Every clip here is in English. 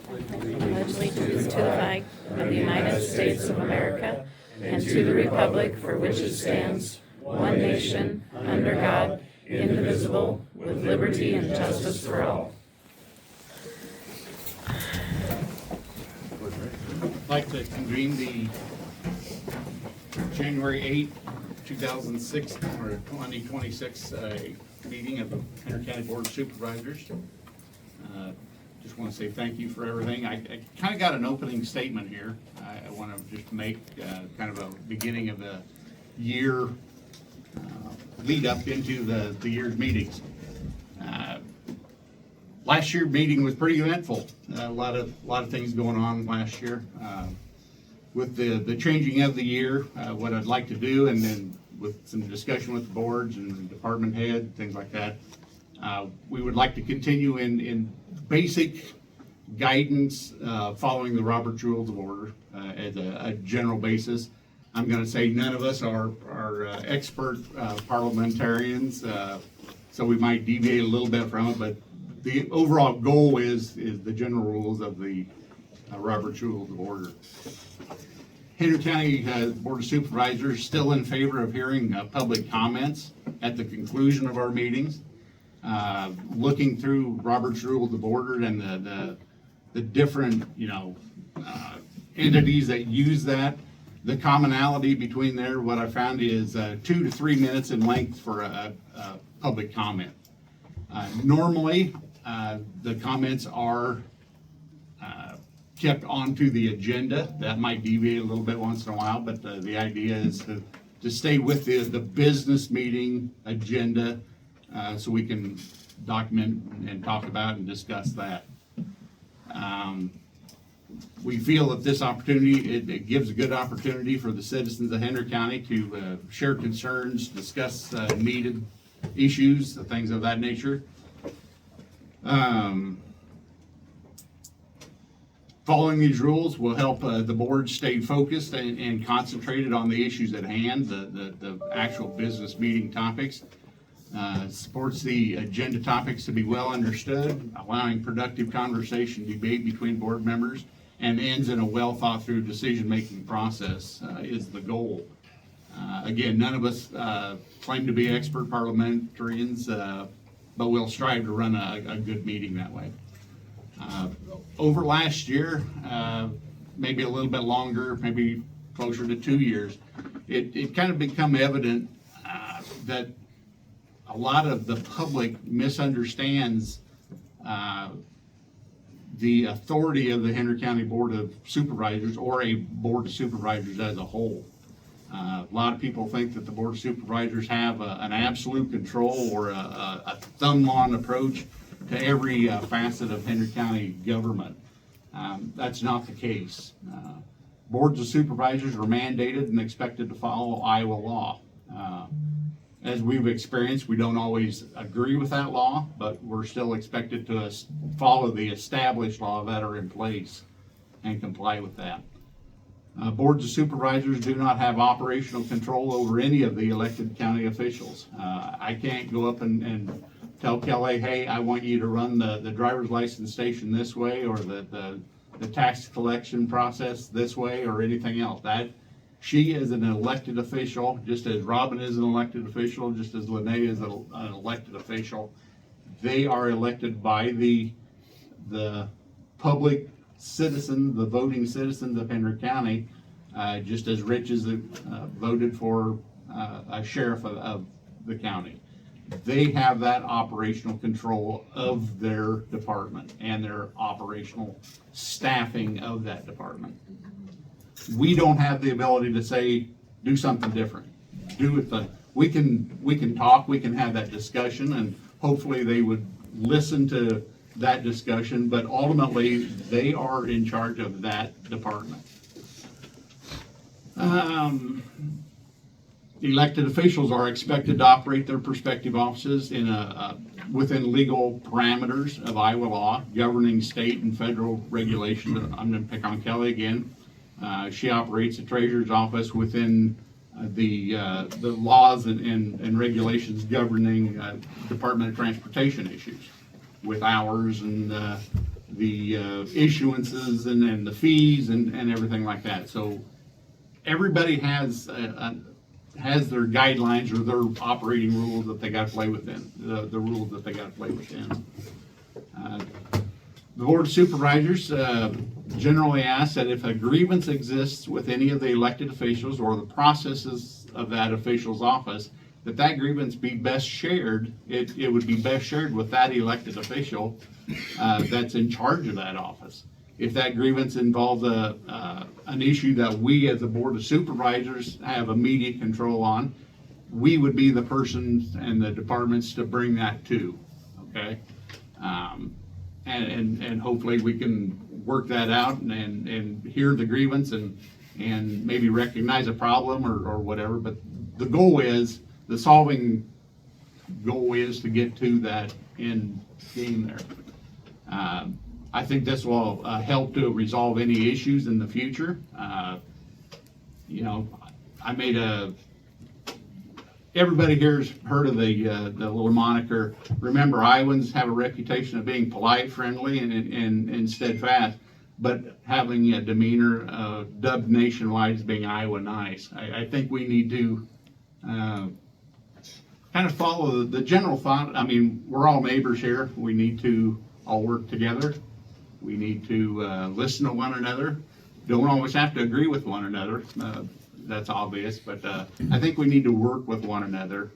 pledge allegiance to the flag of the United States of America and to the republic for which it stands, one nation, under God, indivisible, with liberty and justice for all. I'd like to convene the January 8, 2006 or 2026 meeting of the Henry County Board of Supervisors. Just want to say thank you for everything. I kind of got an opening statement here. I want to just make kind of a beginning of the year lead up into the year's meetings. Last year's meeting was pretty eventful. A lot of things going on last year. With the changing of the year, what I'd like to do, and then with some discussion with the boards and department head, things like that, we would like to continue in basic guidance following the Robert's Rules of Order as a general basis. I'm going to say none of us are expert parliamentarians, so we might deviate a little bit from it, but the overall goal is the general rules of the Robert's Rules of Order. Henry County Board of Supervisors still in favor of hearing public comments at the conclusion of our meetings. Looking through Robert's Rules of Order and the different entities that use that, the commonality between there, what I found is 2 to 3 minutes in length for a public comment. Normally, the comments are kept onto the agenda. That might deviate a little bit once in a while, but the idea is to stay with the business meeting agenda so we can document and talk about and discuss that. We feel that this opportunity, it gives a good opportunity for the citizens of Henry County to share concerns, discuss needed issues, things of that nature. Following these rules will help the board stay focused and concentrated on the issues at hand, the actual business meeting topics. Supports the agenda topics to be well understood, allowing productive conversation, debate between board members, and ends in a well thought through decision-making process is the goal. Again, none of us claim to be expert parliamentarians, but we'll strive to run a good meeting that way. Over last year, maybe a little bit longer, maybe closer to 2 years, it kind of become evident that a lot of the public misunderstands the authority of the Henry County Board of Supervisors or a Board of Supervisors as a whole. A lot of people think that the Board of Supervisors have an absolute control or a thumb-on approach to every facet of Henry County government. That's not the case. Boards of Supervisors are mandated and expected to follow Iowa law. As we've experienced, we don't always agree with that law, but we're still expected to follow the established law that are in place and comply with that. Boards of Supervisors do not have operational control over any of the elected county officials. I can't go up and tell Kelly, hey, I want you to run the driver's license station this way, or the tax collection process this way, or anything else. She is an elected official, just as Robin is an elected official, just as Lene is an elected official. They are elected by the public citizen, the voting citizens of Henry County, just as Rich is voted for a sheriff of the county. They have that operational control of their department and their operational staffing of that department. We don't have the ability to say, do something different. We can talk, we can have that discussion, and hopefully they would listen to that discussion, but ultimately they are in charge of that department. Elected officials are expected to operate their prospective offices within legal parameters of Iowa law, governing state and federal regulations. I'm going to pick on Kelly again. She operates the treasurer's office within the laws and regulations governing Department of Transportation issues, with hours and issuances and the fees and everything like that. So everybody has their guidelines or their operating rules that they got to play within, the rules that they got to play within. The Board of Supervisors generally asks that if a grievance exists with any of the elected officials or the processes of that official's office, that grievance be best shared, it would be best shared with that elected official that's in charge of that office. If that grievance involves an issue that we as a Board of Supervisors have immediate control on, we would be the persons and the departments to bring that to, okay? And hopefully we can work that out and hear the grievance and maybe recognize a problem or whatever, but the solving goal is to get to that end game there. I think this will help to resolve any issues in the future. Everybody here's heard of the little moniker, remember Iowans have a reputation of being polite, friendly, and steadfast, but having a demeanor dubbed nationwide as being Iowa nice. I think we need to kind of follow the general thought. I mean, we're all neighbors here. We need to all work together. We need to listen to one another. Don't always have to agree with one another. That's obvious, but I think we need to work with one another.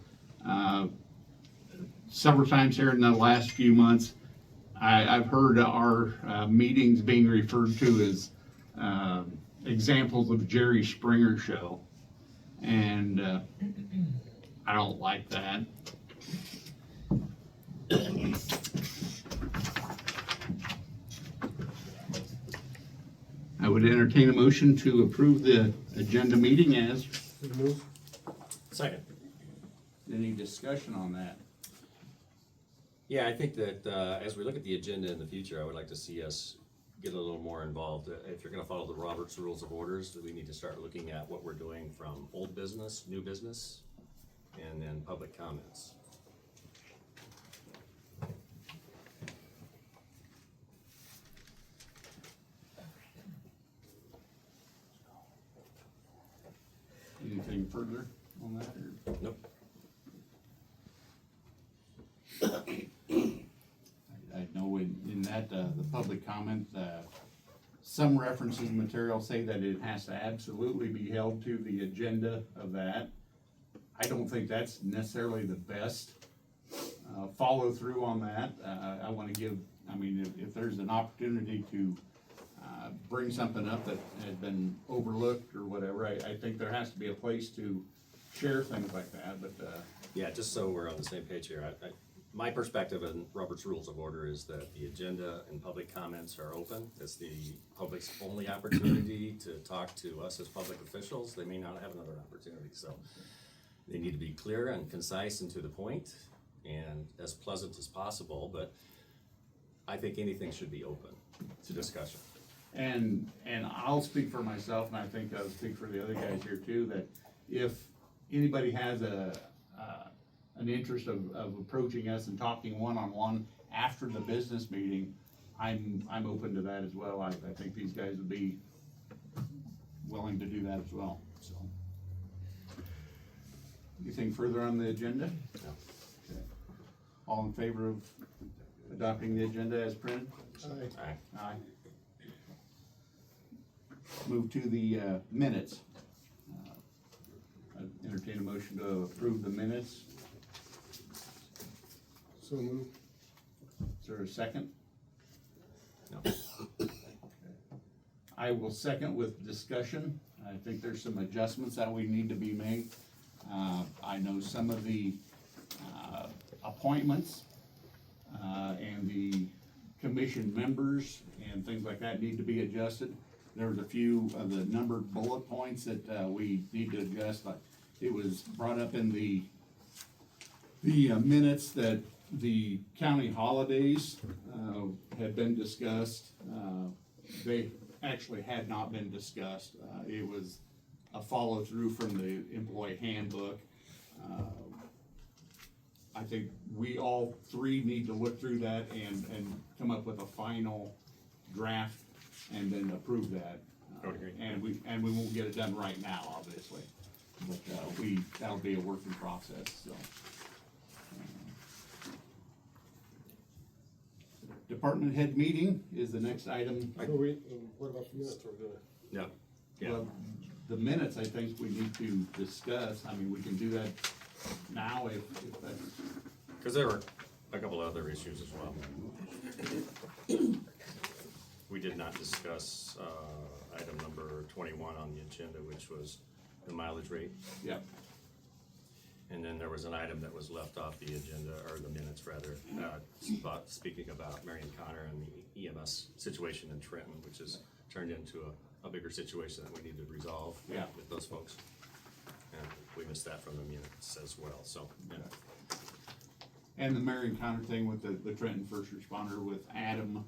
Several times here in the last few months, I've heard our meetings being referred to as examples of Jerry Springer show, and I don't like that. I would entertain a motion to approve the agenda meeting as. Second. Any discussion on that? Yeah, I think that as we look at the agenda in the future, I would like to see us get a little more involved. If you're going to follow the Robert's Rules of Orders, we need to start looking at what we're doing from old business, new business, and then public comments. Anything further on that? Or? Nope. I know in that, the public comment, some references material say that it has to absolutely be held to the agenda of that. I don't think that's necessarily the best follow through on that. I want to give, if there's an opportunity to bring something up that had been overlooked or whatever, I think there has to be a place to share things like that, but. Yeah, just so we're on the same page here, my perspective in Robert's Rules of Order is that the agenda and public comments are open. It's the public's only opportunity to talk to us as public officials. They may not have another opportunity, so they need to be clear and concise and to the point and as pleasant as possible, but I think anything should be open to discussion. And I'll speak for myself, and I think I'll speak for the other guys here too, that if anybody has an interest of approaching us and talking one-on-one after the business meeting, I'm open to that as well. I think these guys would be willing to do that as well, so. Anything further on the agenda? No. Okay. All in favor of adopting the agenda as printed? Aye. Aye. Move to the minutes. I entertain a motion to approve the minutes. So moved. Is there a second? No. I will second with discussion. I think there's some adjustments that we need to be made. I know some of the appointments and the commission members and things like that need to be adjusted. There's a few of the numbered bullet points that we need to adjust. Like it was brought up in the minutes that the county holidays had been discussed. They actually had not been discussed. It was a follow through from the employee handbook. I think we all three need to look through that and come up with a final draft and then approve that. Okay. And we won't get it done right now, obviously, but, that'll be a working process, so. Department head meeting is the next item. So what about the minutes we're gonna? Yeah, yeah. Well, the minutes, I think we need to discuss, I mean, we can do that now if that's, Because there were a couple other issues as well. We did not discuss, item number 21 on the agenda, which was the mileage rate. yep, And then there was an item that was left off the agenda, or the minutes rather, speaking about Marion Conner and the EMS situation in Trenton, which has turned into a bigger situation that we need to resolve Yeah. with those folks. And we missed that from the minutes as well, so, yeah. and the Marion Conner thing with the Trenton first responder with Adam,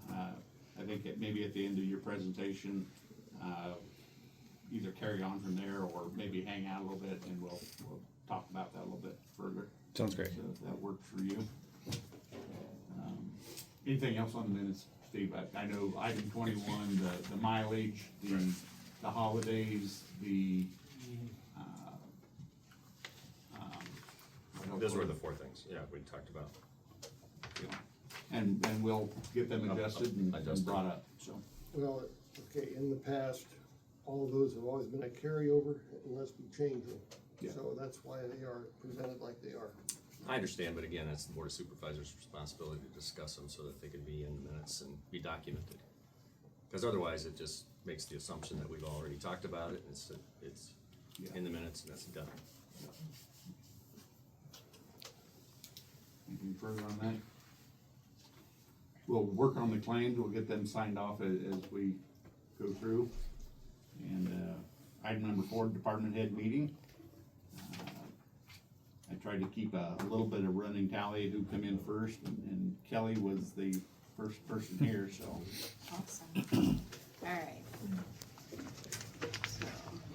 I think maybe at the end of your presentation, either carry on from there or maybe hang out a little bit and we'll talk about that a little bit further. Sounds great. So if that works for you. Anything else on the minutes, Steve? I know item 21, the mileage, the holidays, what else Those were was the it? 4 things, yeah, we talked about. And we'll get them adjusted and brought up, so. Well, okay, in the past, all of those have always been a carryover unless we change them. Yeah. So that's why they are presented like they are. I understand, but again, it's the Board of Supervisors' responsibility to discuss them so that they can be in the minutes and be documented. Because otherwise, it just makes the assumption that we've already talked about it, and it's Yeah. in the minutes and it's done. Anything further on that? We'll work on the claims, we'll get them signed off as we go through. And, item number 4, department head meeting. I tried to keep a little bit of running tally of who come in first, and Kelly was the first person here, so. Awesome. All right. So,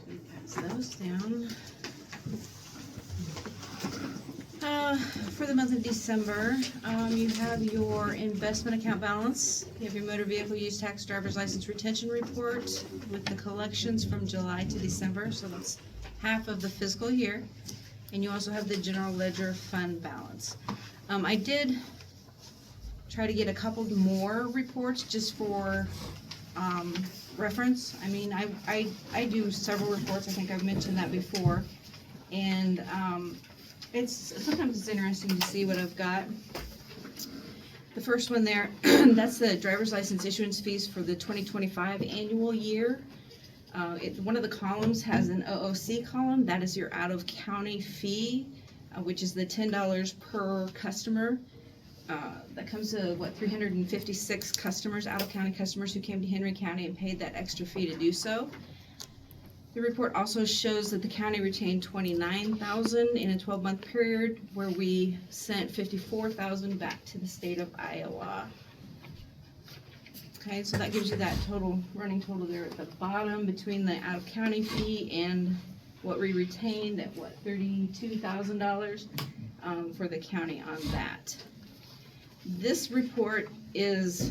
we pass those down. For the month of December, you have your investment account balance, you have your motor vehicle use tax, driver's license retention report with the collections from July to December, so that's half of the fiscal year. And you also have the general ledger fund balance. I did try to get a couple more reports just for reference. I mean, I do several reports, I think I've mentioned that before. And sometimes it's interesting to see what I've got. The first one there, that's the driver's license issuance fees for the 2025 annual year. One of the columns has an OOC column, that is your out-of-county fee, which is the $10 per customer. That comes to, 356 customers, out-of-county customers who came to Henry County and paid that extra fee to do so. The report also shows that the county retained $29,000 in a 12-month period, where we sent $54,000 back to the state of Iowa. Okay, so that gives you that total, running total there at the bottom between the out-of-county fee and what we retained at $32,000 for the county on that. This report is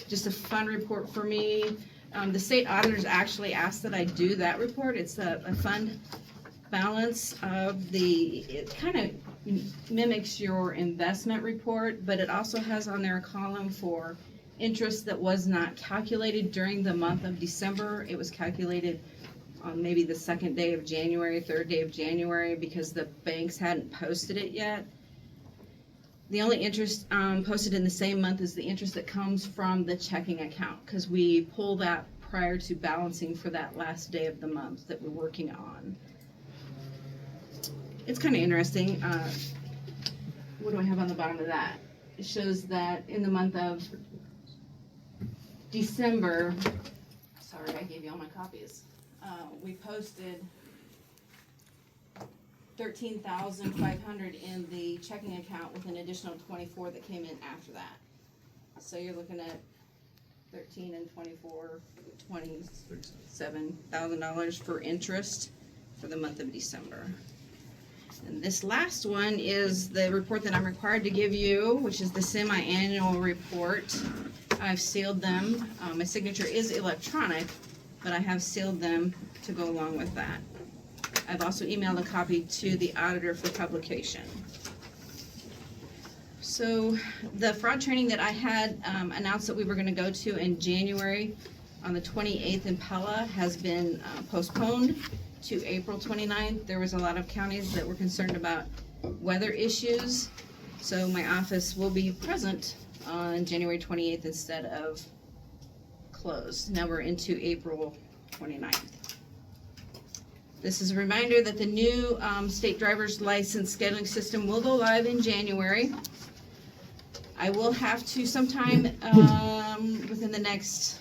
just a fun report for me. The state auditors actually asked that I do that report. It's a fund balance of it kind of mimics your investment report, but it also has on there a column for interest that was not calculated during the month of December. It was calculated on maybe the 2nd day of January, 3rd day of January, because the banks hadn't posted it yet. The only interest posted in the same month is the interest that comes from the checking account, because we pull that prior to balancing for that last day of the month that we're working on. It's kind of interesting. What do I have on the bottom of that? It shows that in the month of December, sorry, I gave you all my copies. We posted $13,500 in the checking account with an additional 24 that came in after that. So you're looking at 13 and 24, $27,000 for interest for the month of December. And this last one is the report that I'm required to give you, which is the semi-annual report. I've sealed them. My signature is electronic, but I have sealed them to go along with that. I've also emailed a copy to the auditor for publication. So the fraud training that I had announced that we were gonna go to in January on the 28th in Pella has been postponed to April 29th. There was a lot of counties that were concerned about weather issues, so my office will be present on January 28th instead of closed. Now we're into April 29th. This is a reminder that the new state driver's license scheduling system will go live in January. I will have to sometime within the next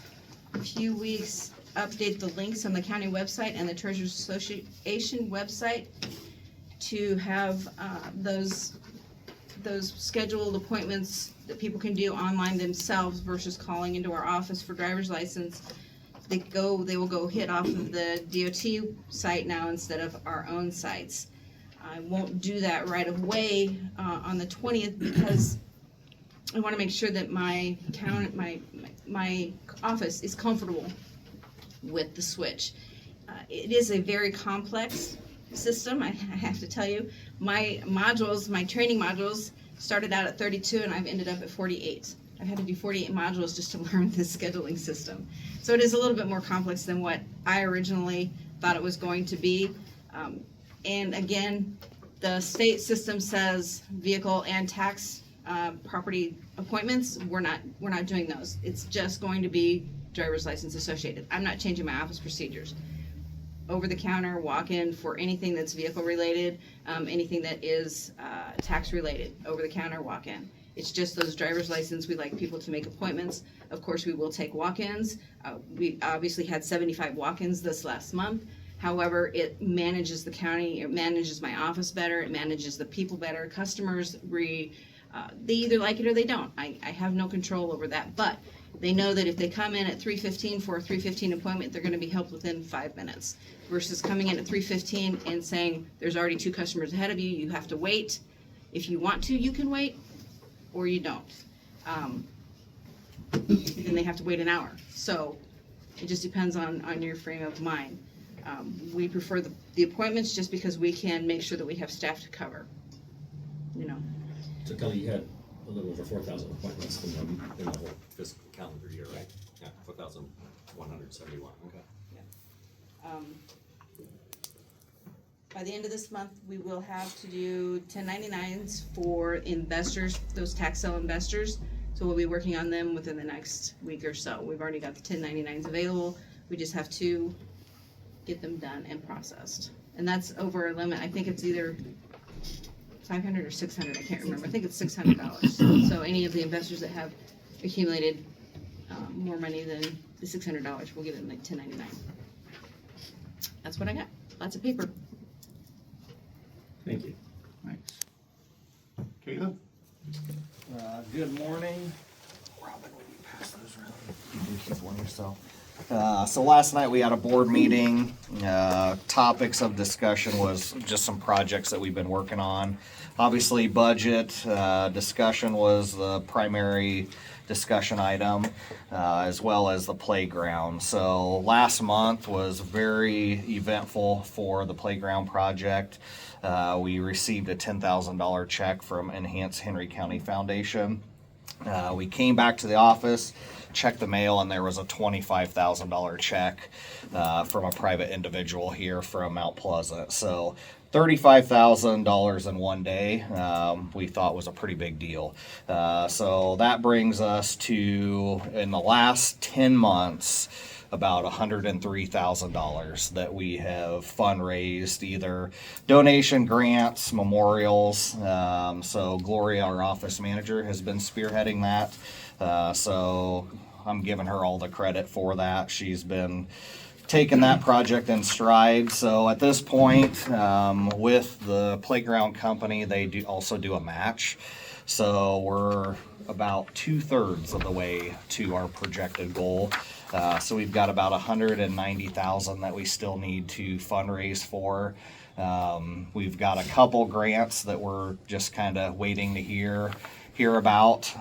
few weeks update the links on the county website and the Treasurers Association website to have those scheduled appointments that people can do online themselves versus calling into our office for driver's license. They will go hit off of the DOT site now instead of our own sites. I won't do that right away on the 20th because I want to make sure that my office is comfortable with the switch. It is a very complex system, I have to tell you. My training modules started out at 32 and I've ended up at 48. I've had to do 48 modules just to learn this scheduling system. So it is a little bit more complex than what I originally thought it was going to be. And again, the state system says vehicle and tax property appointments. We're not doing those. It's just going to be driver's license associated. I'm not changing my office procedures. Over the counter, walk-in for anything that's vehicle related, anything that is tax related, over the counter, walk-in. It's just those driver's license. We like people to make appointments. Of course, we will take walk-ins. We obviously had 75 walk-ins this last month. However, it manages the county, it manages my office better, it manages the people better. Customers, they either like it or they don't. I have no control over that, but they know that if they come in at 3:15 for a 3:15 appointment, they're gonna be helped within 5 minutes. Versus coming in at 3:15 and saying, there's already 2 customers ahead of you, you have to wait. If you want to, you can wait, or you don't. Then they have to wait an hour. So it just depends on your frame of mind. We prefer the appointments just because we can make sure that we have staff to cover, you know. So Kelly, you had a little over 4,000 appointments in the whole. Fiscal calendar year, right? Yeah, 4,171, okay. By the end of this month, we will have to do 1099s for investors, those tax sale investors. So we'll be working on them within the next week or so. We've already got the 1099s available. We just have to get them done and processed. And that's over a limit. I think it's either 500 or 600, I can't remember. I think it's $600. So any of the investors that have accumulated more money than the $600, we'll give them like 1099. That's what I got. Lots of paper. Thank you. Thanks. Caleb? Good morning. Robin, will you pass those around? You do keep one yourself. So last night we had a board meeting. Topics of discussion was just some projects that we've been working on. Obviously, budget discussion was the primary discussion item, as well as the playground. So last month was very eventful for the playground project. We received a $10,000 check from Enhance Henry County Foundation. We came back to the office, checked the mail, and there was a $25,000 check from a private individual here from Mount Pleasant. So $35,000 in one day, we thought was a pretty big deal. So that brings us to, in the last 10 months, about $103,000 that we have fundraised, either donation, grants, memorials. So Gloria, our office manager, has been spearheading that. So I'm giving her all the credit for that. She's been taking that project in stride. So at this point, with the playground company, they also do a match. So we're about 2/3 of the way to our projected goal. So we've got about $190,000 that we still need to fundraise for. We've got a couple grants that we're just kind of waiting to hear about.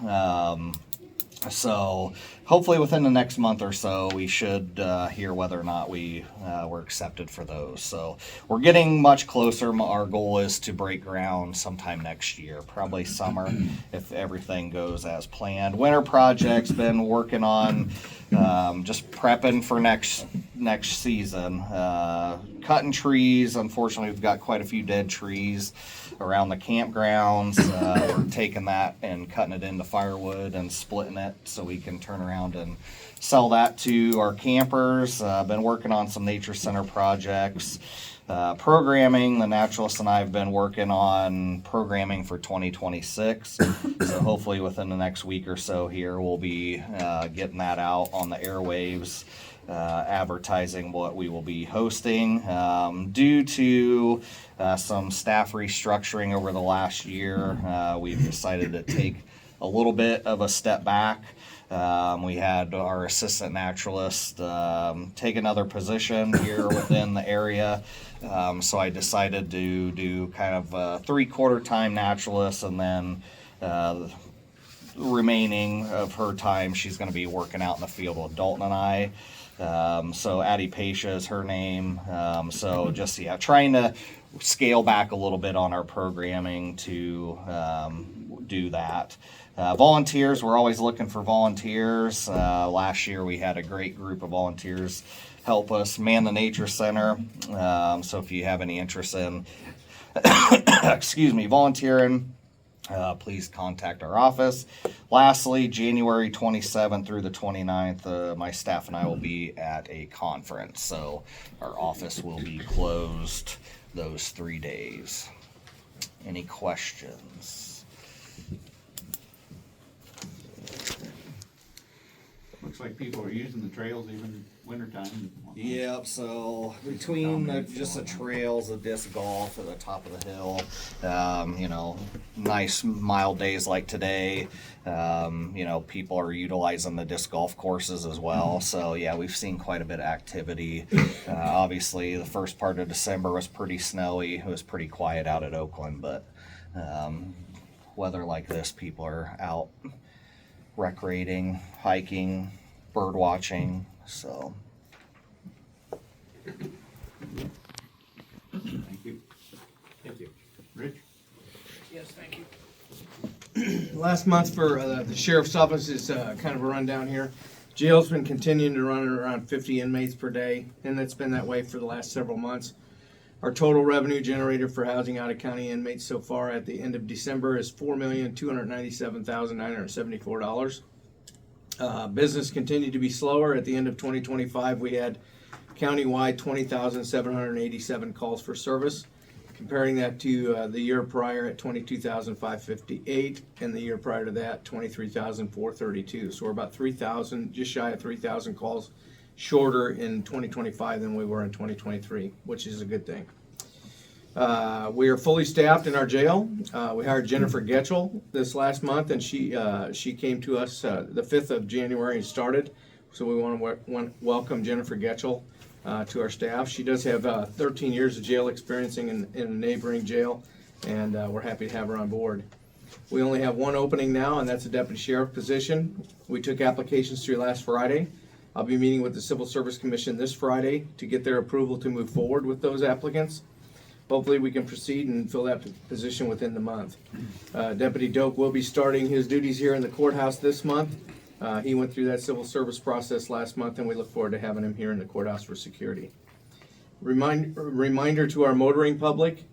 So hopefully within the next month or so, we should hear whether or not we were accepted for those. So we're getting much closer. Our goal is to break ground sometime next year, probably summer, if everything goes as planned. Winter project's been working on just prepping for next season. Cutting trees. Unfortunately, we've got quite a few dead trees around the campgrounds. We're taking that and cutting it into firewood and splitting it so we can turn around and sell that to our campers. Been working on some nature center projects. Programming, the naturalist and I have been working on programming for 2026. So hopefully within the next week or so here, we'll be getting that out on the airwaves, advertising what we will be hosting. Due to some staff restructuring over the last year, we've decided to take a little bit of a step back. We had our assistant naturalist take another position here within the area. So I decided to do kind of a 3/4 time naturalist, and then the remaining of her time she's going to be working out in the field with Dalton and I. So Addie Pasha is her name. So just trying to scale back a little bit on our programming to do that. Volunteers, we're always looking for volunteers. Last year we had a great group of volunteers help us man the nature center. So if you have any interest in volunteering, please contact our office. Lastly, January 27th through the 29th, my staff and I will be at a conference. So our office will be closed those 3 days. Any questions? Looks like people are using the trails even in wintertime. Yep, so between just the trails, the disc golf at the top of the hill, nice mild days like today, people are utilizing the disc golf courses as well. So yeah, we've seen quite a bit of activity. Obviously, the first part of December was pretty snowy. It was pretty quiet out at Oakland, but weather like this, people are out recreating, hiking, bird watching, so. Thank you. Thank you. Rich? Yes, thank you. Last month for the sheriff's office is kind of a rundown here. Jail's been continuing to run at around 50 inmates per day, and it's been that way for the last several months. Our total revenue generated for housing out-of-county inmates so far at the end of December is $4,297,974. Business continued to be slower. At the end of 2025, we had countywide 20,787 calls for service. Comparing that to the year prior at 22,558, and the year prior to that, 23,432. So we're about 3,000, just shy of 3,000 calls shorter in 2025 than we were in 2023, which is a good thing. We are fully staffed in our jail. We hired Jennifer Getchell this last month, and she came to us the 5th of January and started. So we want to welcome Jennifer Getchell to our staff. She does have 13 years of jail experience in a neighboring jail, and we're happy to have her on board. We only have one opening now, and that's a deputy sheriff position. We took applications through last Friday. I'll be meeting with the Civil Service Commission this Friday to get their approval to move forward with those applicants. Hopefully we can proceed and fill that position within the month. Deputy Doak will be starting his duties here in the courthouse this month. He went through that civil service process last month, and we look forward to having him here in the courthouse for security. Reminder to our motoring public,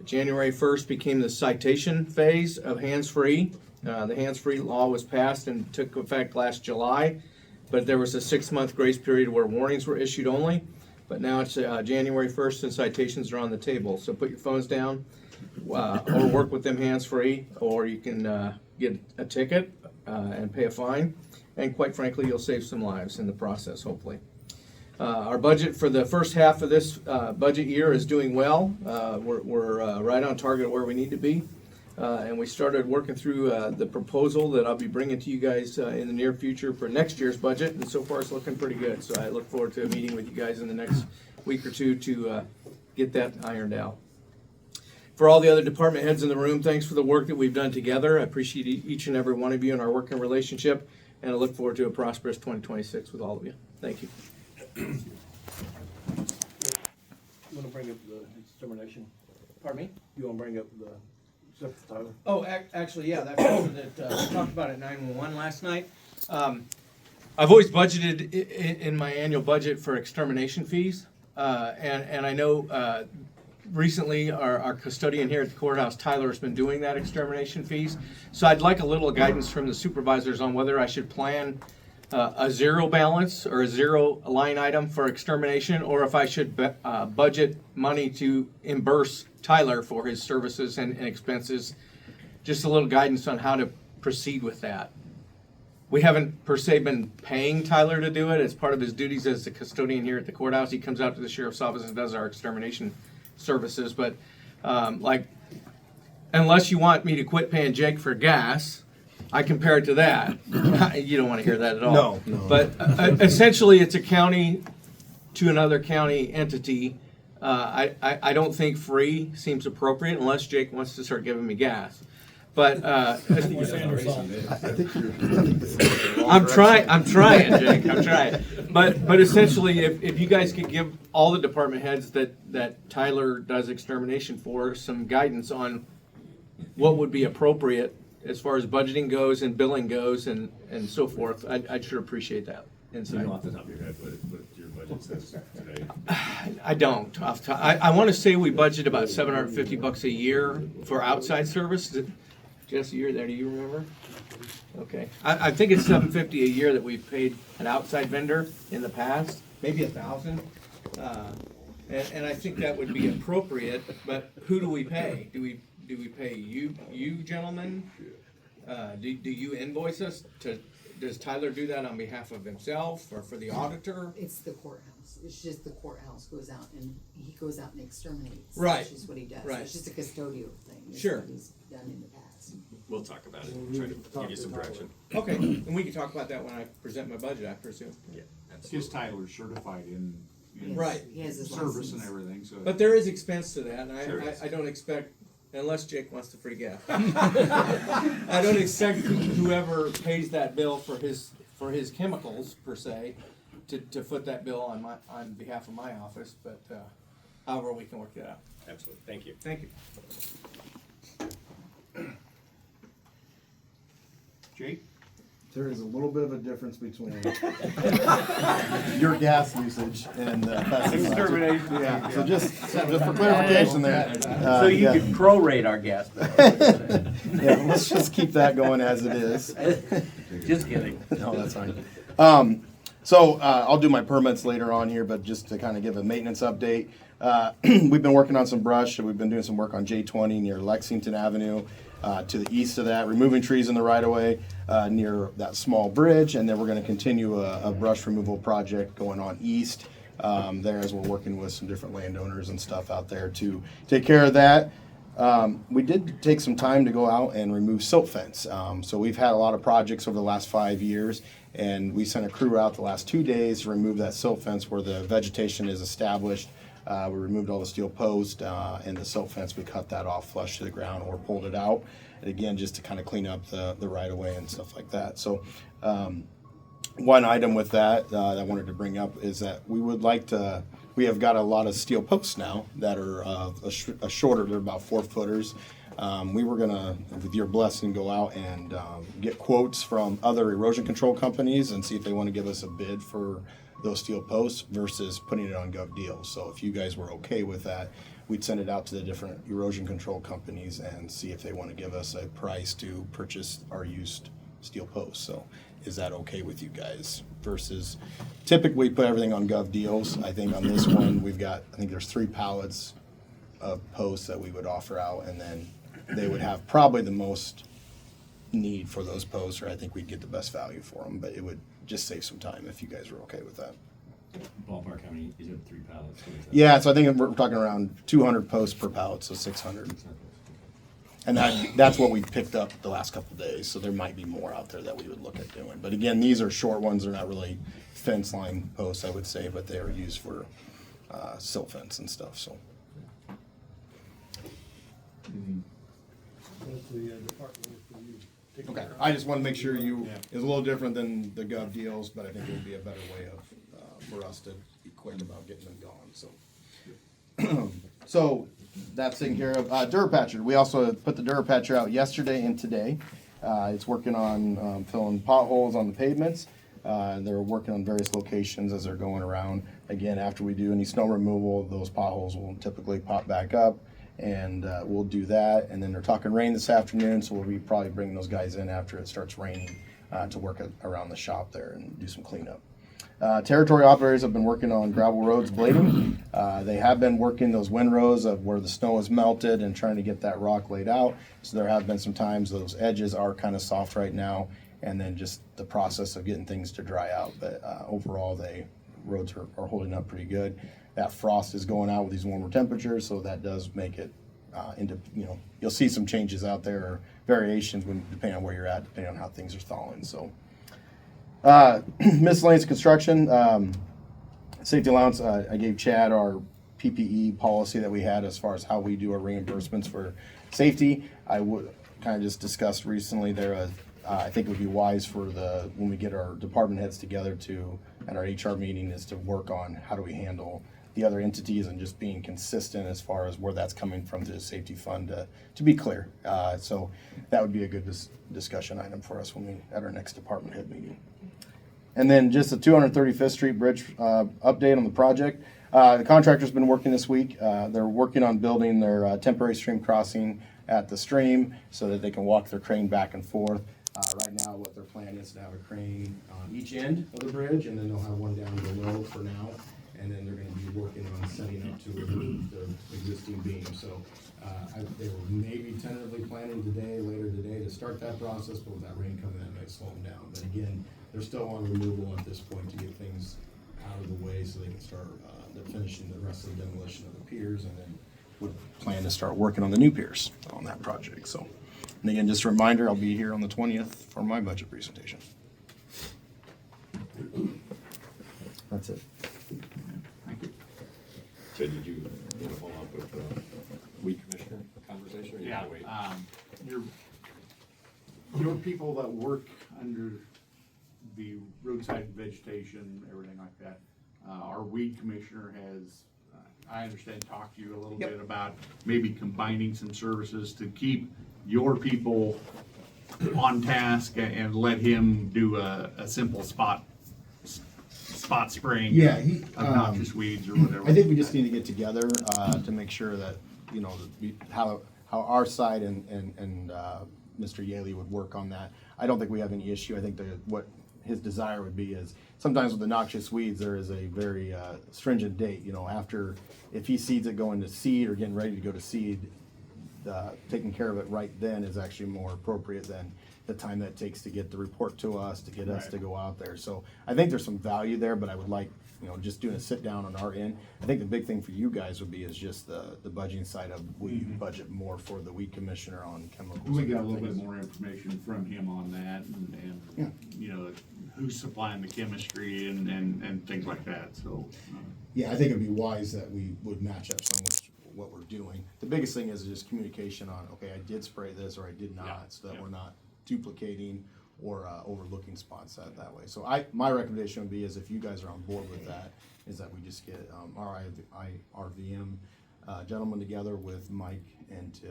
January 1st became the citation phase of hands-free. The hands-free law was passed and took effect last July, but there was a 6-month grace period where warnings were issued only. But now it's January 1st and citations are on the table. So put your phones down or work with them hands-free, or you can get a ticket and pay a fine. And quite frankly, you'll save some lives in the process, hopefully. Our budget for the first half of this budget year is doing well. We're right on target where we need to be. And we started working through the proposal that I'll be bringing to you guys in the near future for next year's budget, and so far it's looking pretty good. So I look forward to meeting with you guys in the next week or two to get that ironed out. For all the other department heads in the room, thanks for the work that we've done together. I appreciate each and every one of you in our working relationship. and I look forward to a prosperous 2026 with all of you. Thank you. You wanna bring up the extermination? Pardon me? You wanna bring up the stuff, Tyler? Oh, actually, yeah, that's something that we talked about at 911 last night. I've always budgeted in my annual budget for extermination fees, and I know recently our custodian here at the courthouse, Tyler, has been doing that extermination fees. So I'd like a little guidance from the supervisors on whether I should plan a zero balance or a zero line item for extermination, or if I should budget money to reimburse Tyler for his services and expenses. Just a little guidance on how to proceed with that. We haven't per se been paying Tyler to do it. It's part of his duties as the custodian here at the courthouse. He comes out to the sheriff's office and does our extermination services. But unless you want me to quit paying Jake for gas, I compare it to that. You don't want to hear that at all. No. But essentially, it's a county to another county entity. I don't think free seems appropriate unless Jake wants to start giving me gas. But I'm trying, Jake. I'm trying. But essentially, if you guys could give all the department heads that Tyler does extermination for some guidance on what would be appropriate as far as budgeting goes and billing goes and so forth, I'd sure appreciate that You insight. know off the top of your head what your budget says today? I don't. I want to say we budget about $750 a year for outside service. Jesse, you're there. Do you remember? Okay. I think it's $750 a year that we've paid an outside vendor in the past, maybe $1,000. And I think that would be appropriate. But who do we pay? Do we pay you gentlemen? Do you invoice us? Does Tyler do that on behalf of himself or for the auditor? It's the courthouse. It's just the courthouse goes out and he goes out and exterminates. Right. That's just what he does. Right. It's just a custodial thing. It's Sure. what he's done in the past. We'll talk about it, try to give you some direction. Okay, and we can talk about that when I present my budget, I presume. Yeah, Because absolutely. Tyler's certified in Right. He has his service license. and everything, so. But there is expense to that, and Sure is. I don't expect, unless Jake wants the free gas. I don't expect whoever pays that bill for his chemicals, per se, to foot that bill on behalf of my office, but however we can work that out. Absolutely, thank you. Thank you. Jake? There is a little bit of a difference between your gas usage and Extermination. Yeah, so just for clarification there. So you yeah, could prorate our gas bill. yeah, let's just keep that going as it is. Just kidding. No, that's fine. I'll do my permits later on here, but just to kind of give a maintenance update. We've been working on some brush. We've been doing some work on J20 near Lexington Avenue. To the east of that, removing trees in the right of way near that small bridge, and then we're going to continue a brush removal project going on east there as we're working with some different landowners and stuff out there to take care of that. We did take some time to go out and remove silt fence. So we've had a lot of projects over the last 5 years, and we sent a crew out the last 2 days to remove that silt fence where the vegetation is established. We removed all the steel posts and the silt fence. We cut that off flush to the ground or pulled it out. And again, just to kind of clean up the right of way and stuff like that. So one item with that I wanted to bring up is that we would like to, we have got a lot of steel posts now that are a shorter, they're about 4 footers. We were gonna, with your blessing, go out and get quotes from other erosion control companies and see if they want to give us a bid for those steel posts versus putting it on Gov Deals. So if you guys were okay with that, we'd send it out to the different erosion control companies and see if they want to give us a price to purchase our used steel posts. So is that okay with you guys? Versus typically put everything on Gov Deals. I think on this one we've got, I think there's 3 pallets of posts that we would offer out, and then they would have probably the most need for those posts, or I think we'd get the best value for them, but it would just save some time if you guys were okay with that. Ballpark, how many, is it 3 pallets? What is that? Yeah, so I think we're talking around 200 posts per pallet, so 600. And that's what we picked up the last couple of days, so there might be more out there that we would look at doing. But again, these are short ones, they're not really fence line posts, I would say, but they are used for silt fence and stuff, so. That's the department for you. Okay, I just want to make sure it's a little different than the gov deals, but I think it would be a better way of, for us to be quick about getting them gone, so. So, that's taken care of. Durapatcher, we also put the Durapatcher out yesterday and today. It's working on, filling potholes on the pavements. They're working on various locations as they're going around. Again, after we do any snow removal, those potholes will typically pop back up, and we'll do that. And then they're talking rain this afternoon, so we'll be probably bringing those guys in after it starts raining to work around the shop there and do some cleanup. Territory operators have been working on gravel roads blading. They have been working those windrows of where the snow is melted and trying to get that rock laid out. So there have been some times those edges are kind of soft right now, and then just the process of getting things to dry out. But overall, roads are holding up pretty good. That frost is going out with these warmer temperatures, so that does make it into, you'll see some changes out there, or variations depending on where you're at, depending on how things are thawing. So miscellaneous construction, safety allowance, I gave Chad our PPE policy that we had as far as how we do our reimbursements for safety. I would kind of just discussed recently there, I think it would be wise for when we get our department heads together at our HR meeting, is to work on how do we handle the other entities and just being consistent as far as where that's coming from to the safety fund, to be clear. So that would be a good discussion item for us at our next department head meeting. And then just the 235th Street Bridge update on the project. The contractor's been working this week. They're working on building their temporary stream crossing at the stream so that they can walk their crane back and forth. Right now, what their plan is to have a crane on each end of the bridge, and then they'll have one down below for now. And then they're going to be working on setting up to remove the existing beam. So they were maybe tentatively planning later today to start that process, but with that rain coming in, it might slow them down. But again, they're still on removal at this point to get things out of the way so they can start, they're finishing the rest of the demolition of the piers, and then would plan to start working on the new piers on that project. So, and again, just a reminder, I'll be here on the 20th for my budget presentation. That's it. So did you want to follow up with the weed commissioner conversation? Or you Yeah, wanna wait? your people that work under the roadside vegetation, everything like that, our weed commissioner has, I understand, talked to you a little bit about maybe combining some services to keep your people on task and let him do a simple spot spraying. Yeah, of noxious weeds or whatever. I think we just need to get together to make sure that, how our side and Mr. Yaley would work on that. I don't think we have any issue. I think what his desire would be is, sometimes with the noxious weeds, there is a very stringent date, after, if he seeds it going to seed or getting ready to go to seed, taking care of it right then is actually more appropriate than the time that it takes to get the report to us, to get us to go out there. So I think there's some value there, but I would like, just doing a sit down on our end. I think the big thing for you guys would be is just the budgeting side of, will you budget more for the weed commissioner on chemicals? We get a little bit more information from him on that, and who's supplying the chemistry and things like that, so. Yeah, I think it'd be wise that we would match up some with what we're doing. The biggest thing is just communication on, okay, I did spray this or I did not, so that we're not duplicating or overlooking spots that way. So my recommendation would be is, if you guys are on board with that, is that we just get our VM gentlemen together with Mike and to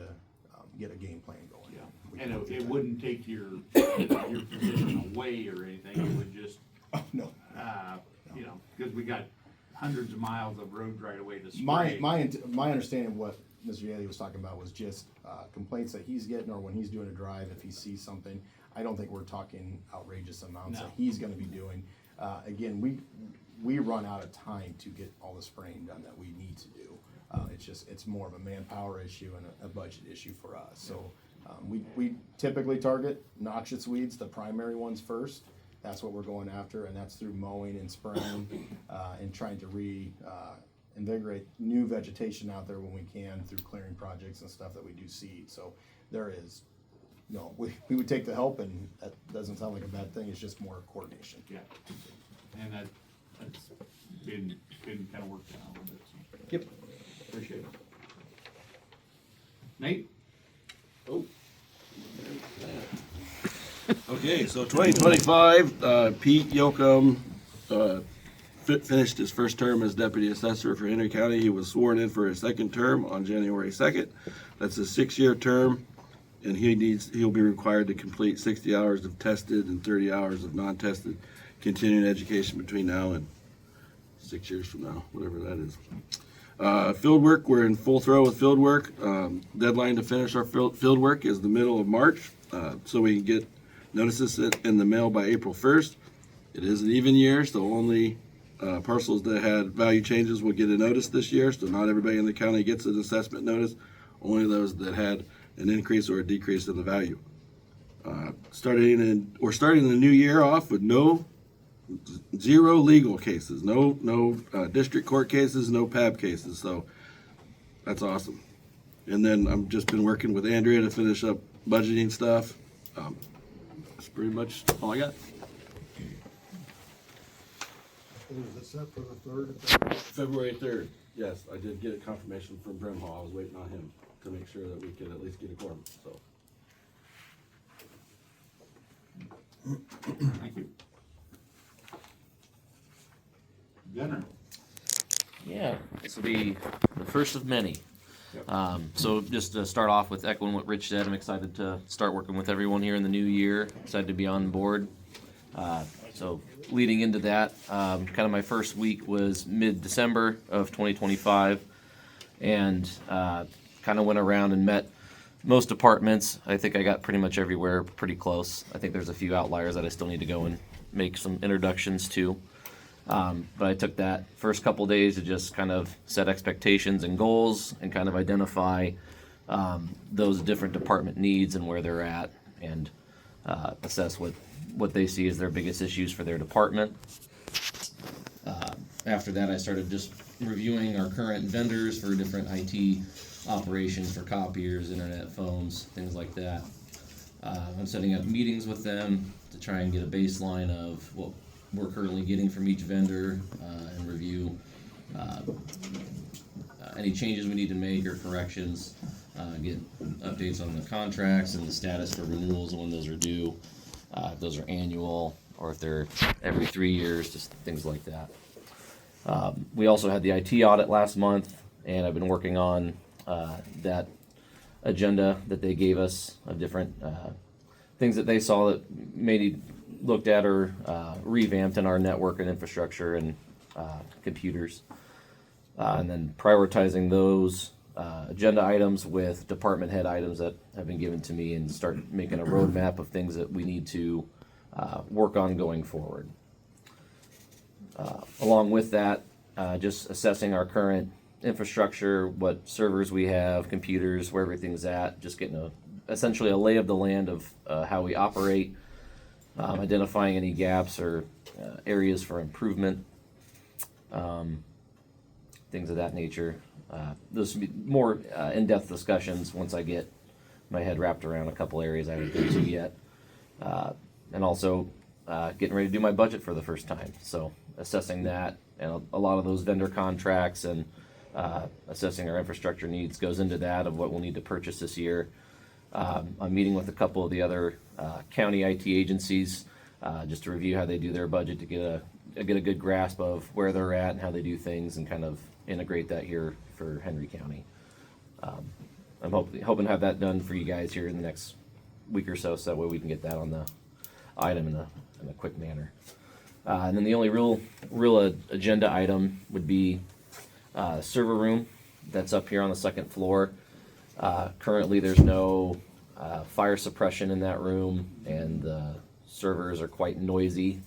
get a game plan going. Yeah, and it wouldn't take your position away or anything, it would just, no. Because we got hundreds of miles of road right away to spray. My understanding of what Mr. Yaley was talking about was just complaints that he's getting, or when he's doing a drive, if he sees something. I don't think we're talking outrageous amounts that he's gonna be doing. Again, we run out of time to get all the spraying done that we need to do. It's more of a manpower issue and a budget issue for us. So we typically target noxious weeds, the primary ones first. That's what we're going after, and that's through mowing and spraying and trying to invigorate new vegetation out there when we can, through clearing projects and stuff that we do seed. So there is, we would take the help, and that doesn't sound like a bad thing. It's just more coordination. Yeah, and that's been kind of worked out a little bit, so. Yep. Appreciate it. Nate? Oh. Okay, so 2025, Pete Yoakum finished his first term as deputy assessor for Henry County. He was sworn in for his second term on January 2nd. That's a 6-year term, and he'll be required to complete 60 hours of tested and 30 hours of non-tested continuing education between now and 6 years from now, whatever that is. Field work, we're in full throw with field work. Deadline to finish our field work is the middle of March, so we can get notices in the mail by April 1st. It is an even year, so only parcels that had value changes will get a notice this year, so not everybody in the county gets an assessment notice, only those that had an increase or a decrease in the value. We're starting the new year off with zero legal cases, no district court cases, no PAB cases, so that's awesome. And then I've just been working with Andrea to finish up budgeting stuff. That's pretty much all I got. Is it set for the 3rd? February 3rd, yes, I did get a confirmation from Brimhall. I was waiting on him to make sure that we could at least get a quorum, so. Thank you. Gunner. Yeah, this will be the first of many. So just to start off with echoing what Rich said, I'm excited to start working with everyone here in the new year. Excited to be on board. So leading into that, kind of my first week was mid-December of 2025, and kind of went around and met most departments. I think I got pretty much everywhere pretty close. I think there's a few outliers that I still need to go and make some introductions to. But I took that first couple days to just kind of set expectations and goals and kind of identify those different department needs and where they're at, and assess what they see as their biggest issues for their department. After that, I started just reviewing our current vendors for different IT operations for copiers, internet, phones, things like that. I'm setting up meetings with them to try and get a baseline of what we're currently getting from each vendor, and review any changes we need to make or corrections, get updates on the contracts and the status for renewals and when those are due, if those are annual or if they're every 3 years, just things like that. We also had the IT audit last month, and I've been working on that agenda that they gave us of different things that they saw that maybe looked at or revamped in our network and infrastructure and computers, and then prioritizing those agenda items with department head items that have been given to me, and start making a roadmap of things that we need to work on going forward. Along with that, just assessing our current infrastructure, what servers we have, computers, where everything's at, just getting essentially a lay of the land of how we operate, identifying any gaps or areas for improvement, things of that nature. Those will be more in-depth discussions once I get my head wrapped around a couple areas I haven't been to yet. And also getting ready to do my budget for the first time. So assessing that, and a lot of those vendor contracts and assessing our infrastructure needs goes into that, of what we'll need to purchase this year. I'm meeting with a couple of the other county IT agencies just to review how they do their budget, to get a good grasp of where they're at and how they do things, and kind of integrate that here for Henry County. I'm hoping to have that done for you guys here in the next week or so that way we can get that on the item in a quick manner. And then the only real agenda item would be server room that's up here on the second floor. Currently there's no fire suppression in that room, and the servers are quite noisy.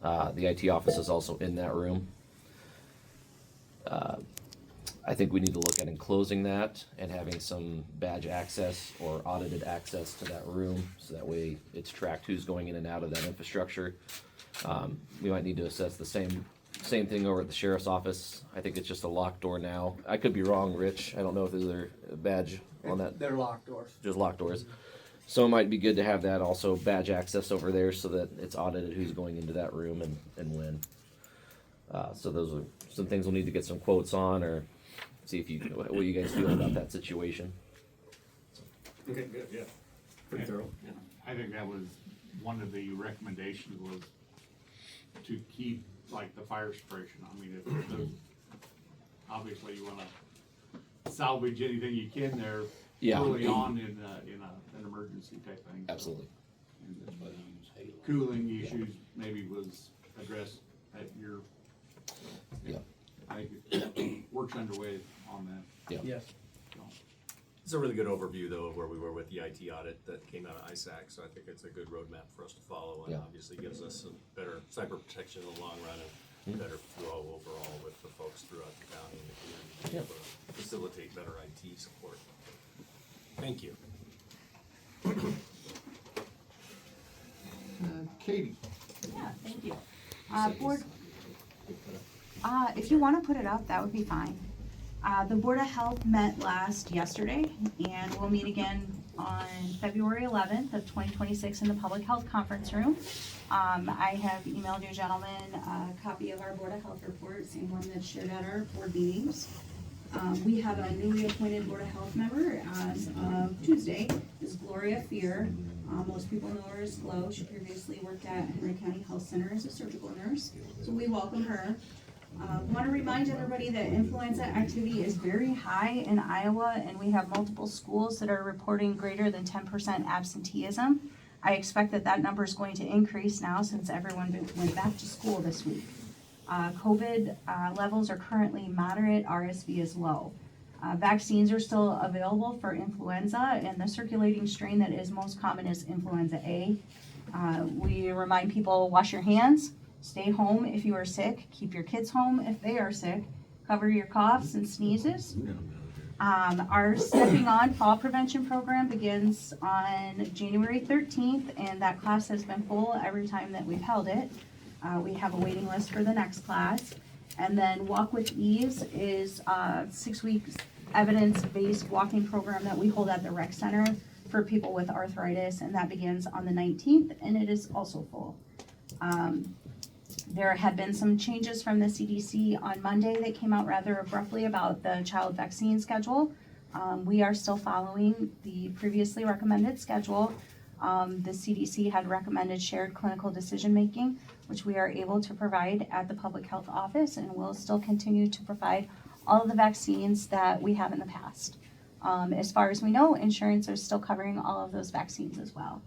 The IT office is also in that room. I think we need to look at enclosing that and having some badge access or audited access to that room, so that way it's tracked who's going in and out of that infrastructure. We might need to assess the same thing over at the sheriff's office. I think it's just a locked door now. I could be wrong, Rich. I don't know if there's a badge on that. They're locked doors. Just locked doors. So it might be good to have that also badge access over there, so that it's audited who's going into that room and when. So those are some things we'll need to get some quotes on, or see what you guys feel about that situation. Okay, good, yeah. Pretty thorough. I think that was one of the recommendations was to keep like the fire suppression. I mean, obviously you wanna salvage anything you can there Yeah. early on in an emergency type thing. So, Absolutely. and the cooling issues maybe was addressed at your, Yeah. I think it works underway on that. Yeah. Yes. So, It's a really good overview, though, of where we were with the IT audit that came out of ISAC, so I think it's a good roadmap for us to follow, and Yeah. obviously gives us some better cyber protection in the long run and better flow overall with the folks throughout the county and the community to facilitate better IT support. Thank you. Katie, Yeah, thank you. Board, if you wanna put it up, that would be fine. The Board of Health met yesterday, and we'll meet again on February 11th of 2026 in the Public Health Conference Room. I have emailed you gentlemen a copy of our Board of Health report, same one that's shared at our board meetings. We have a newly appointed Board of Health member as of Tuesday, is Gloria Fear. Most people know her as Glo. She previously worked at Henry County Health Center as a surgical nurse, so we welcome her. Want to remind everybody that influenza activity is very high in Iowa, and we have multiple schools that are reporting greater than 10% absenteeism. I expect that number is going to increase now since everyone went back to school this week. COVID levels are currently moderate, RSV is low. Vaccines are still available for influenza, and the circulating strain that is most common is influenza A. We remind people, wash your hands, stay home if you are sick, keep your kids home if they are sick, cover your coughs and sneezes. Our Stepping On Fall Prevention Program begins on January 13th, and that class has been full every time that we've held it. We have a waiting list for the next class. And then Walk with Ease is a 6 weeks evidence-based walking program that we hold at the rec center for people with arthritis, and that begins on the 19th, and it is also full. There have been some changes from the CDC on Monday that came out rather abruptly about the child vaccine schedule. We are still following the previously recommended schedule. The CDC had recommended shared clinical decision-making, which we are able to provide at the public health office, and will still continue to provide all of the vaccines that we have in the past. As far as we know, insurance is still covering all of those vaccines as well.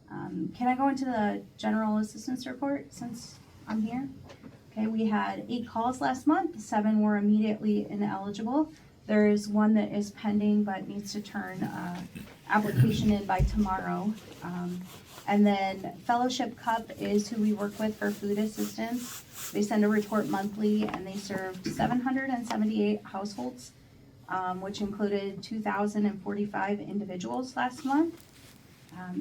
Can I go into the general assistance report since I'm here? Okay, we had 8 calls last month, 7 were immediately ineligible. There is 1 that is pending but needs to turn application in by tomorrow. And then Fellowship Cup is who we work with for food assistance. They send a report monthly, and they served 778 households, which included 2,045 individuals last month.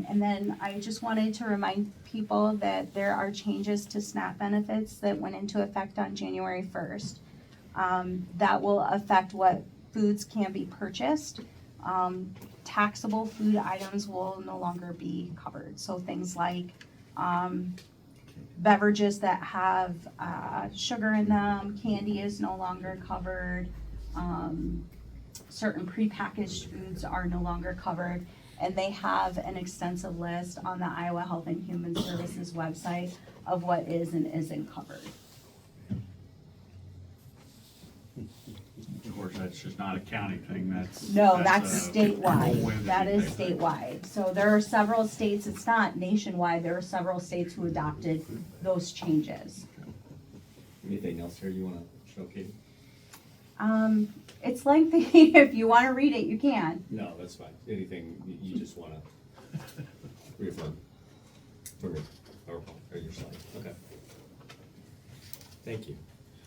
And then I just wanted to remind people that there are changes to SNAP benefits that went into effect on January 1st. That will affect what foods can be purchased. Taxable food items will no longer be covered. So things like beverages that have sugar in them, candy is no longer covered. Certain prepackaged foods are no longer covered. And they have an extensive list on the Iowa Health and Human Services website of what is and isn't covered. of course, that's just not a county thing, that's. No, that's a whole statewide. entity That is type thing. statewide. So there are several states, it's not nationwide, there are several states who adopted those changes. Anything else here you wanna show, Katie? It's lengthy. If you wanna read it, you can. No, that's fine. Anything you just wanna reaffirm from your PowerPoint or your slide? Okay. Thank you.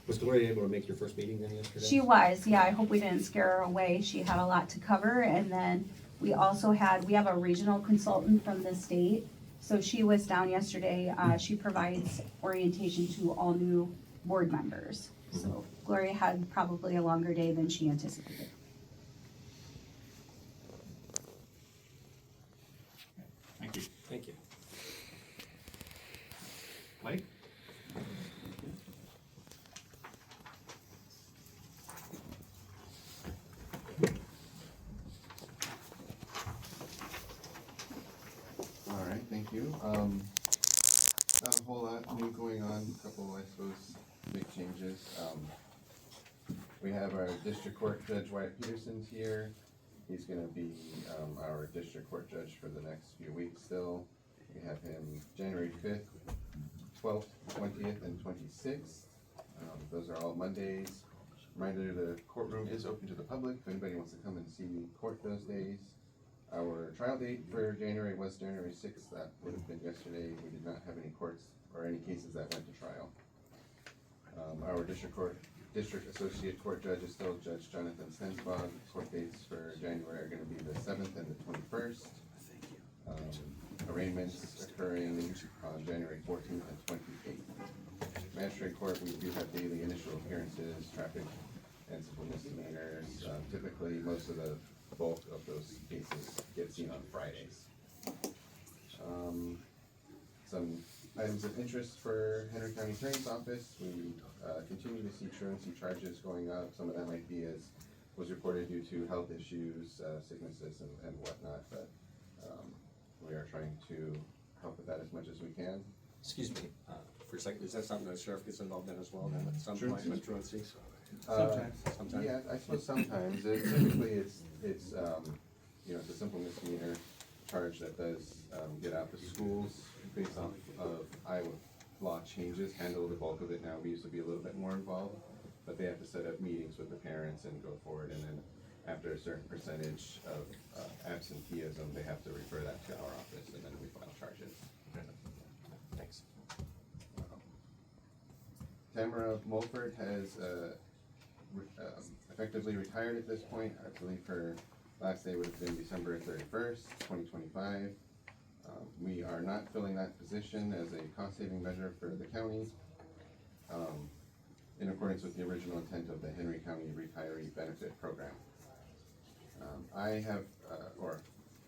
Was Gloria able to make your first meeting then yesterday? She was, yeah, I hope we didn't scare her away. She had a lot to cover, and then we also we have a regional consultant from the state. So she was down yesterday. She provides orientation to all new board members. So Gloria had probably a longer day than she anticipated. Thank you. Thank you. Blake? All right, thank you. We have our district court judge Wyatt Peterson's here. He's gonna be, our district court judge for the next few weeks still. We have him January 5th, 12th, 20th, and 26th. Those are all Mondays. Reminder, the courtroom is open to the public if anybody wants to come and see court those days. Our trial date for January was January 6th. That would have been yesterday. We did not have any courts or any cases that went to trial. Our district associate court judge is still Judge Jonathan Stensbog. Court dates for January are gonna be the 7th and the 21st. Arraignments occurring on January 14th and 28th. Magistrate court, we do have daily initial appearances, traffic and civil misdemeanors. Typically, most of the bulk of those cases get seen on Fridays. Some items of interest for Henry County Attorney's Office. We continue to see truancy charges going up. Some of that might be as was reported due to health issues, sicknesses and whatnot, but we are trying to help with that as much as we can. Excuse me, for a second, is that something the sheriff gets involved in as well, then at some point with truancy? Sometimes. Yeah, I suppose sometimes. Typically, it's you know, it's a simple misdemeanor charge that does get out. The schools, based off of Iowa law changes, handle the bulk of it now. We used to be a little bit more involved, but they have to set up meetings with the parents and go forward, and then after a certain percentage of absenteeism, they have to refer that to our office, and then we file charges. Thanks. Tamara Mulford has effectively retired at this point. I believe her last day would have been December 31st, 2025. We are not filling that position as a cost-saving measure for the county, in accordance with the original intent of the Henry County Retiree Benefit Program.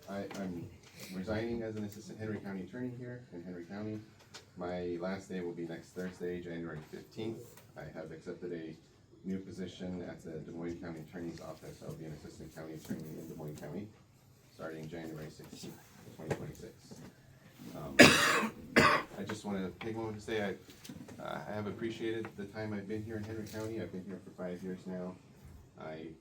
I'm resigning as an assistant Henry County attorney here in Henry County. My last day will be next Thursday, January 15th. I have accepted a new position at the Des Moines County Attorney's Office. I'll be an assistant county attorney in Des Moines County, starting January 16th, 2026. I just want to take a moment to say I have appreciated the time I've been here in Henry County. I've been here for 5 years now. I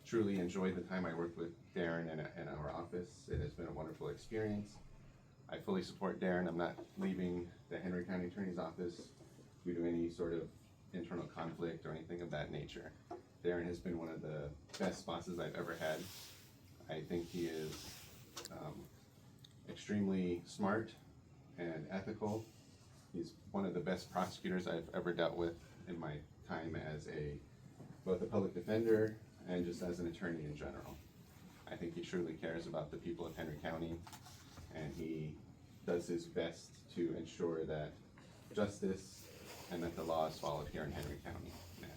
truly enjoyed the time I worked with Darren in our office. It has been a wonderful experience. I fully support Darren. I'm not leaving the Henry County Attorney's Office due to any sort of internal conflict or anything of that nature. Darren has been one of the best bosses I've ever had. I think he is extremely smart and ethical. He's one of the best prosecutors I've ever dealt with in my time as both a public defender and just as an attorney in general. I think he truly cares about the people of Henry County, and he does his best to ensure that justice and that the law is followed here in Henry County. And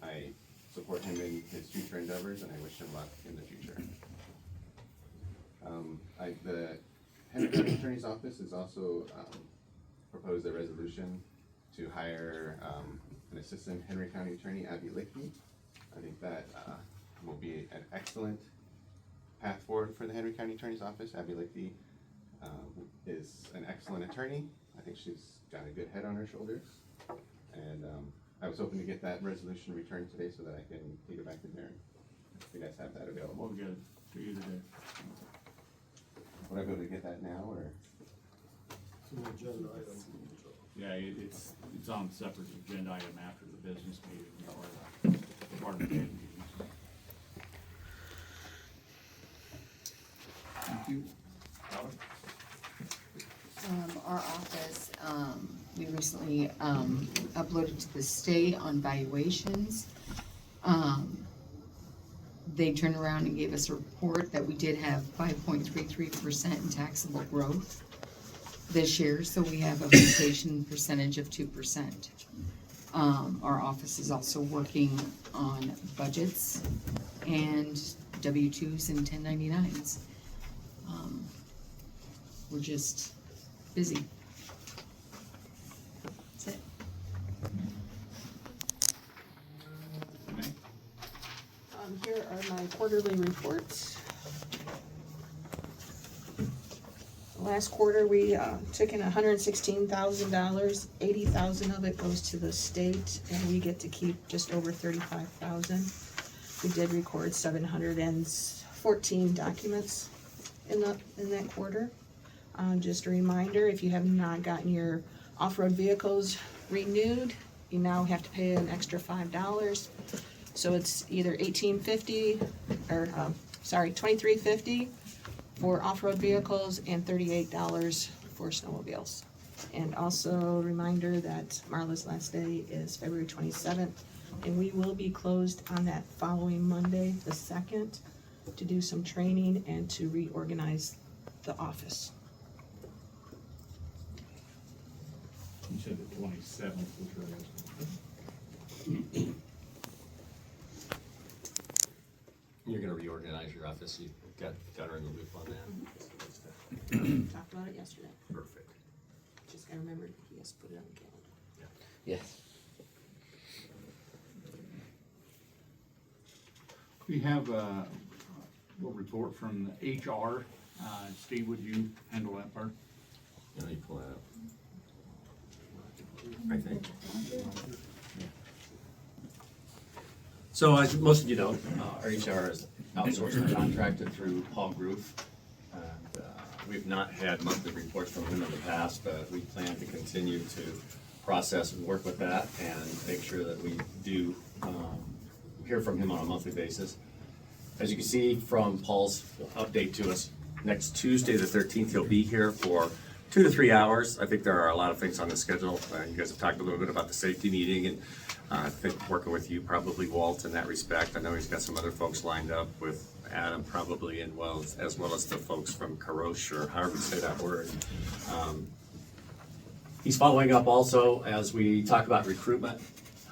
I support him in his future endeavors, and I wish him luck in the future. The Henry County Attorney's Office has also proposed a resolution to hire an assistant Henry County attorney, Abby Lichty. I think that will be an excellent path forward for the Henry County Attorney's Office. Abby Lichty is an excellent attorney. I think she's got a good head on her shoulders. And I was hoping to get that resolution returned today so that I can take it back to Darren. If you guys have that available. We'll get it to you today. Would I be able to get that now, or? It's an agenda item. Yeah, it's on a separate agenda item after the business meeting or department head meeting. Thank you. Our office, we recently uploaded to the state on valuations. They turned around and gave us a report that we did have 5.33% in taxable growth this year, so we have a valuation percentage of 2%. Our office is also working on budgets and W-2s and 1099s. We're just busy. That's it. Here are my quarterly reports. Last quarter, we took in $116,000. 80,000 of it goes to the state, and we get to keep just over 35,000. We did record 714 documents in that quarter. Just a reminder, if you have not gotten your off-road vehicles renewed, you now have to pay an extra $5. So it's either $18.50 or $23.50 for off-road vehicles and $38 for snowmobiles. And also a reminder that Marla's last day is February 27th, and we will be closed on that following Monday, the 2nd, to do some training and to reorganize the office. You said the 27th was You're gonna reorganize your office, you got Gunner in the loop on that? Talked about it yesterday. Perfect. Just gotta remember, he has to put it on the calendar. Yes. We have a little report from the HR. Steve, would you handle that part? Let me pull that up. I think. So as most of you know, our HR is outsourced and contracted through Paul Groof. And we've not had monthly reports from him in the past, but we plan to continue to process and work with that and make sure that we do hear from him on a monthly basis. As you can see from Paul's update to us, next Tuesday, the 13th, he'll be here for 2 to 3 hours. I think there are a lot of things on the schedule. You guys have talked a little bit about the safety meeting, and I think working with you, probably Walt, in that respect. I know he's got some other folks lined up with Adam, probably, as well as the folks from Karosh, or however you say that word. He's following up also as we talk about recruitment,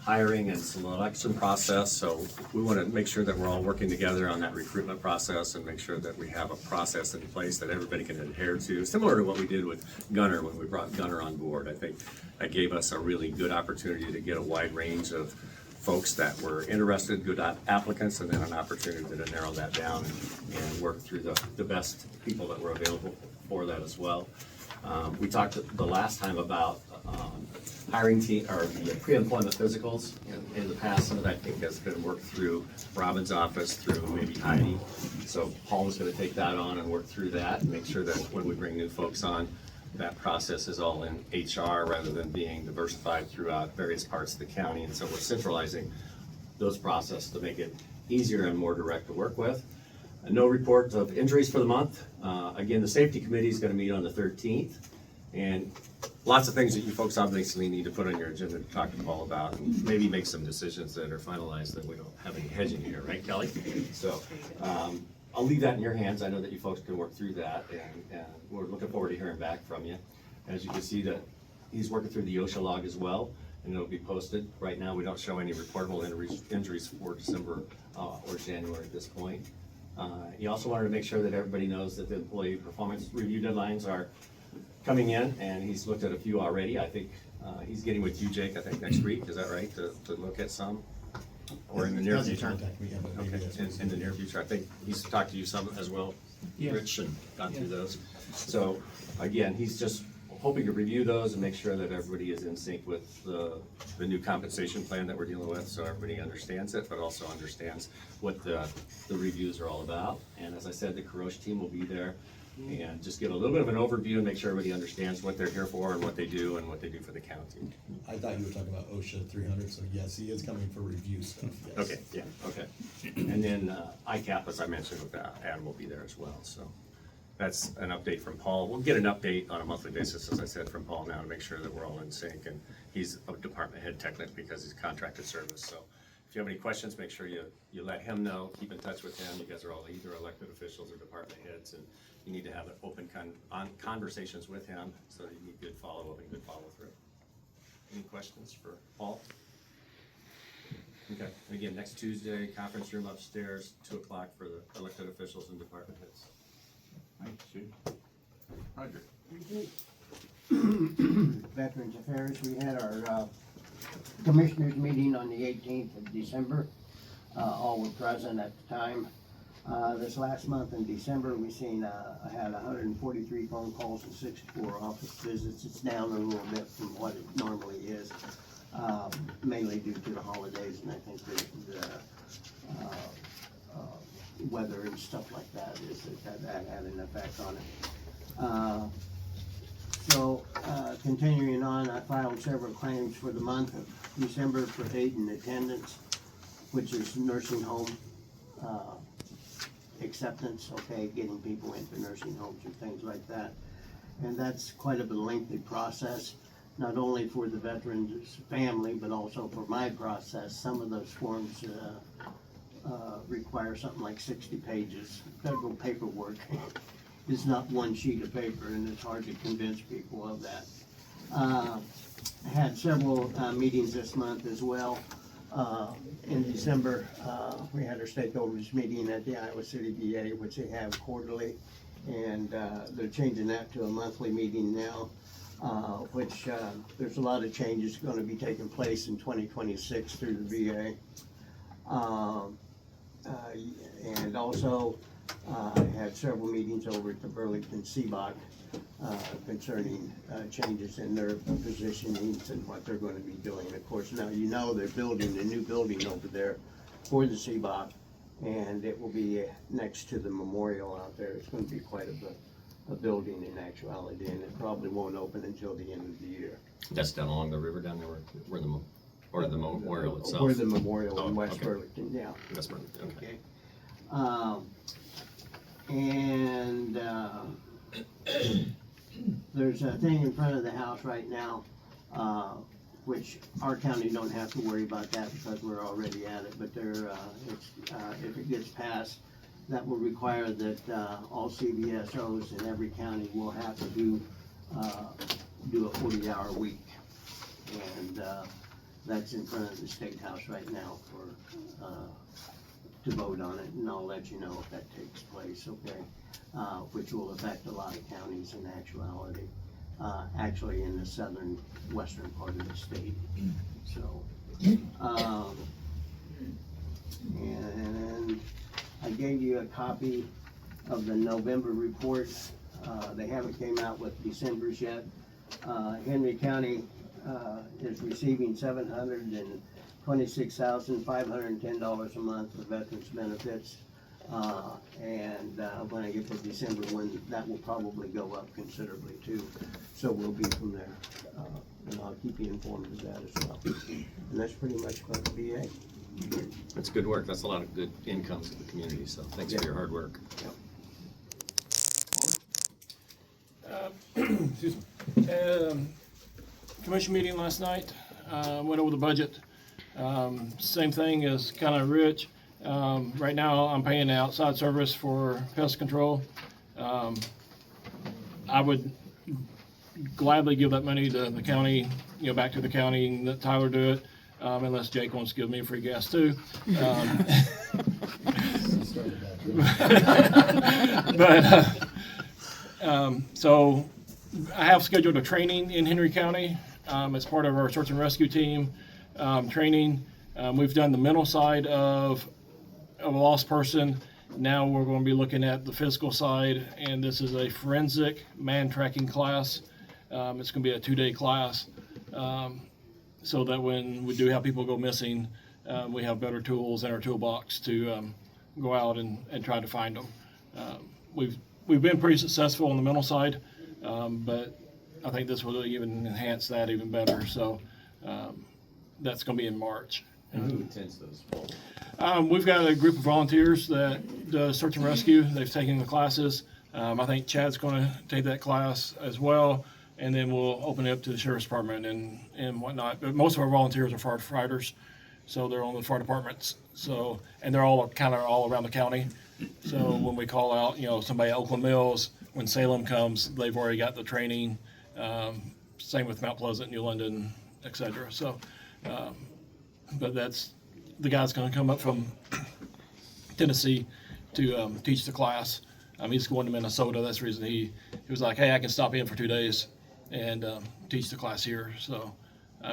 hiring, and selection process. So we want to make sure that we're all working together on that recruitment process and make sure that we have a process in place that everybody can adhere to, similar to what we did with Gunner when we brought Gunner on board. I think that gave us a really good opportunity to get a wide range of folks that were interested, good applicants, and then an opportunity to narrow that down and work through the best people that were available for that as well. We talked the last time about hiring team, or the pre-employment physicals. In the past, some of that I think has been worked through Robin's office, through maybe Heidi. So Paul is going to take that on and work through that and make sure that when we bring new folks on, that process is all in HR rather than being diversified throughout various parts of the county. And so we're centralizing those processes to make it easier and more direct to work with. No report of injuries for the month. Again, the safety committee is going to meet on the 13th. And lots of things that you folks obviously need to put on your agenda to talk to Paul about, and maybe make some decisions that are finalized that we don't have any hedging here, right, Kelly? So I'll leave that in your hands. I know that you folks can work through that, and we're looking forward to hearing back from you. As you can see, that he's working through the OSHA log as well, and it'll be posted. Right now, we don't show any reportable injuries for December or January at this point. He also wanted to make sure that everybody knows that the employee performance review deadlines are coming in, and he's looked at a few already. I think he's getting with you, Jake, I think next week, is that right, to look at some? Or in the near future? Okay, in the near future. I think he's talked to you some as well, Rich, and gone through those. So, again, he's just hoping to review those and make sure that everybody is in sync with the new compensation plan that we're dealing with, so everybody understands it, but also understands what the reviews are all about. And as I said, the Karosh team will be there and just give a little bit of an overview and make sure everybody understands what they're here for and what they do for the county. I thought you were talking about OSHA 300, so yes, he is coming for review stuff, yes. Okay, yeah, okay. And then ICAP, as I mentioned, with Adam will be there as well, so that's an update from Paul. We'll get an update on a monthly basis, as I said, from Paul now to make sure that we're all in sync, and he's a department head technically because he's contracted service, so if you have any questions, make sure you let him know, keep in touch with him. You guys are all either elected officials or department heads, and you need to have open conversations with him, so you need good follow-up and good follow-through. Any questions for Paul? Okay, and again, next Tuesday, conference room upstairs, 2 o'clock for the elected officials and department heads. Thanks, Steve. Roger. Veterans Affairs, we had our commissioners meeting on the 18th of December. All were present at the time. This last month in December, I had 143 phone calls and 64 office visits. It's down a little bit from what it normally is, mainly due to the holidays, and I think the weather and stuff like that that had an effect on it. Continuing on, I filed several claims for the month of December for aid and attendance, which is nursing home acceptance, okay, getting people into nursing homes and things like that. And that's quite a lengthy process, not only for the veteran's family, but also for my process. Some of those forms require something like 60 pages. Federal paperwork is not one sheet of paper, and it's hard to convince people of that. I had several meetings this month as well. In December, we had our stakeholders meeting at the Iowa City VA, which they have quarterly, and they're changing that to a monthly meeting now, which there's a lot of changes going to be taking place in 2026 through the VA. And also, I had several meetings over at the Burlington CBOC concerning changes in their positionings and what they're going to be doing. Of course, now you know they're building a new building over there for the CBOC, and it will be next to the memorial out there. It's going to be quite a building in actuality, and it probably won't open until the end of the year. That's down along the river down there where the memorial itself? Where the memorial in West okay. Burlington, yeah. West Burlington, okay. There's a thing in front of the house right now, which our county don't have to worry about that because we're already at it, but if it gets passed, that will require that all CVSOs in every county will have to do a 40-hour week. And that's in front of the State House right now to vote on it, and I'll let you know if that takes place, okay? Which will affect a lot of counties in actuality, actually in the western part of the state. So, and I gave you a copy of the November report. They haven't came out with December's yet. Henry County is receiving $726,510 a month for veterans benefits. And when I get to December one, that will probably go up considerably too. So we'll be from there. And I'll keep you informed of that as well. And that's pretty much about the VA. That's good work. That's a lot of good income to the community, so thanks for your hard work. Excuse me. Commission meeting last night, went over the budget. Same thing as kind of Rich. Right now, I'm paying the outside service for pest control. I would gladly give that money to the county, back to the county and let Tyler do it, unless Jake wants to give me free gas too. So I have scheduled a training in Henry County as part of our search and rescue team training. We've done the mental side of a lost person. Now we're going to be looking at the physical side, and this is a forensic man tracking class. It's going to be a 2-day class, so that when we do have people go missing, we have better tools in our toolbox to go out and try to find them. We've been pretty successful on the mental side, but I think this will even enhance that even better. So that's going to be in March. And who attends those? We've got a group of volunteers that does search and rescue. They've taken the classes. I think Chad's going to take that class as well, and then we'll open it up to the sheriff's department and whatnot. But most of our volunteers are firefighters, so they're on the fire departments. So, and they're all kind of all around the county. So when we call out, somebody at Oakland Mills, when Salem comes, they've already got the training. Same with Mount Pleasant, New London, etc. So, but that's the guy's going to come up from Tennessee to teach the class. He's going to Minnesota. That's the reason he was like, hey, I can stop in for 2 days and teach the class here. So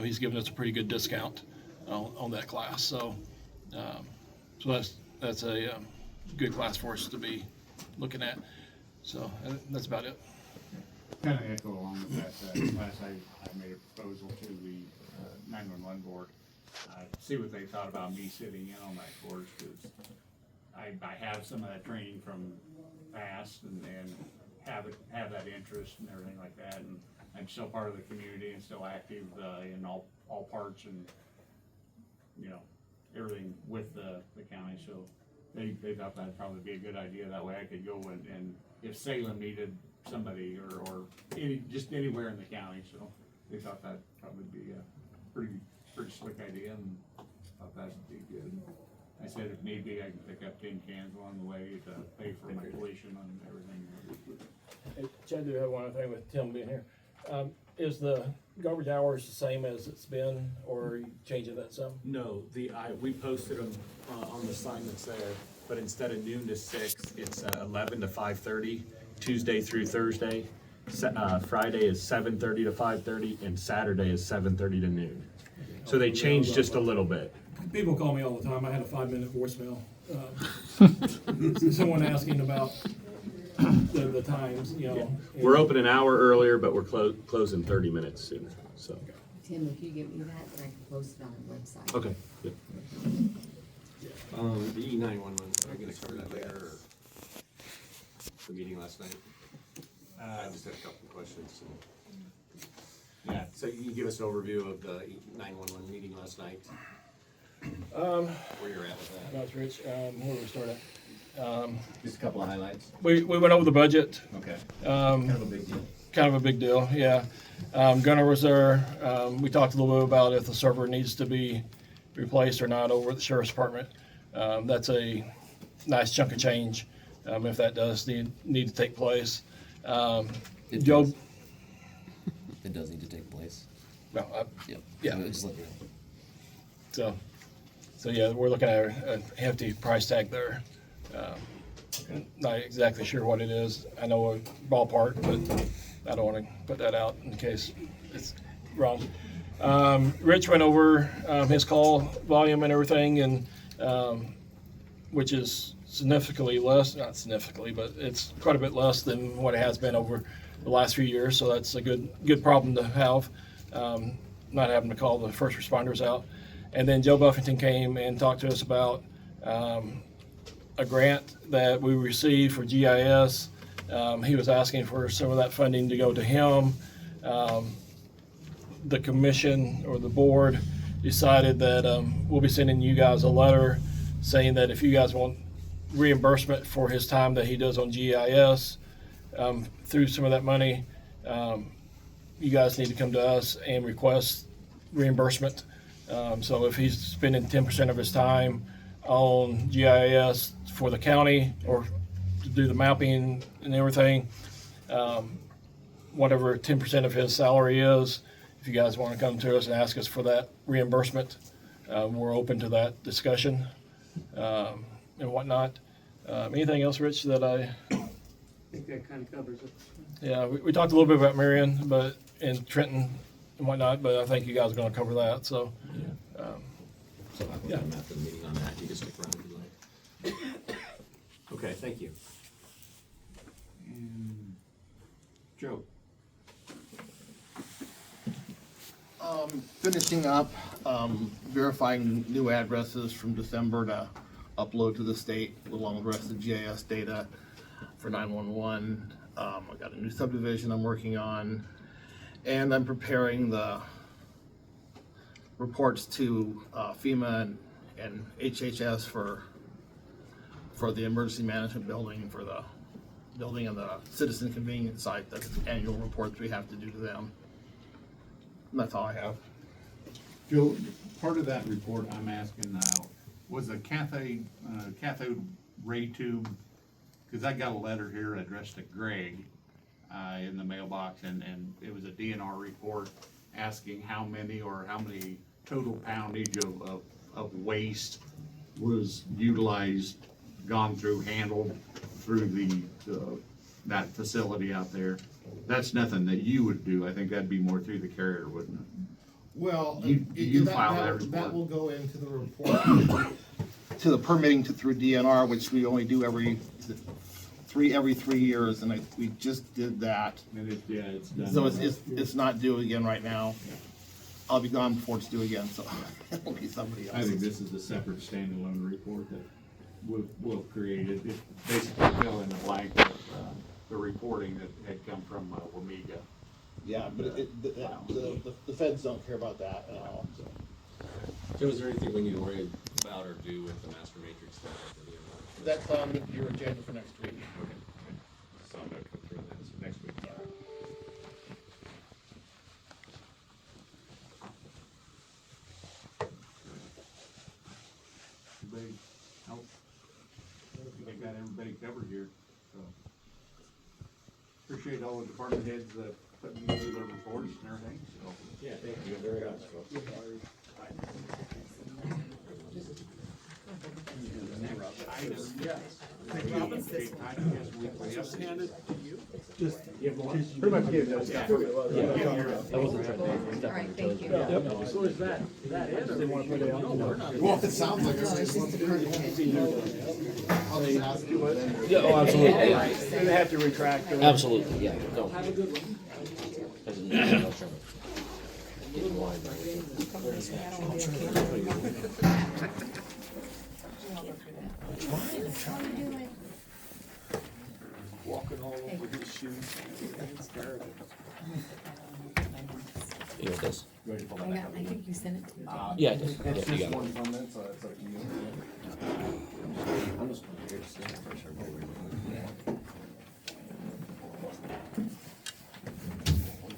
he's giving us a pretty good discount on that class. So so that's a good class for us to be looking at. So that's about it. Kind of echo along with that. Last I made a proposal to the 911 board. See what they thought about me sitting in on that course, because I have some of that training from past and have that interest and everything like that. And I'm still part of the community and still active in all parts and, you know, everything with the county. So they thought that'd probably be a good idea. That way I could go and if Salem needed somebody or just anywhere in the county. So they thought that'd probably be a pretty slick idea, and thought that'd be good. I said if need be, I can pick up 10 cans along the way to pay for my tuition and everything. Hey, Chad, do have one other thing with Tim being here. Is the garbage hours the same as it's been, or are you changing that some? No, we posted them on the sign that's there, but instead of noon to 6, it's 11 to 5:30, Tuesday through Thursday. Friday is 7:30 to 5:30, and Saturday is 7:30 to noon. So they changed just a little bit. People call me all the time. I had a 5-minute voicemail. Someone asking about the times, you know. Yeah. We're open an hour earlier, but we're closing 30 minutes sooner. So. Tim, if you give me that, then I can post it on the website. Okay. Good. The 911, are we gonna cover that later, or the meeting last night? I just had a couple of questions. Yeah, so you can give us an overview of the 911 meeting last night? Where you're at with that? That's Rich. Where do we start at? Just a couple of highlights. We went over the budget. Okay. Kind of a big deal. Kind of a big deal, yeah. Gunner was there. We talked a little bit about if the server needs to be replaced or not over at the sheriff's department. That's a nice chunk of change if that does need to take place. Joe. It does need to take place. Well, Yep. yeah. Just let me know. So yeah, we're looking at a hefty price tag there. Not exactly sure what it is. I know a ballpark, but I don't want to put that out in case it's wrong. Rich went over his call volume and everything, and which is significantly less, not significantly, but it's quite a bit less than what it has been over the last few years. So that's a good problem to have, not having to call the first responders out. And then Joe Buffington came and talked to us about a grant that we received for GIS. He was asking for some of that funding to go to him. The commission or the board decided that we'll be sending you guys a letter saying that if you guys want reimbursement for his time that he does on GIS through some of that money, you guys need to come to us and request reimbursement. So if he's spending 10% of his time on GIS for the county or to do the mapping and everything, whatever 10% of his salary is, if you guys want to come to us and ask us for that reimbursement, we're open to that discussion and whatnot. Anything else, Rich, that I think that kind of covers it. Yeah, we talked a little bit about Marion, and Trenton and whatnot, but I think you guys are going to cover that. So, So I'm at the meeting on that. You can stick around if you like. Okay, thank you. And Joe. Finishing up, verifying new addresses from December to upload to the state along with the rest of the GIS data for 911. I got a new subdivision I'm working on, and I'm preparing the reports to FEMA and HHS for the emergency management building, for the building and the citizen convenience site. That's the annual reports we have to do to them. And that's all I have. Joe, part of that report I'm asking was a cathode ray tube, because I got a letter here addressed to Greg in the mailbox, and it was a DNR report asking how many total poundage of waste was utilized, gone through, handled through that facility out there. That's nothing that you would do. I think that'd be more through the carrier, wouldn't it? Well, You file that report. that will go into the report. to the permitting through DNR, which we only do every 3 years, and we just did that. It's done. So it's not due again right now. I'll be gone before it's due again, so it'll be somebody else. I think this is a separate standalone report that we'll create. It basically fill in the blank of the reporting that had come from Wamega. Yeah, but the feds don't care about that at all. So. Joe, is there anything we need to worry about or do with the master matrix stuff? That's on your agenda for next week. Okay. So I'm gonna come through that next week. Everybody else? I think I got everybody covered here, so. Appreciate all the department heads putting together their reports and everything, so. Yeah, thank you very much. Pretty much gave those guys. I wasn't trying to. All right, thank you. So is that it? Or want to put it on? Well, it sounds like Yeah, oh, absolutely. They have to retract. Absolutely, yeah, no. Have a good one. Walking all over his shoes. You want this? I think you sent it to me. Yeah, I did. It's Yeah, you just got it. one permit, so it's up to you. I'm just here to stand for sure.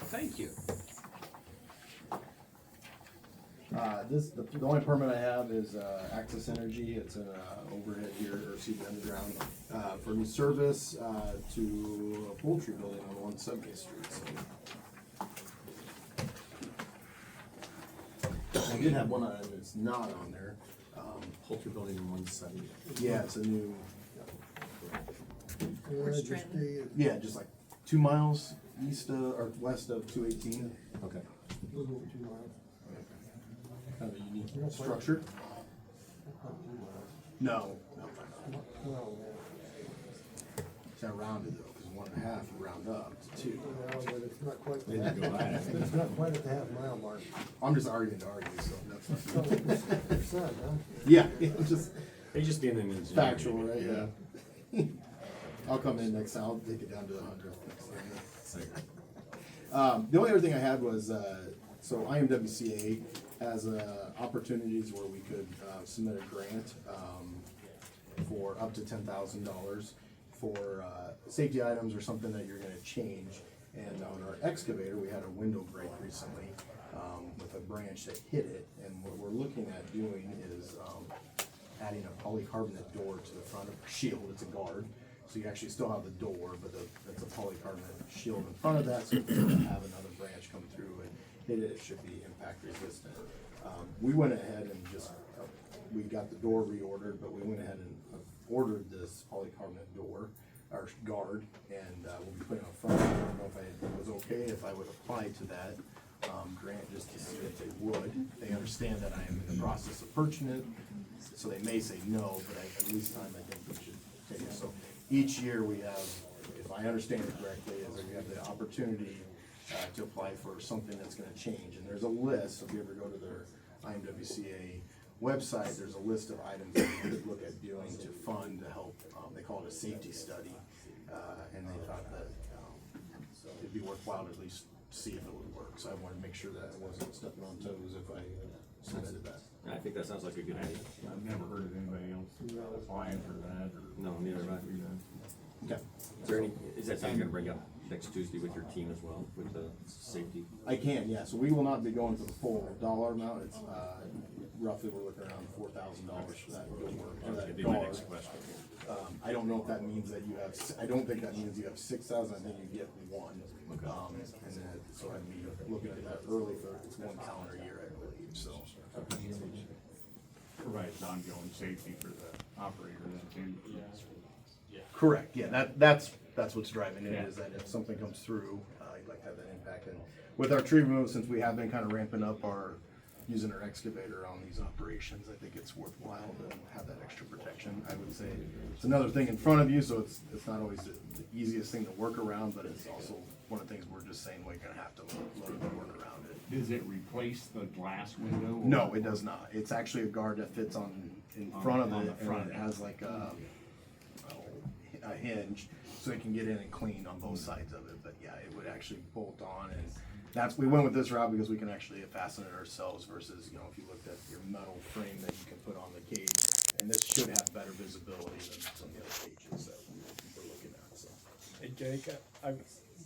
Thank you. The only permit I have is Access Energy. It's an overhead here, or underground, for new service to a poultry building on 170th Street. So. I did have one item that's not on there. Poultry building in 170. Yeah, it's a new. Yeah, just like 2 miles east of, or west of 218. Okay. Kind of a unique structure. No. It's not rounded though, because 1.5 you round up to 2. No, but it's not quite They didn't go high. it's not quite at the half-mile mark. I'm just arguing to argue, so that's not. It's not, huh? Yeah, I'm just They just being an engineer. factual, right? Yeah. I'll come in next time. I'll take it down to the 100th next time. The only other thing I had was so IMWCA has opportunities where we could submit a grant for up to $10,000 for safety items or something that you're going to change. And on our excavator, we had a window break recently with a branch that hit it. And what we're looking at doing is adding a polycarbonate door to the front of the shield. It's a guard. So you actually still have the door, but it's a polycarbonate shield in front of that, so if you have another branch come through and hit it, it should be impact resistant. We went ahead and just, we got the door reordered, but we went ahead and ordered this polycarbonate door, or guard, and we'll be putting it up front. I don't know if it was okay if I would apply to that grant just to see if they would. They understand that I am in the process of purchasing it, so they may say no, but at least time I think we should take it. So each year we have, if I understand it correctly, is that we have the opportunity to apply for something that's gonna change. And there's a list, if you ever go to their IMWCA website, there's a list of items that you could look at doing to fund to help, they call it a safety study. And they thought that it'd be worthwhile to at least see if it would work. So I wanted to make sure that I wasn't stepping on toes if I submitted that. I think that sounds like a good idea. I've never heard of anybody else applying for that or. No, neither have I. Okay. Is that something you're gonna bring up next Tuesday with your team as well, with the safety? I can, yeah. So we will not be going to the full dollar amount. It's roughly we're looking around $4,000 for that door. That'd be my next question. I don't know if that means that you have. I don't think that means you have 6,000. I think you get one. And then, so I'd be looking at that early for it's 1 calendar year, I believe. So. Provides ongoing safety for the operator then too. Correct. Yeah, that's what's driving it, is that if something comes through, you'd like to have that impact. And with our tree removal, since we have been kind of ramping up our using our excavator on these operations, I think it's worthwhile to have that extra protection. I would say it's another thing in front of you, so it's not always the easiest thing to work around, but it's also one of the things we're just saying we're gonna have to learn to work around it. Does it replace the glass window? or- No, it does not. It's actually a guard that fits in front of on it, the front. and it has like a hinge, so it can get in and clean on both sides of it. But yeah, it would actually bolt on, and we went with this route because we can actually fasten it ourselves versus, if you looked at your metal frame that you can put on the cage, and this should have better visibility than some of the other cages that we're looking at, so. Hey Jake,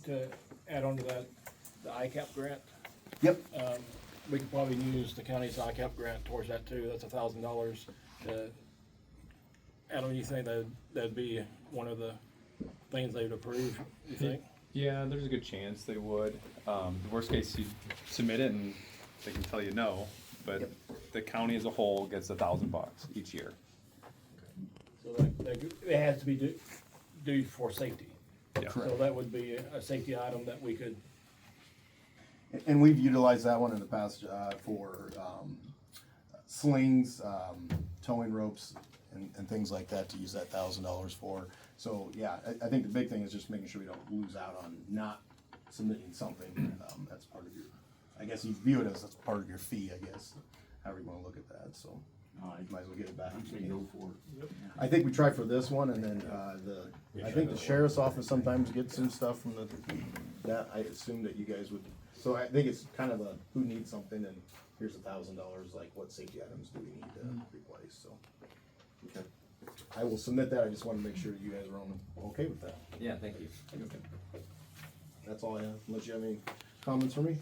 to add on to that, the ICAP grant. Yep. We could probably use the county's ICAP grant towards that too. That's $1,000. Adam, you think that'd be one of the things they'd approve, you think? Yeah, there's a good chance they would. The worst case, you submit it and they can tell you no, but the county as a whole gets $1,000 each year. So it has to be due for safety. Yeah. So that would be a safety item that we could. And we've utilized that one in the past for slings, towing ropes, and things like that to use that $1,000 for. So yeah, I think the big thing is just making sure we don't lose out on not submitting something. That's part of your, I guess you view it as that's part of your fee, I guess, however you want to look at that. So you might as well get it back. Go for it. I think we tried for this one, and then I think the sheriff's office sometimes gets some stuff from that I assume that you guys would. So I think it's kind of a who needs something, and here's $1,000. Like, what safety items do we need to replace? So, okay, I will submit that. I just want to make sure you guys are okay with that. Yeah, thank you. Okay. That's all I have. Unless you have any comments for me.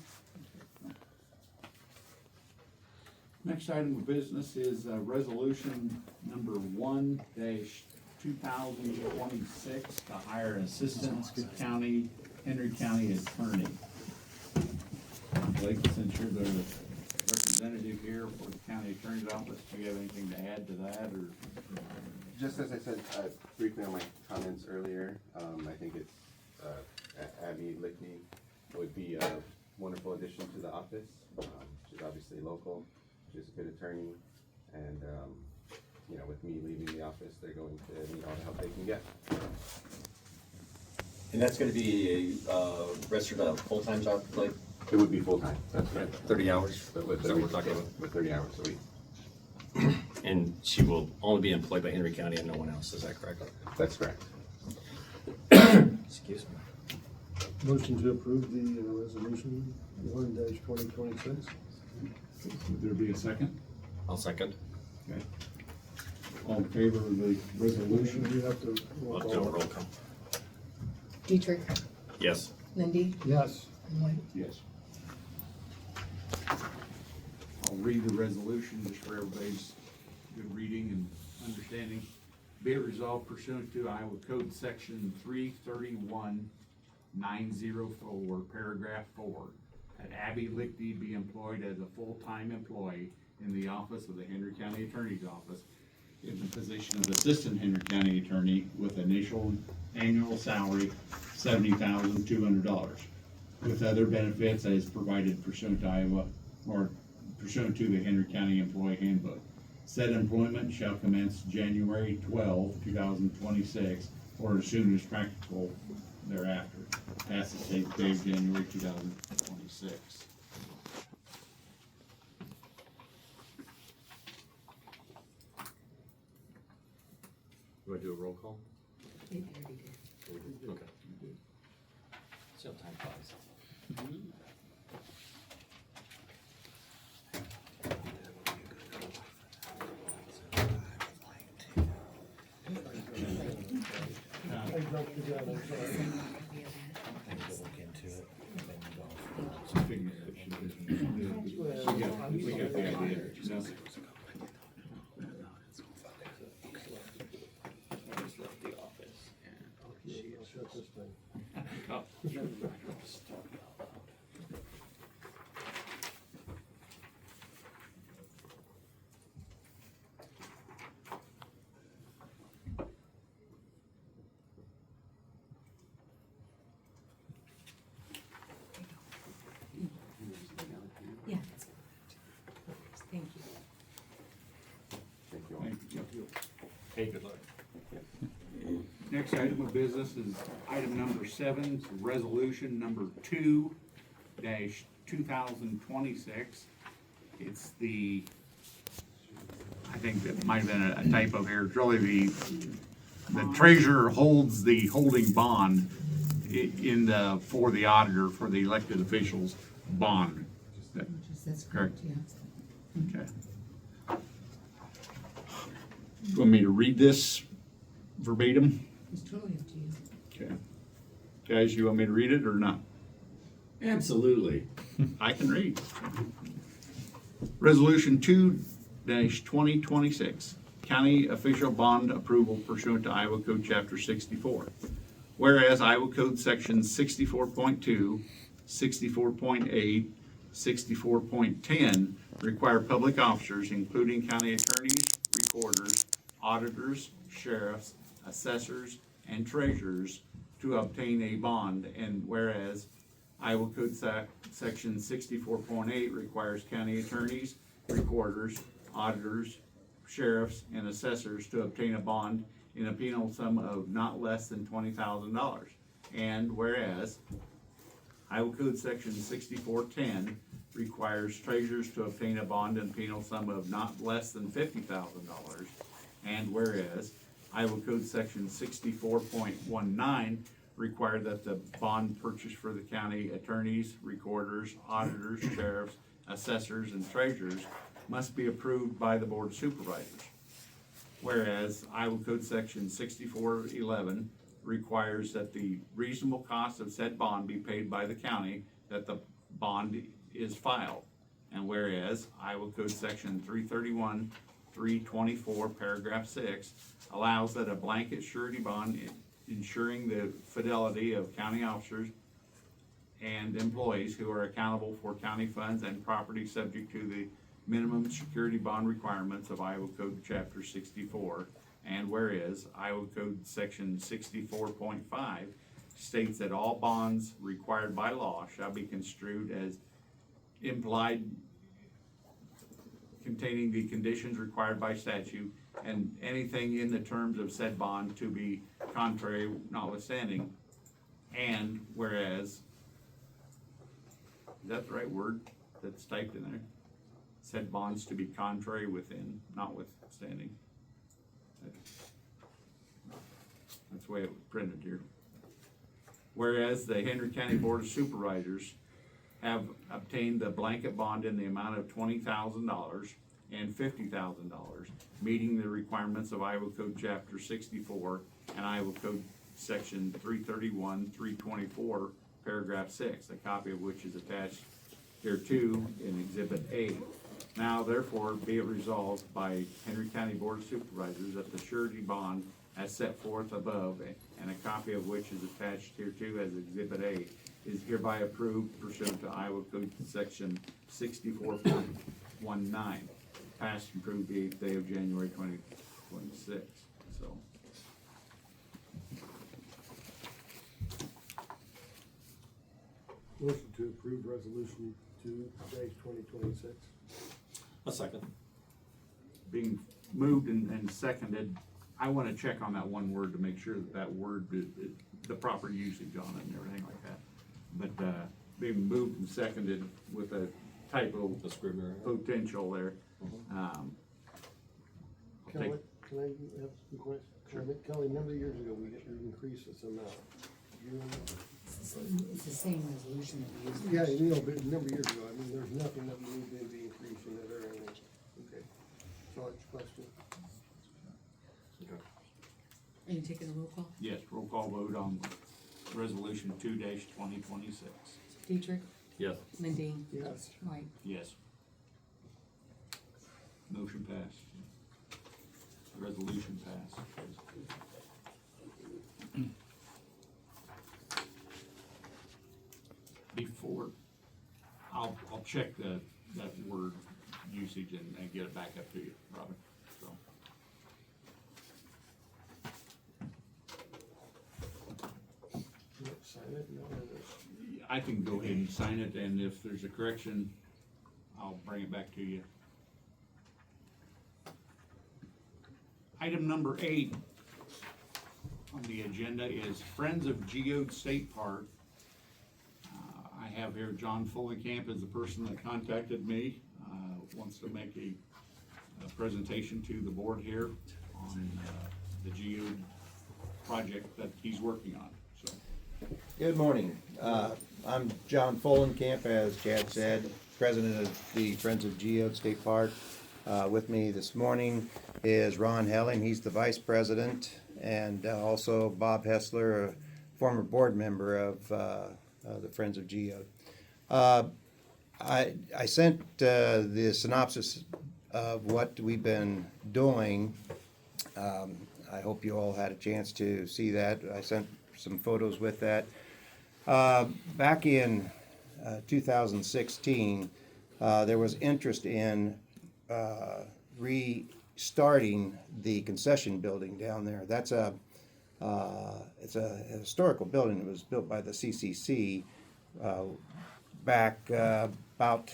Next item of business is resolution number 1-2026 to hire an assistant Henry County attorney. Blake, since you're the representative here for the county attorney's office, do you have anything to add to that, or? Just as I said briefly on my comments earlier, I think it's Abby Lickney would be a wonderful addition to the office. She's obviously local, she's a good attorney, and with me leaving the office, they're going to need all the help they can get. And that's gonna be a registered full-time job, like? It would be full-time, that's right. 30 hours, But with is that what we're talking about? With 30 hours a week. And she will only be employed by Henry County and no one else, is that correct? That's correct. Excuse me. Motion to approve the resolution 1-2026. Would there be a second? I'll second. Okay. All in favor of the resolution? You have to We'll do a roll call. Dietrich, Yes. Lindy, Yes. and White. Yes. I'll read the resolution just for everybody's good reading and understanding. Be it resolved pursuant to Iowa Code Section 331-904, paragraph 4, that Abby Lichty be employed as a full-time employee in the office of the Henry County Attorney's Office in the position of Assistant Henry County Attorney with initial annual salary $70,200, with other benefits as provided pursuant to Iowa or pursuant to the Henry County Employee Handbook. Said employment shall commence January 12, 2026, or as soon as practical thereafter. Past the state date of January 2026. You wanna do a roll call? Maybe I already did. Okay. See how time flies. I jumped the gun, I'm sorry. We got the idea. I'll shut this thing. Yeah. Hey, good luck. Next item of business is item number 7, resolution number 2-2026. It's the, I think that might have been a typo here, it's really the treasurer holds the holding bond for the auditor for the elected officials bond. That's correct? Yeah. Okay. You want me to read this verbatim? It's totally up to you. Okay. Guys, you want me to read it or not? Absolutely. I can read. Resolution 2-2026, County Official Bond Approval pursuant to Iowa Code Chapter 64. Whereas Iowa Code Sections 64.2, 64.8, 64.10 require public officers, including county attorneys, recorders, auditors, sheriffs, assessors, and treasurers, to obtain a bond, and whereas Iowa Code Section 64.8 requires county attorneys, recorders, auditors, sheriffs, and assessors to obtain a bond in a penal sum of not less than $20,000. And whereas Iowa Code Section 64.10 requires treasurers to obtain a bond in a penal sum of not less than $50,000. And whereas Iowa Code Section 64.19 require that the bond purchased for the county attorneys, recorders, auditors, sheriffs, assessors, and treasurers must be approved by the Board of Supervisors. Whereas Iowa Code Section 64.11 requires that the reasonable cost of said bond be paid by the county that the bond is filed. And whereas Iowa Code Section 331.324, paragraph 6 allows that a blanket surety bond ensuring the fidelity of county officers and employees who are accountable for county funds and property subject to the minimum security bond requirements of Iowa Code Chapter 64. And whereas Iowa Code Section 64.5 states that all bonds required by law shall be construed as implied containing the conditions required by statute, and anything in the terms of said bond to be contrary notwithstanding. And whereas, is that the right word that's typed in there? Said bonds to be contrary within, notwithstanding. That's the way it was printed here. Whereas the Henry County Board of Supervisors have obtained the blanket bond in the amount of $20,000 and $50,000, meeting the requirements of Iowa Code Chapter 64 and Iowa Code Section 331.324, paragraph 6, a copy of which is attached hereto in Exhibit A. Now therefore be it resolved by Henry County Board of Supervisors that the surety bond as set forth above, and a copy of which is attached hereto as Exhibit A, is hereby approved pursuant to Iowa Code Section 64.19, passed and approved the 8th day of January 2026. So. Motion to approve resolution 2-2026. A second. Being moved and seconded, I want to check on that one word to make sure that that word, the proper usage on it and everything like that. But being moved and seconded with a typo potential there. I'll Kelly, take- can I have some questions? Kelly, a number of years ago, we increased this amount. It's the same resolution that we used. Yeah, you know, but a number of years ago, I mean, there's nothing that we need to be increasing it or anything. Okay. George, question? Are you taking a roll call? Yes, roll call vote on resolution 2-2026. Dietrich? Yes. Lindeen? Yes. White? Yes. Motion passed. Resolution passed. Before, I'll check that word usage and get it back up to you, Robin, so. Sign it? No, I can go ahead and sign it, and if there's a correction, I'll bring it back to you. Item number 8 on the agenda is Friends of Geode State Park. I have here John Fullenkamp as the person that contacted me, wants to make a presentation to the board here on the Geode project that he's working on. So, good morning. I'm John Fullenkamp, as Chad said, president of the Friends of Geode State Park. With me this morning is Ron Helling, he's the vice president, and also Bob Hessler, a former board member of the Friends of Geode. I sent the synopsis of what we've been doing. I hope you all had a chance to see that. I sent some photos with that. Back in 2016, there was interest in restarting the concession building down there. That's it's a historical building. It was built by the CCC back about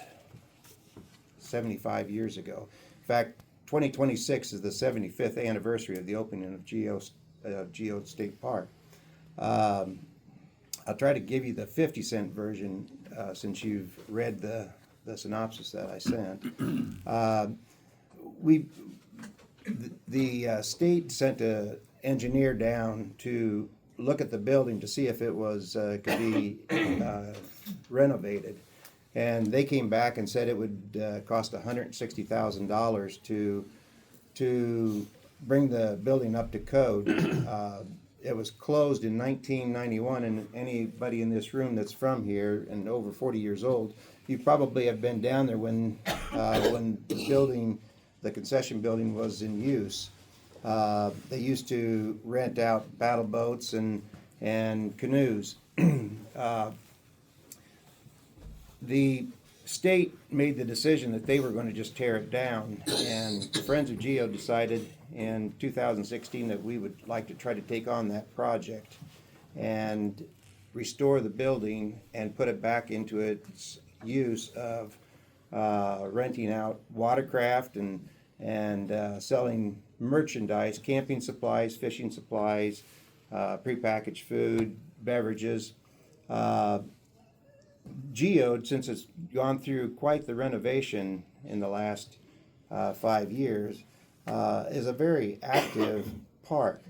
75 years ago. In fact, 2026 is the 75th anniversary of the opening of Geode State Park. I'll try to give you the 50-cent version since you've read the synopsis that I sent. The state sent an engineer down to look at the building to see if it was could be renovated, and they came back and said it would cost $160,000 to bring the building up to code. It was closed in 1991, and anybody in this room that's from here and over 40 years old, you probably have been down there when the concession building was in use. They used to rent out battle boats and canoes. The state made the decision that they were going to just tear it down, and the Friends of Geode decided in 2016 that we would like to try to take on that project and restore the building and put it back into its use of renting out watercraft and selling merchandise, camping supplies, fishing supplies, prepackaged food, beverages. Geode, since it's gone through quite the renovation in the last 5 years, is a very active park.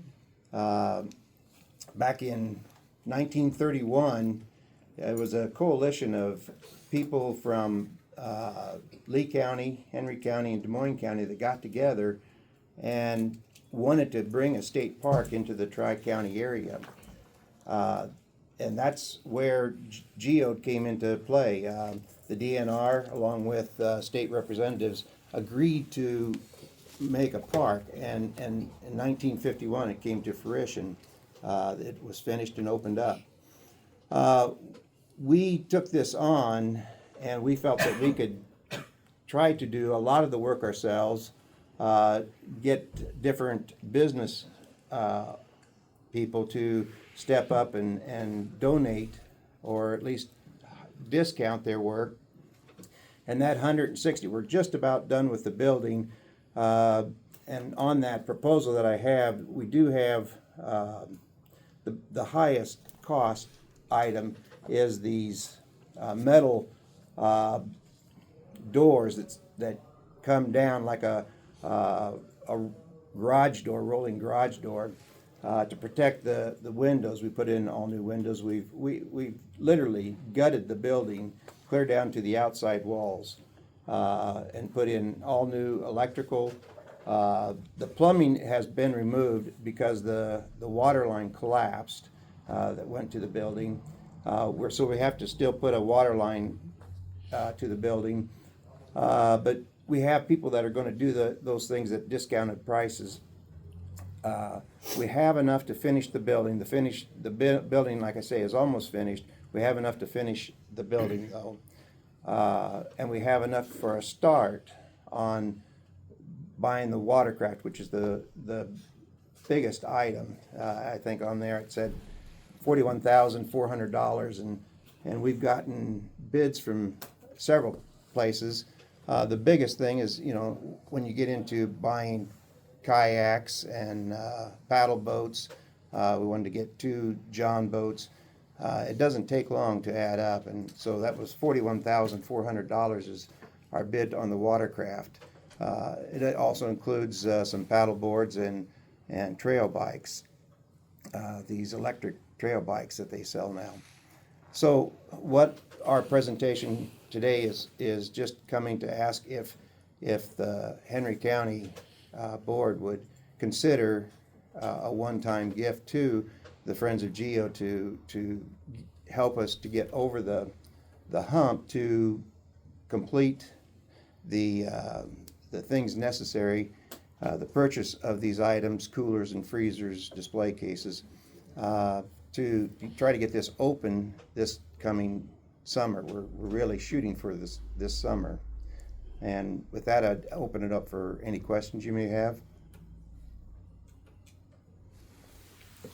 Back in 1931, it was a coalition of people from Lee County, Henry County, and Des Moines County that got together and wanted to bring a state park into the Tri-County area. And that's where Geode came into play. The DNR, along with state representatives, agreed to make a park, and in 1951 it came to fruition. It was finished and opened up. We took this on, and we felt that we could try to do a lot of the work ourselves, get different business people to step up and donate, or at least discount their work. And that 160, we're just about done with the building. And on that proposal that I have, we do have the highest cost item is these metal doors that come down like a garage door, rolling garage door, to protect the windows. We put in all new windows. We've literally gutted the building clear down to the outside walls, and put in all new electrical. The plumbing has been removed because the water line collapsed that went to the building. So we have to still put a water line to the building. But we have people that are going to do those things at discounted prices. We have enough to finish the building. The building, like I say, is almost finished. We have enough to finish the building, though. And we have enough for a start on buying the watercraft, which is the biggest item. I think on there it said $41,400, and we've gotten bids from several places. The biggest thing is, when you get into buying kayaks and paddle boats. We wanted to get 2 John boats. It doesn't take long to add up, and so that was $41,400 is our bid on the watercraft. It also includes some paddle boards and trail bikes, these electric trail bikes that they sell now. So what our presentation today is just coming to ask if the Henry County board would consider a one-time gift to the Friends of Geode to help us to get over the hump to complete the things necessary, the purchase of these items, coolers and freezers, display cases, to try to get this open this coming summer. We're really shooting for this summer. And with that, I'd open it up for any questions you may have. You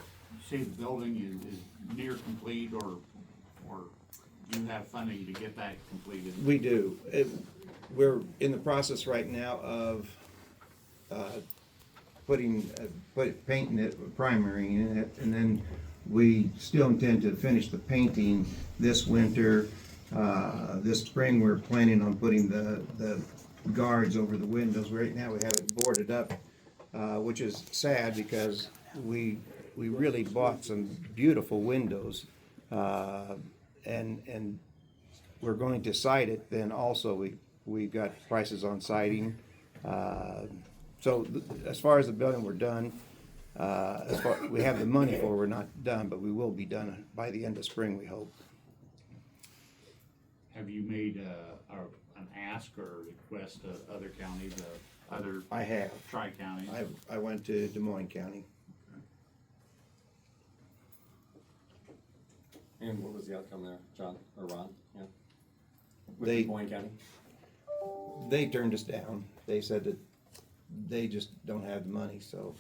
say the building is near complete, or do you have funding to get that completed? We do. We're in the process right now of painting it, primering it, and then we still intend to finish the painting this winter. This spring, we're planning on putting the guards over the windows. Right now, we have it boarded up, which is sad because we really bought some beautiful windows, and we're going to siding it. Then also we got prices on siding. So as far as the building, we're done. We have the money for it, we're not done, but we will be done by the end of spring, we hope. Have you made an ask or request to other counties, other I have. tri-counties? I went to Des Moines County. And what was the outcome there, John, or Ron? Yeah. With Des Moines County? They turned us down. They said that they just don't have the money, so.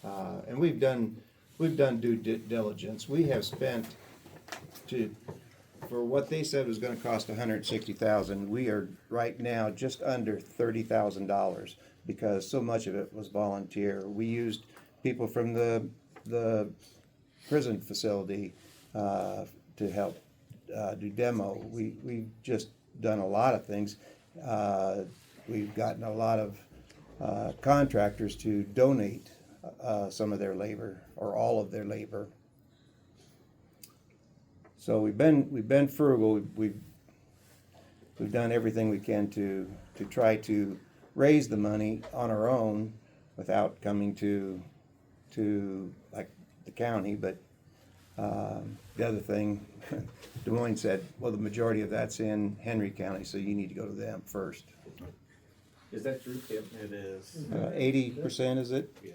And we've done due diligence. We have spent for what they said was gonna cost $160,000. We are right now just under $30,000 because so much of it was volunteer. We used people from the prison facility to help do demo. We've just done a lot of things. We've gotten a lot of contractors to donate some of their labor or all of their labor. So we've been frugal. We've done everything we can to try to raise the money on our own without coming to like the county. But the other thing, Des Moines said, well, the majority of that's in Henry County, so you need to go to them first. Is that true, Kim? It is. 80%, is it? Yeah.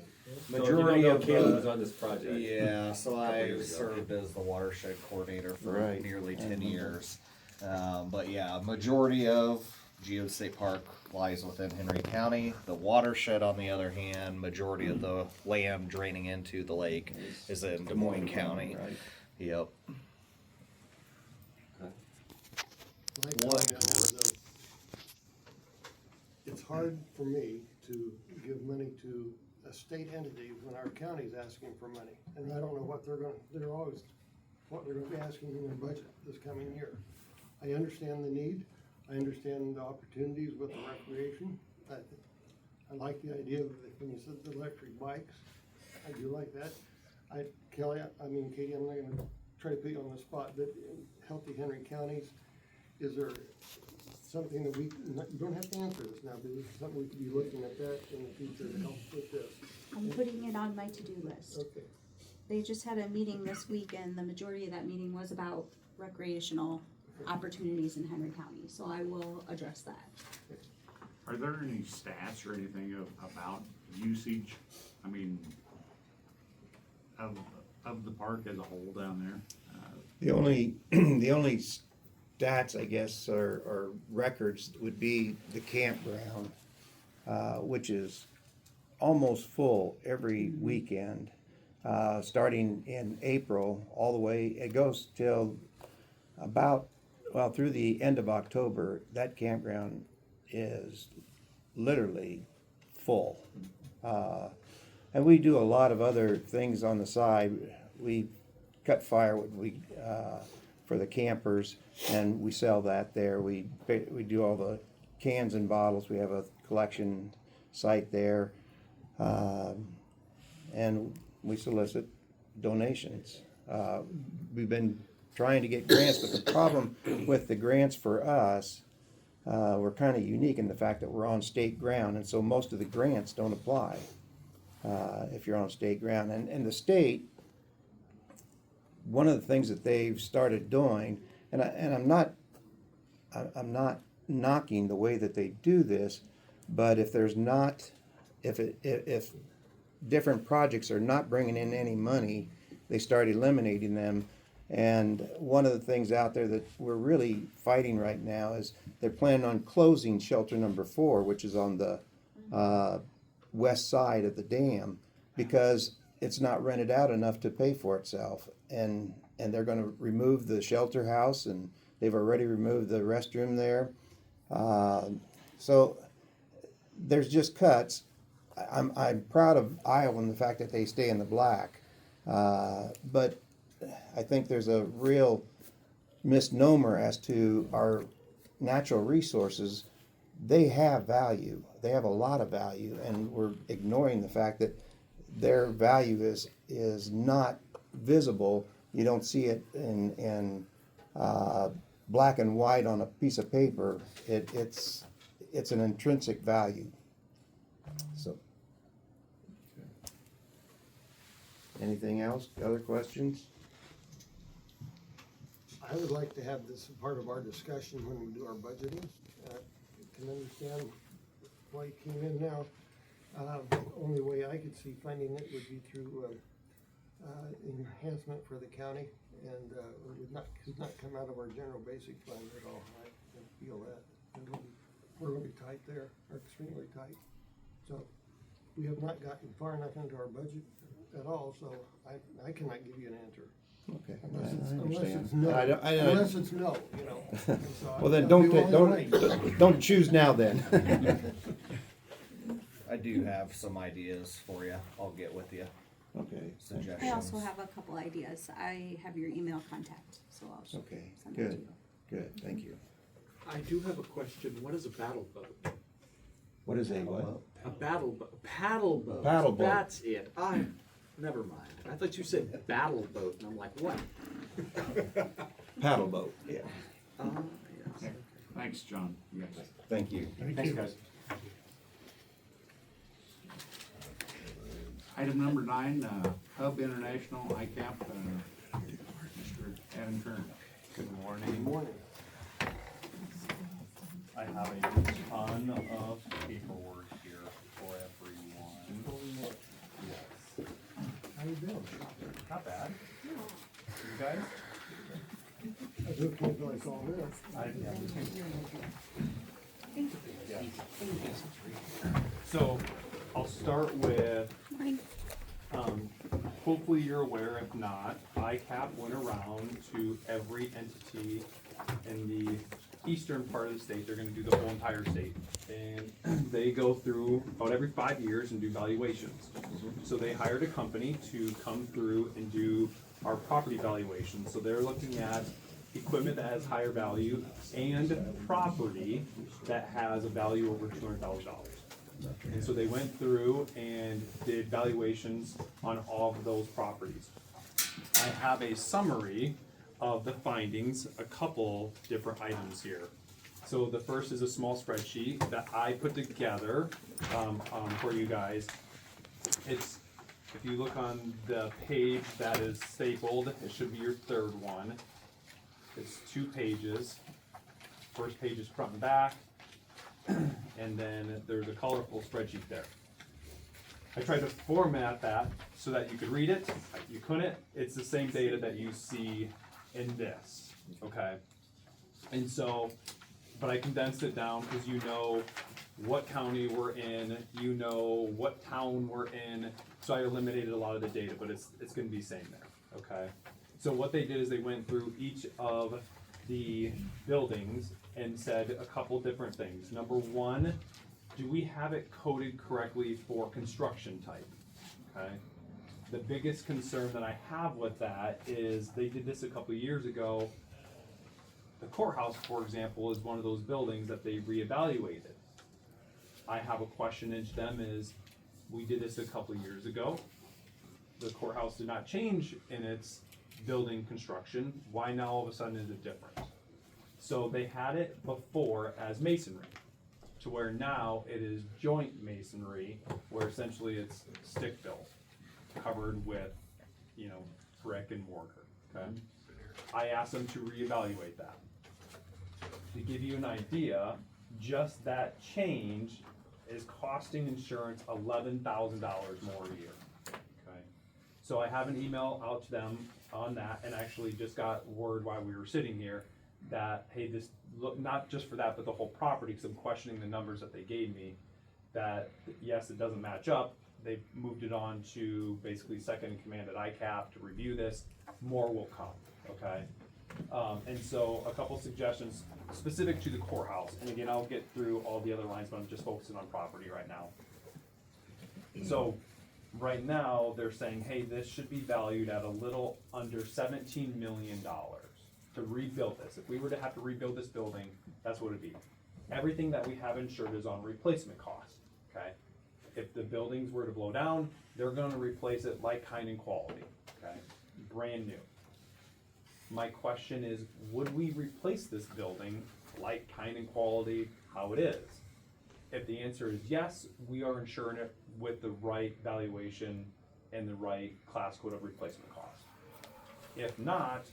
Majority of Caleb was on this project. Yeah, so I years ago. served as the watershed coordinator for Right. nearly 10 years. But yeah, majority of Geode State Park lies within Henry County. The watershed, on the other hand, majority of the land draining into the lake is in Des Moines County. Right. Yep. It's hard for me to give money to a state entity when our county's asking for money. And I don't know what they're gonna be asking in their budget this coming year. I understand the need, I understand the opportunities with the recreation. I like the idea of, when you said the electric bikes, I do like that. Katie, I'm not gonna try to put you on the spot, but in healthy Henry counties, is there something that you don't have to answer this now, but is there something we could be looking at that in the future to help with this? I'm putting it on my to-do list. Okay. They just had a meeting this week and the majority of that meeting was about recreational opportunities in Henry County, so I will address that. Are there any stats or anything about usage, of the park as a whole down there? The only stats, I guess, or records would be the campground, which is almost full every weekend, starting in April all the way. It goes till through the end of October. That campground is literally full. And we do a lot of other things on the side. We cut firewood, for the campers, and we sell that there. We do all the cans and bottles. We have a collection site there. And we solicit donations. We've been trying to get grants, but the problem with the grants for us, we're kind of unique in the fact that we're on state ground, and so most of the grants don't apply if you're on state ground. And the state, one of the things that they've started doing, and I'm not knocking the way that they do this, but if different projects are not bringing in any money, they start eliminating them. And one of the things out there that we're really fighting right now is they're planning on closing shelter number 4, which is on the west side of the dam, because it's not rented out enough to pay for itself. And they're going to remove the shelter house, and they've already removed the restroom there. So there's just cuts. I'm proud of Iowa and the fact that they stay in the black, but I think there's a real misnomer as to our natural resources. They have value. They have a lot of value, and we're ignoring the fact that their value is not visible. You don't see it in black and white on a piece of paper. It's an intrinsic value. So, anything else? Other questions? I would like to have this part of our discussion when we do our budgeting. I can understand why you came in now. The only way I could see funding it would be through enhancement for the county, and it would not come out of our general basic fund at all. I feel that. We're going to be tight there, or extremely tight. So we have not gotten far enough into our budget at all, so I cannot give you an answer. Okay. Unless it's understand. no. Unless it's no, So Well, then don't don't choose now then. I do have some ideas for you. I'll get with you. Okay. Suggestions. I also have a couple ideas. I have your email contact, so I'll Okay, send that to good, you. good, thank you. I do have a question. What is a battle boat? What is a what? A battle boat. Paddle boat. Paddle boat. That's it. Never mind. I thought you said battle boat, and I'm like, what? Paddle boat, yeah. Yes. Thanks, John. Yes. Thank you. Thanks, guys. Item number 9, Hub International, ICAP, Mr. Adam Kerns. Good morning. Good morning. I have a ton of paperwork here for everyone. Yes. How you doing? Not bad. You guys? I looked into like all this. So I'll start with, hopefully you're aware, if not, ICAP went around to every entity in the eastern part of the state. They're gonna do the whole entire state. And they go through about every 5 years and do valuations. So they hired a company to come through and do our property valuations. So they're looking at equipment that has higher value and property that has a value over $200,000. And so they went through and did valuations on all of those properties. I have a summary of the findings, a couple different items here. So the first is a small spreadsheet that I put together for you guys. It's, if you look on the page that is stapled, it should be your third one. It's 2 pages. First page is front and back. And then there's a colorful spreadsheet there. I tried to format that so that you could read it. You couldn't. It's the same data that you see in this, okay? And so, but I condensed it down because you know what county we're in, you know what town we're in, so I eliminated a lot of the data, but it's gonna be same there, okay? So what they did is they went through each of the buildings and said a couple different things. Number one, do we have it coded correctly for construction type? Okay. The biggest concern that I have with that is they did this a couple of years ago. The courthouse, for example, is one of those buildings that they reevaluated. I have a question to them is, we did this a couple of years ago. The courthouse did not change in its building construction. Why now all of a sudden is it different? So they had it before as masonry, to where now it is joint masonry, where essentially it's stick built, covered with, you know, brick and mortar, okay? I asked them to reevaluate that. To give you an idea, just that change is costing insurance $11,000 more a year, okay? So I have an email out to them on that, and actually just got word while we were sitting here that, hey, this, look, not just for that, but the whole property, because I'm questioning the numbers that they gave me, that yes, it doesn't match up. They've moved it on to basically second in command at ICAP to review this. More will come, okay? And so a couple suggestions specific to the courthouse, and again, I'll get through all the other lines, but I'm just focusing on property right now. So right now, they're saying, hey, this should be valued at a little under $17 million to rebuild this. If we were to have to rebuild this building, that's what it'd be. Everything that we have insured is on replacement cost, okay? If the buildings were to blow down, they're gonna replace it like, kind, and quality, okay? Brand new. My question is, would we replace this building like, kind, and quality, how it is? If the answer is yes, we are insuring it with the right valuation and the right class code of replacement cost. If not,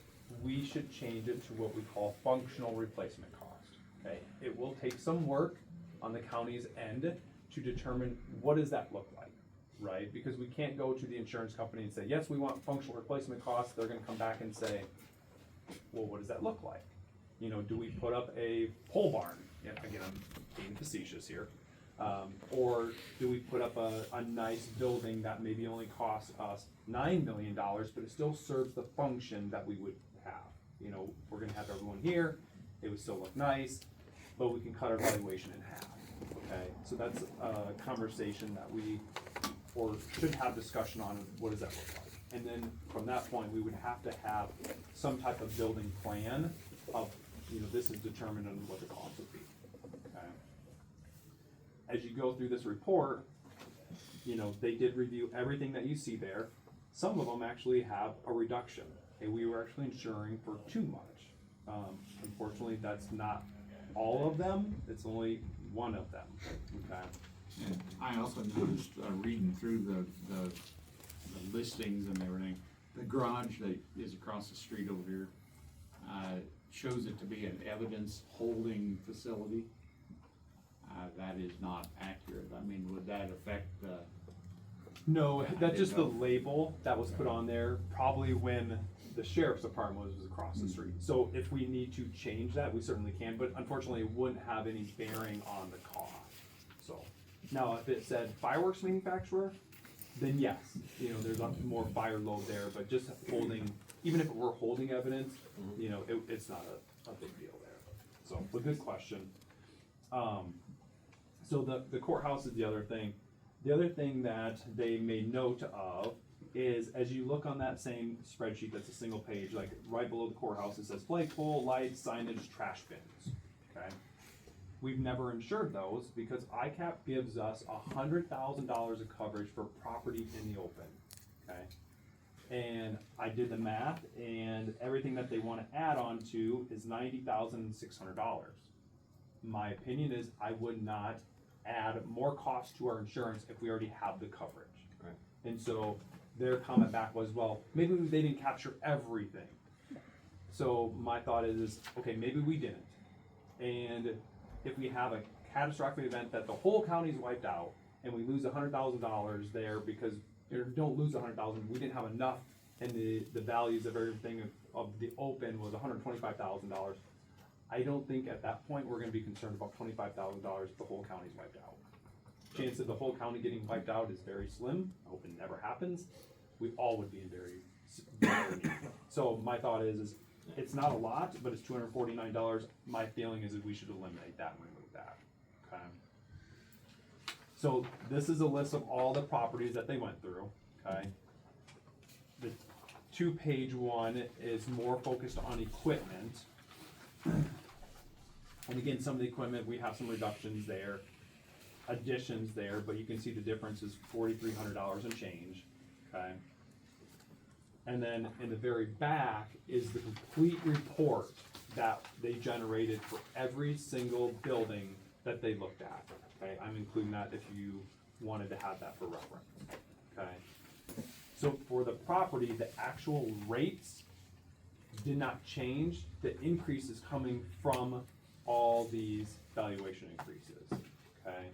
we should change it to what we call functional replacement cost, okay? It will take some work on the county's end to determine what does that look like, right? Because we can't go to the insurance company and say, yes, we want functional replacement costs. They're gonna come back and say, well, what does that look like? You know, do we put up a pole barn? Yeah, again, I'm being facetious here. Or do we put up a nice building that maybe only costs us $9 million, but it still serves the function that we would have? You know, we're gonna have everyone here, it would still look nice, but we can cut our valuation in half, okay? So that's a conversation that we, or should have discussion on, what does that look like? And then from that point, we would have to have some type of building plan of, you know, this is determined on what the cost would be, okay? As you go through this report, you know, they did review everything that you see there. Some of them actually have a reduction. And we were actually insuring for too much. Unfortunately, that's not all of them, it's only one of them, okay? And I also noticed, reading through the listings and everything, the garage that is across the street over here, shows it to be an evidence holding facility. That is not accurate. I mean, would that affect No, that's just the label that was put on there, probably when the sheriff's department was across the street. So if we need to change that, we certainly can, but unfortunately, it wouldn't have any bearing on the cost. So, now if it said fireworks manufacturer, then yes, you know, there's a more fire load there, but just holding, even if it were holding evidence, you know, it's not a big deal there. So, a good question. So the courthouse is the other thing. The other thing that they made note of is, as you look on that same spreadsheet, that's a single page, like right below the courthouse, it says flagpole, lights, signage, trash bins, okay? We've never insured those because ICAP gives us $100,000 of coverage for property in the open, okay? And I did the math, and everything that they want to add on to is $90,600. My opinion is I would not add more cost to our insurance if we already have the coverage. Right. And so their comment back was, well, maybe they didn't capture everything. So my thought is, okay, maybe we didn't. And if we have a catastrophic event that the whole county's wiped out and we lose $100,000 there because, or don't lose $100,000, we didn't have enough, and the values of everything of the open was $125,000. I don't think at that point we're gonna be concerned about $25,000 if the whole county's wiped out. Chance of the whole county getting wiped out is very slim. I hope it never happens. We all would be in very so my thought is it's not a lot, but it's $249. My feeling is that we should eliminate that and remove that, okay? So this is a list of all the properties that they went through, okay? The 2-page one is more focused on equipment. And again, some of the equipment, we have some reductions there, additions there, but you can see the difference is $4,300 and change, okay? And then in the very back is the complete report that they generated for every single building that they looked at, okay? I'm including that if you wanted to have that for reference, okay? So for the property, the actual rates did not change. The increase is coming from all these valuation increases, okay?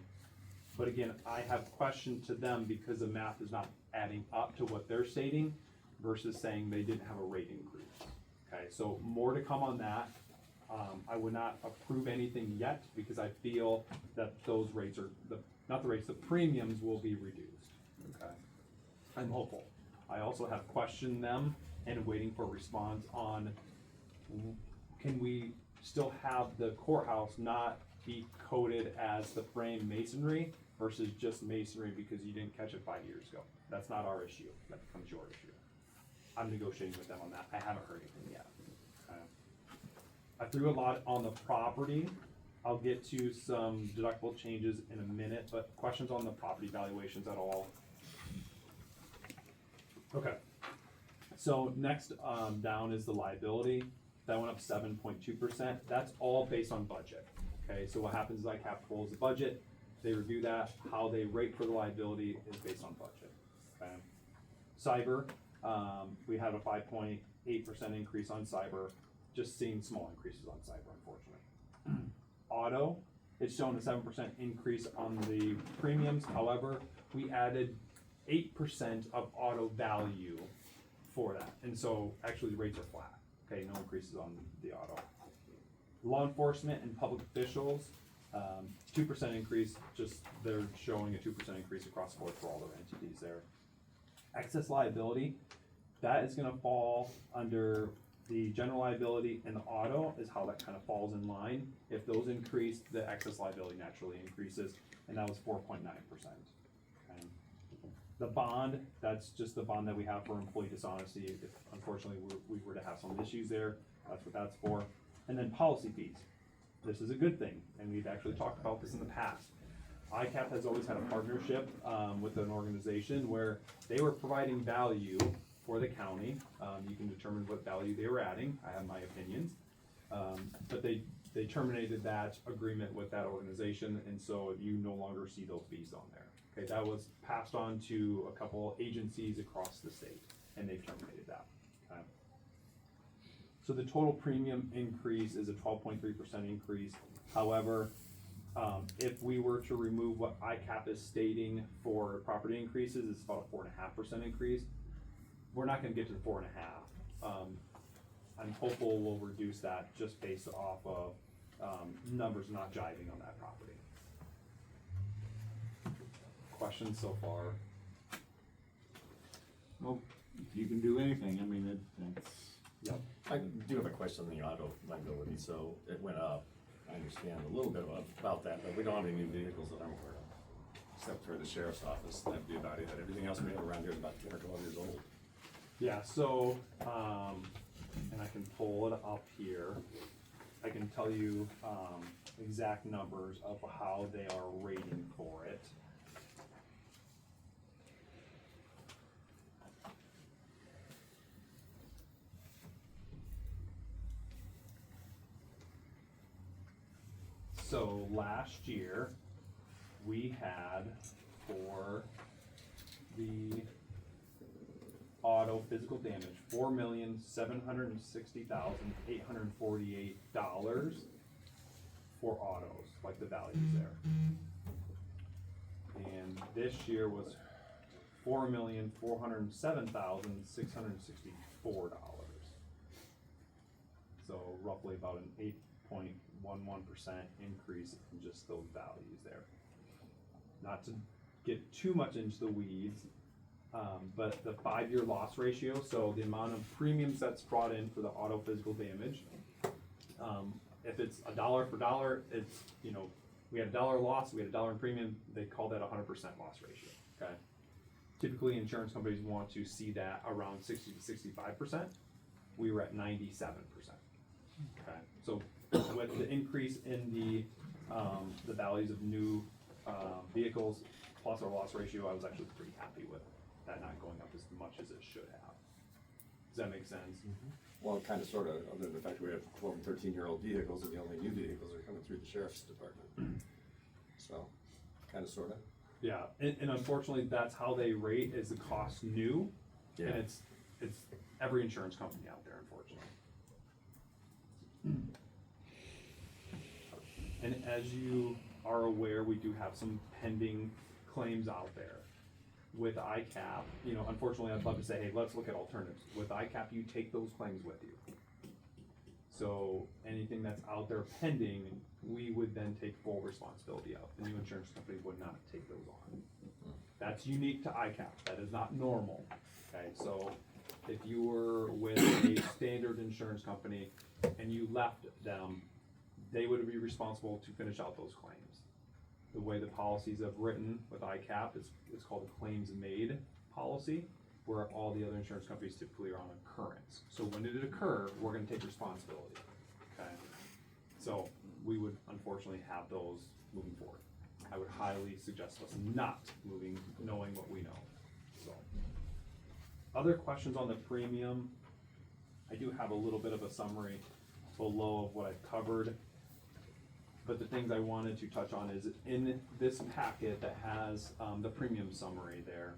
But again, I have questioned to them because the math is not adding up to what they're stating versus saying they didn't have a rate increase, okay? So more to come on that. I would not approve anything yet because I feel that those rates are, not the rates, the premiums will be reduced, okay? I'm hopeful. I also have questioned them and waiting for a response on, can we still have the courthouse not be coded as the frame masonry versus just masonry because you didn't catch it 5 years ago? That's not our issue, that becomes your issue. I'm negotiating with them on that. I haven't heard anything yet. Okay. I threw a lot on the property. I'll get to some deductible changes in a minute, but questions on the property valuations at all? Okay. So next down is the liability. That went up 7.2%. That's all based on budget. Okay, so what happens is ICAP pulls the budget, they review that, how they rate for the liability is based on budget. Okay. Cyber, we had a 5.8% increase on cyber, just seeing small increases on cyber, unfortunately. Auto, it's shown a 7% increase on the premiums. However, we added 8% of auto value for that. And so actually the rates are flat. Okay, no increases on the auto. Law enforcement and public officials, 2% increase, just they're showing a 2% increase across the board for all their entities there. Excess liability, that is gonna fall under the general liability and the auto is how that kind of falls in line. If those increase, the excess liability naturally increases, and that was 4.9%. Okay. The bond, that's just the bond that we have for employee dishonesty. If unfortunately we were to have some issues there, that's what that's for. And then policy fees. This is a good thing, and we've actually talked about this in the past. ICAP has always had a partnership with an organization where they were providing value for the county. You can determine what value they were adding. I have my opinions. But they terminated that agreement with that organization, and so you no longer see those fees on there. Okay, that was passed on to a couple agencies across the state, and they've terminated that. Okay. So the total premium increase is a 12.3% increase. However, if we were to remove what ICAP is stating for property increases, it's about a 4.5% increase. We're not gonna get to the 4.5. I'm hopeful we'll reduce that just based off of numbers not jiving on that property. Questions so far? Well, if you can do anything, I mean, that's. Yep. I do have a question on the auto liability, so it went up. I understand a little bit about that, but we don't have any new vehicles that I'm aware of, except for the sheriff's office. That'd be about it. Everything else we have around here is about 10 or 12 years old. Yeah, so, and I can pull it up here. I can tell you exact numbers of how they are rating for it. So last year, we had for the auto physical damage, $4,760,848 for autos, like the values there. And this year was $4,407,664. So roughly about an 8.11% increase in just those values there. Not to get too much into the weeds, but the 5-year loss ratio, so the amount of premiums that's brought in for the auto physical damage, if it's $1 for dollar, it's we had $1 loss, we had $1 in premium, they call that 100% loss ratio, okay? Typically, insurance companies want to see that around 60 to 65%. We were at 97%. Okay, so with the increase in the values of new vehicles plus our loss ratio, I was actually pretty happy with that not going up as much as it should have. Does that make sense? Well, kind of, sort of, other than the fact that we have 12 and 13-year-old vehicles, and the only new vehicles are coming through the sheriff's department. So, kind of, sort of. Yeah, and unfortunately, that's how they rate is the cost new, Yeah. and it's every insurance company out there, unfortunately. And as you are aware, we do have some pending claims out there. With ICAP, you know, unfortunately, I'd love to say, hey, let's look at alternatives. With ICAP, you take those claims with you. So anything that's out there pending, we would then take full responsibility of. The new insurance company would not take those on. That's unique to ICAP. That is not normal. Okay, so if you were with a standard insurance company and you left them, they would be responsible to finish out those claims. The way the policies have written with ICAP is it's called a claims made policy, where all the other insurance companies typically are on occurrence. So when did it occur, we're gonna take responsibility, okay? So we would unfortunately have those moving forward. I would highly suggest us not moving, knowing what we know, so. Other questions on the premium? I do have a little bit of a summary below of what I've covered. But the things I wanted to touch on is in this packet that has the premium summary there,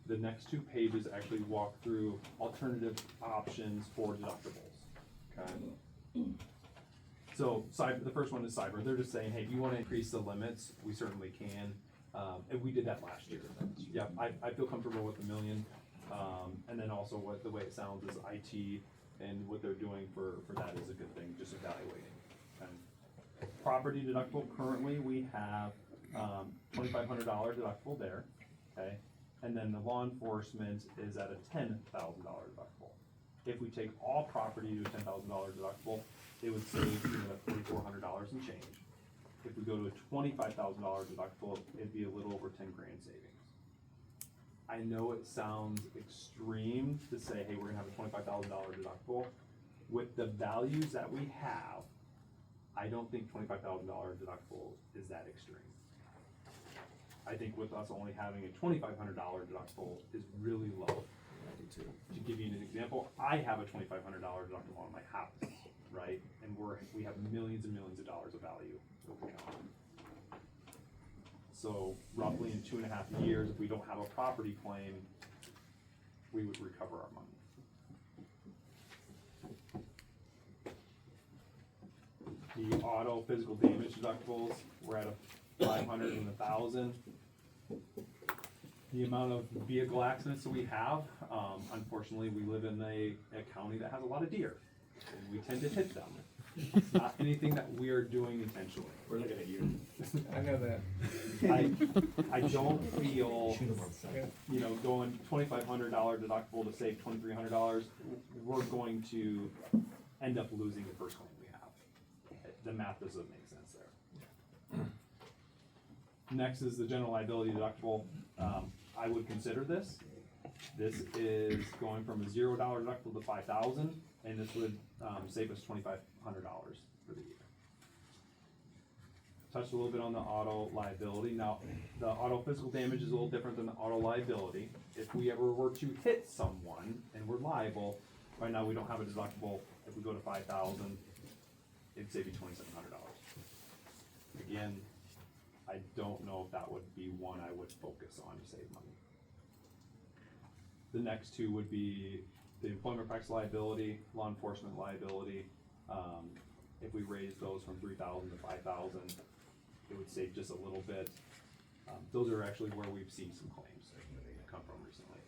the next 2 pages actually walk through alternative options for deductibles, okay? So the first one is cyber. They're just saying, hey, if you want to increase the limits, we certainly can. And we did that last year. Yeah, I feel comfortable with $1 million. And then also what the way it sounds is IT and what they're doing for that is a good thing, just evaluating. Okay? Property deductible, currently we have $2,500 deductible there, okay? And then the law enforcement is at a $10,000 deductible. If we take all property to a $10,000 deductible, it would save $4,400 and change. If we go to a $25,000 deductible, it'd be a little over 10 grand savings. I know it sounds extreme to say, hey, we're gonna have a $25,000 deductible. With the values that we have, I don't think $25,000 deductible is that extreme. I think with us only having a $2,500 deductible is really low. To give you an example, I have a $2,500 deductible on my house, right? And we have millions and millions of dollars of value that we count on. So roughly in 2.5 years, if we don't have a property claim, we would recover our money. The auto physical damage deductibles, we're at a 500 and 1,000. The amount of vehicle accidents that we have, unfortunately, we live in a county that has a lot of deer, and we tend to hit them. It's not anything that we are doing intentionally. We're looking at you. I know that. I don't feel, you know, going $2,500 deductible to save $2,300, we're going to end up losing the first claim we have. The math doesn't make sense there. Next is the general liability deductible. I would consider this. This is going from a $0 deductible to $5,000, and this would save us $2,500 for the year. Touched a little bit on the auto liability. Now, the auto physical damage is a little different than the auto liability. If we ever were to hit someone and we're liable, right now we don't have a deductible. If we go to $5,000, it'd save you $2,700. Again, I don't know if that would be one I would focus on to save money. The next two would be the employment practice liability, law enforcement liability. If we raise those from $3,000 to $5,000, it would save just a little bit. Those are actually where we've seen some claims come from recently.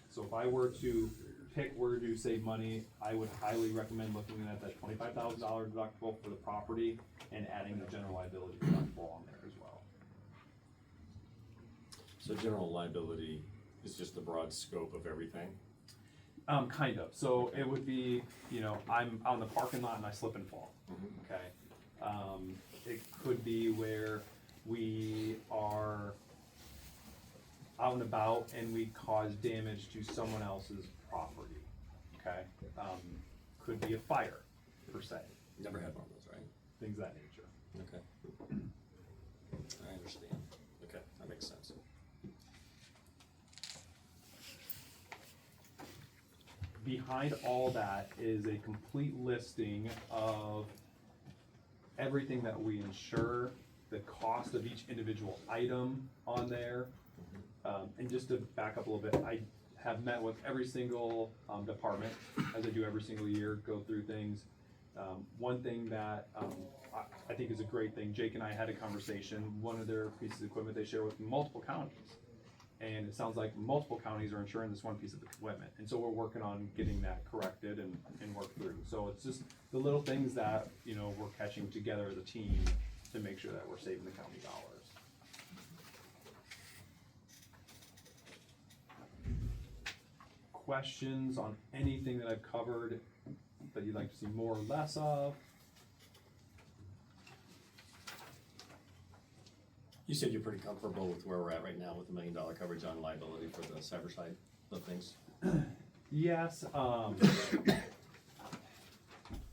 So if I were to pick where to save money, I would highly recommend looking at that $25,000 deductible for the property and adding the general liability deductible on there as well. So general liability is just the broad scope of everything? Kind of. So it would be, you know, I'm out in the parking lot and I slip and fall. Okay. it could be where we are out and about and we cause damage to someone else's property, okay? Could be a fire, per se, Never had one of those, right? things of that nature. Okay. I understand. Okay, that makes sense. Behind all that is a complete listing of everything that we insure, the cost of each individual item on there. And just to back up a little bit, I have met with every single department, as I do every single year, go through things. One thing that I think is a great thing, Jake and I had a conversation, one of their pieces of equipment they share with multiple counties. And it sounds like multiple counties are insuring this one piece of equipment. And so we're working on getting that corrected and worked through. So it's just the little things that, you know, we're catching together as a team to make sure that we're saving the county dollars. Questions on anything that I've covered that you'd like to see more or less of? You said you're pretty comfortable with where we're at right now with the $1 million coverage on liability for the cyber side of things? Yes,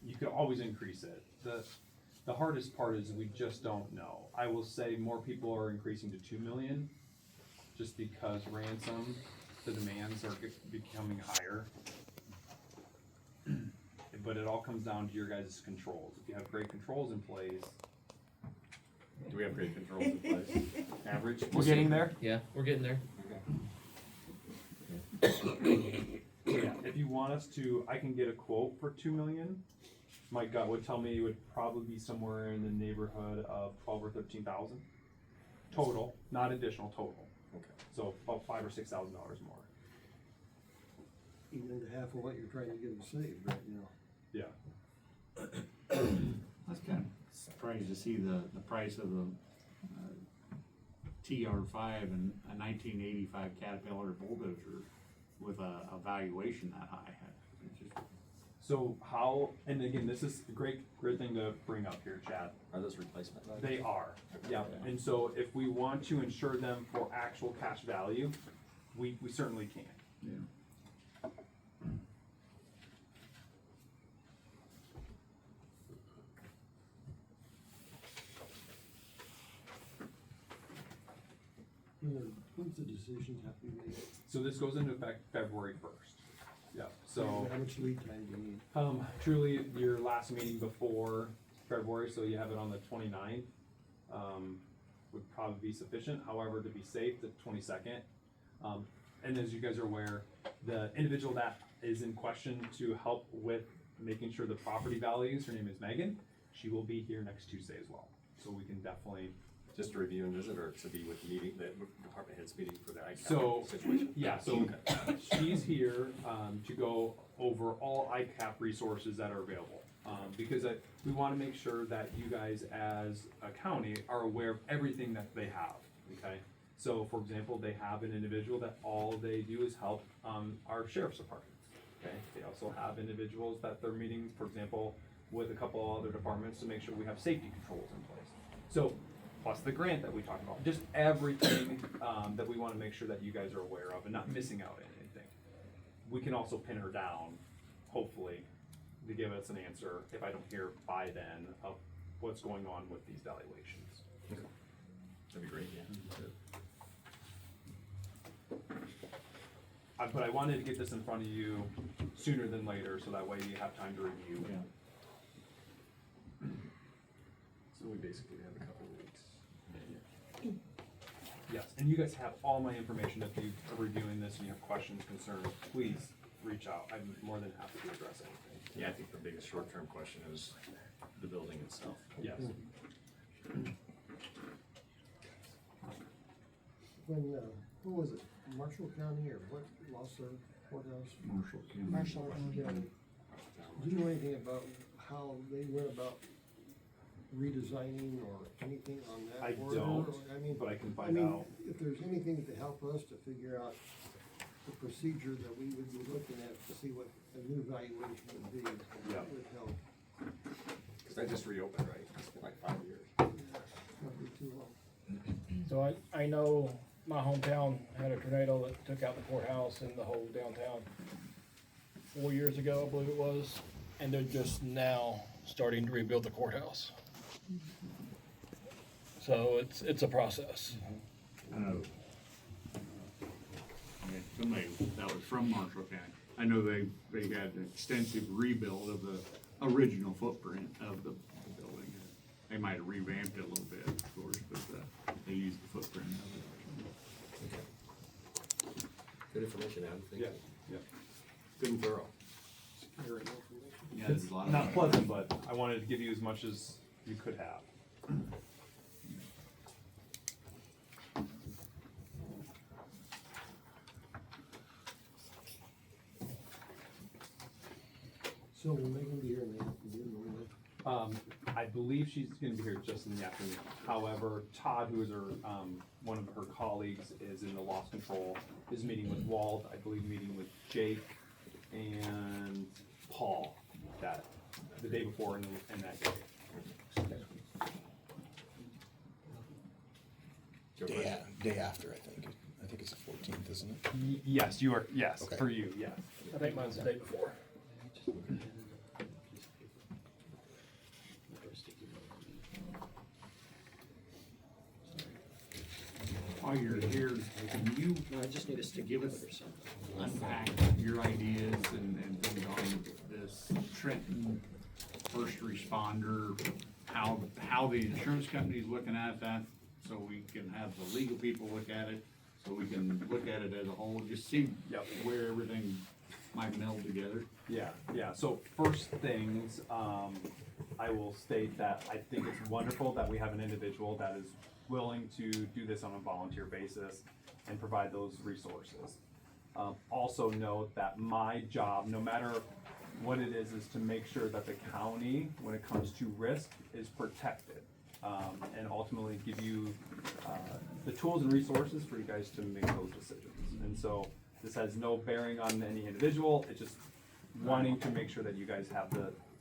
you could always increase it. The hardest part is we just don't know. I will say more people are increasing to 2 million just because the demands are becoming higher. But it all comes down to your guys' controls. If you have great controls in place. Do we have great controls in place? Average? We're getting there? Yeah, we're getting there. Yeah, if you want us to, I can get a quote for 2 million. My gut would tell me it would probably be somewhere in the neighborhood of 12 or 13,000 total, not additional, total. Okay. So about $5,000 or $6,000 more. Even to half of what you're trying to get them saved right now. Yeah. I was kind of surprised to see the price of the TR5 and a 1985 Caterpillar bulldozer with a valuation that high. It's just, So how, and again, this is a great thing to bring up here, Chad. Are those replacement values? They are, yeah. And so if we want to insure them for actual cash value, we certainly can. yeah. When's the decision have to be made? So this goes into effect February 1st. Yeah, so. How much lead time do you need? Truly, your last meeting before February, so you have it on the 29th, would probably be sufficient. However, to be safe, the 22nd. And as you guys are aware, the individual that is in question to help with making sure the property values, her name is Megan, she will be here next Tuesday as well. So we can definitely. Just to review and visit, or to be with the meeting, the department heads meeting for the So, ICAP situation? yeah, so she's here to go over all ICAP resources that are available. Because we want to make sure that you guys as a county are aware of everything that they have, okay? So for example, they have an individual that all they do is help our sheriff's department, okay? They also have individuals that they're meeting, for example, with a couple other departments to make sure we have safety controls in place. So plus the grant that we talked about, just everything that we want to make sure that you guys are aware of and not missing out on anything. We can also pin her down, hopefully, to give us an answer, if I don't hear by then, of what's going on with these valuations. Okay. That'd be great, yeah. But I wanted to get this in front of you sooner than later, so that way you have time to review. Yeah. So we basically have a couple of weeks. Yes, and you guys have all my information. If you are reviewing this and you have questions, concerns, please reach out. I'm more than happy to address anything. Yeah, I think the biggest short-term question is the building itself. Yes. When, who was it, Marshall County or what lost their courthouse? Marshall County. Marshall. Do you know anything about how they went about redesigning or anything on that? I corridor? don't, but I can find out. If there's anything to help us to figure out the procedure that we would be looking at to see what a new valuation would be, Yeah. that would help. Because I just reopened, right? It's been like 5 years. That'd be too long. So I know my hometown had a tornado that took out the courthouse and the whole downtown 4 years ago, I believe it was, and they're just now starting to rebuild the courthouse. So it's a process. I know. Somebody that was from Marshall County, I know they had an extensive rebuild of the original footprint of the building. They might have revamped it a little bit, of course, but they used the footprint of it. Good information, Adam. Thank Yeah, you. yeah. Good and thorough. Yeah, there's It's a lot of. not pleasant, but I wanted to give you as much as you could have. So will Megan be here in the afternoon? I believe she's gonna be here just in the afternoon. However, Todd, who is her, one of her colleagues, is in the loss control, is meeting with Walt, I believe meeting with Jake and Paul, that, the day before and that day. Day after, I think. I think it's the 14th, isn't it? Yes, you are, yes, Okay. for you, yes. I think mine's the day before. While you're here, can you No, I just need a sticky give note us, or something. unpack your ideas and things on this Trenton first responder, how the insurance company's looking at that, so we can have the legal people look at it, so we can look at it as a whole, just see Yep. where everything might meld together. Yeah, so first things, I will state that I think it's wonderful that we have an individual that is willing to do this on a volunteer basis and provide those resources. Also note that my job, no matter what it is to make sure that the county, when it comes to risk, is protected. And ultimately give you, the tools and resources for you guys to make those decisions. And so this has no bearing on any individual, it's just wanting to make sure that you guys have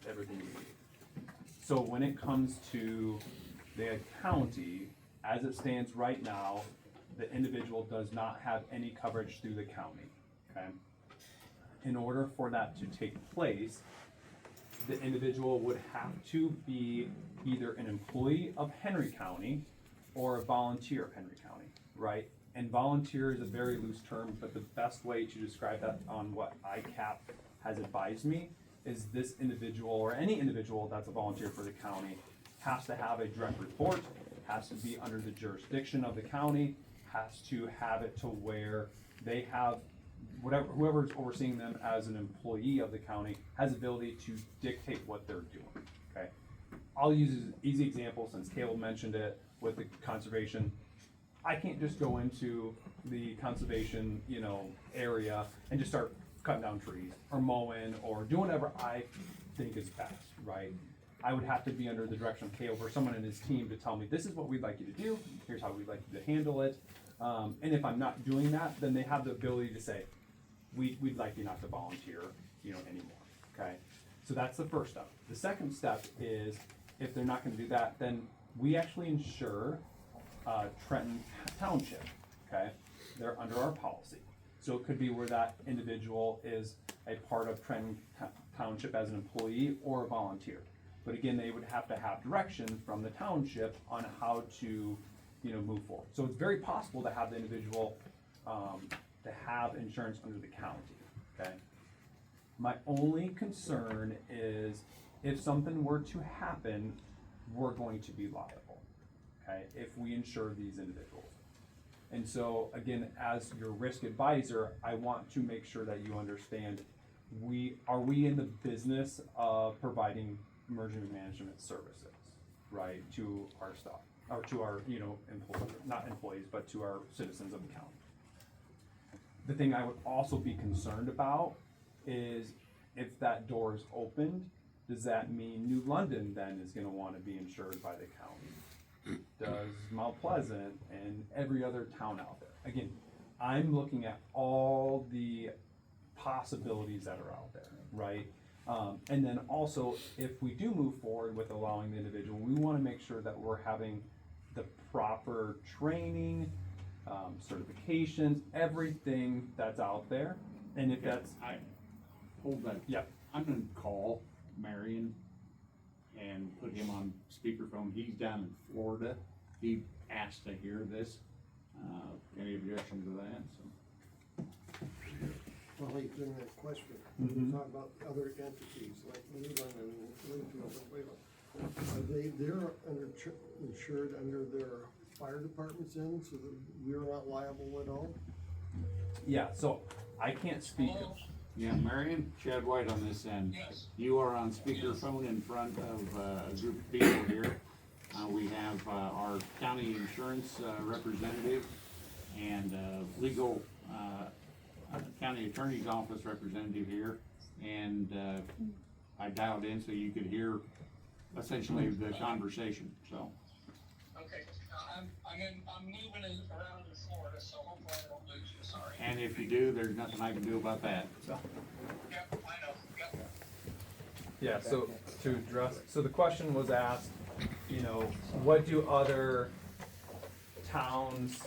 everything you need. So when it comes to the county, as it stands right now, the individual does not have any coverage through the county, okay? In order for that to take place, the individual would have to be either an employee of Henry County or a volunteer of Henry County, right? And volunteer is a very loose term, but the best way to describe that on what ICAP has advised me is this individual or any individual that's a volunteer for the county has to have a direct report, has to be under the jurisdiction of the county, has to have it to where they have whoever's overseeing them as an employee of the county has ability to dictate what they're doing, okay? I'll use an easy example since Caleb mentioned it with the conservation. I can't just go into the conservation, area and just start cutting down trees or mowing or doing whatever I think is best, right? I would have to be under the direction of Caleb or someone in his team to tell me, this is what we'd like you to do, here's how we'd like you to handle it. And if I'm not doing that, then they have the ability to say, we'd like you not to volunteer, anymore, okay? So that's the first step. The second step is, if they're not gonna do that, then we actually insure Trenton Township, okay? They're under our policy. So it could be where that individual is a part of Trenton Township as an employee or a volunteer. But again, they would have to have direction from the township on how to, move forward. So it's very possible to have the individual, to have insurance under the county, okay? My only concern is if something were to happen, we're going to be liable, okay? If we insure these individuals. And so, again, as your risk advisor, I want to make sure that you understand, are we in the business of providing emergency management services, right, to our staff, or to our, not employees, but to our citizens of the county. The thing I would also be concerned about is if that door is opened, does that mean New London then is gonna wanna be insured by the county? Does Mount Pleasant and every other town out there? Again, I'm looking at all the possibilities that are out there, right? And then also, if we do move forward with allowing the individual, we wanna make sure that we're having the proper training, certifications, everything that's out there. And if that's, Hold that. yeah, I'm gonna call Marion and put him on speakerphone. He's down in Florida. He asked to hear this. Any objection to that? So. Well, he's in that question. Mhm. Talk about other entities like Leland and Linfield and Wayland. They're insured under their fire departments in, so that we're not liable at all? yeah, so I can't speak. Yeah, Marion, Chad White on this end. You are on speakerphone in front of a group of people here. We have our county insurance representative and legal county attorney's office representative here. And I dialed in so you could hear essentially the conversation, so. Okay, I'm moving around in Florida, so hopefully I don't lose you, sorry. And if you do, there's nothing I can do about that, so. Yep, I know, yep. Yeah, so to address, so the question was asked, you know, what do other towns,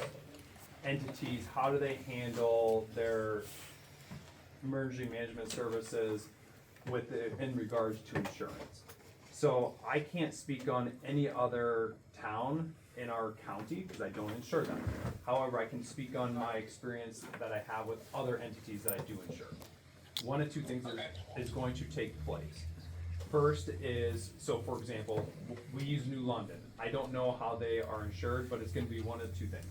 entities, how do they handle their emergency management services with in regards to insurance? So I can't speak on any other town in our county because I don't insure them. However, I can speak on my experience that I have with other entities that I do insure. One of two things is going to take place. First is, so for example, we use New London. I don't know how they are insured, but it's gonna be one of two things.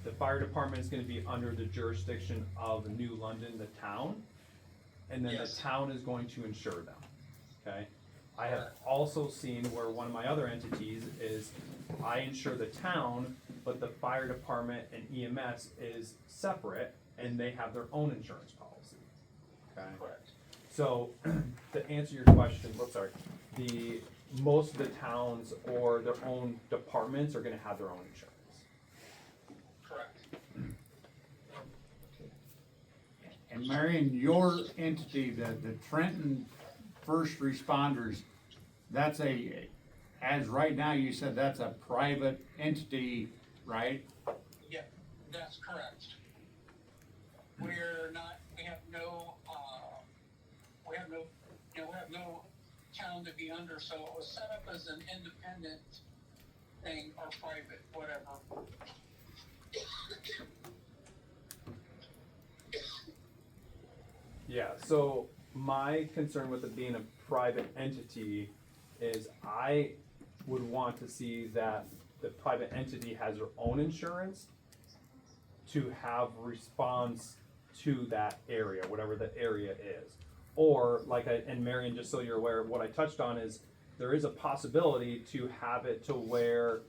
The fire department is gonna be under the jurisdiction of New London, the town, and then the town is going to insure them, okay? I have also seen where one of my other entities is, I insure the town, but the fire department and EMS is separate, and they have their own insurance policy, okay? Correct. So, to answer your question, most of the towns or their own departments are gonna have their own insurance. Correct. And Marion, your entity, the Trenton First Responders, that's as right now you said, that's a private entity, right? Yeah, that's correct. We're not, we have no town to be under, so it was set up as an independent thing or private, whatever. Yeah, so my concern with it being a private entity is I would want to see that the private entity has their own insurance to have response to that area, whatever the area is. Or and Marion, just so you're aware, what I touched on is there is a possibility to have it to where,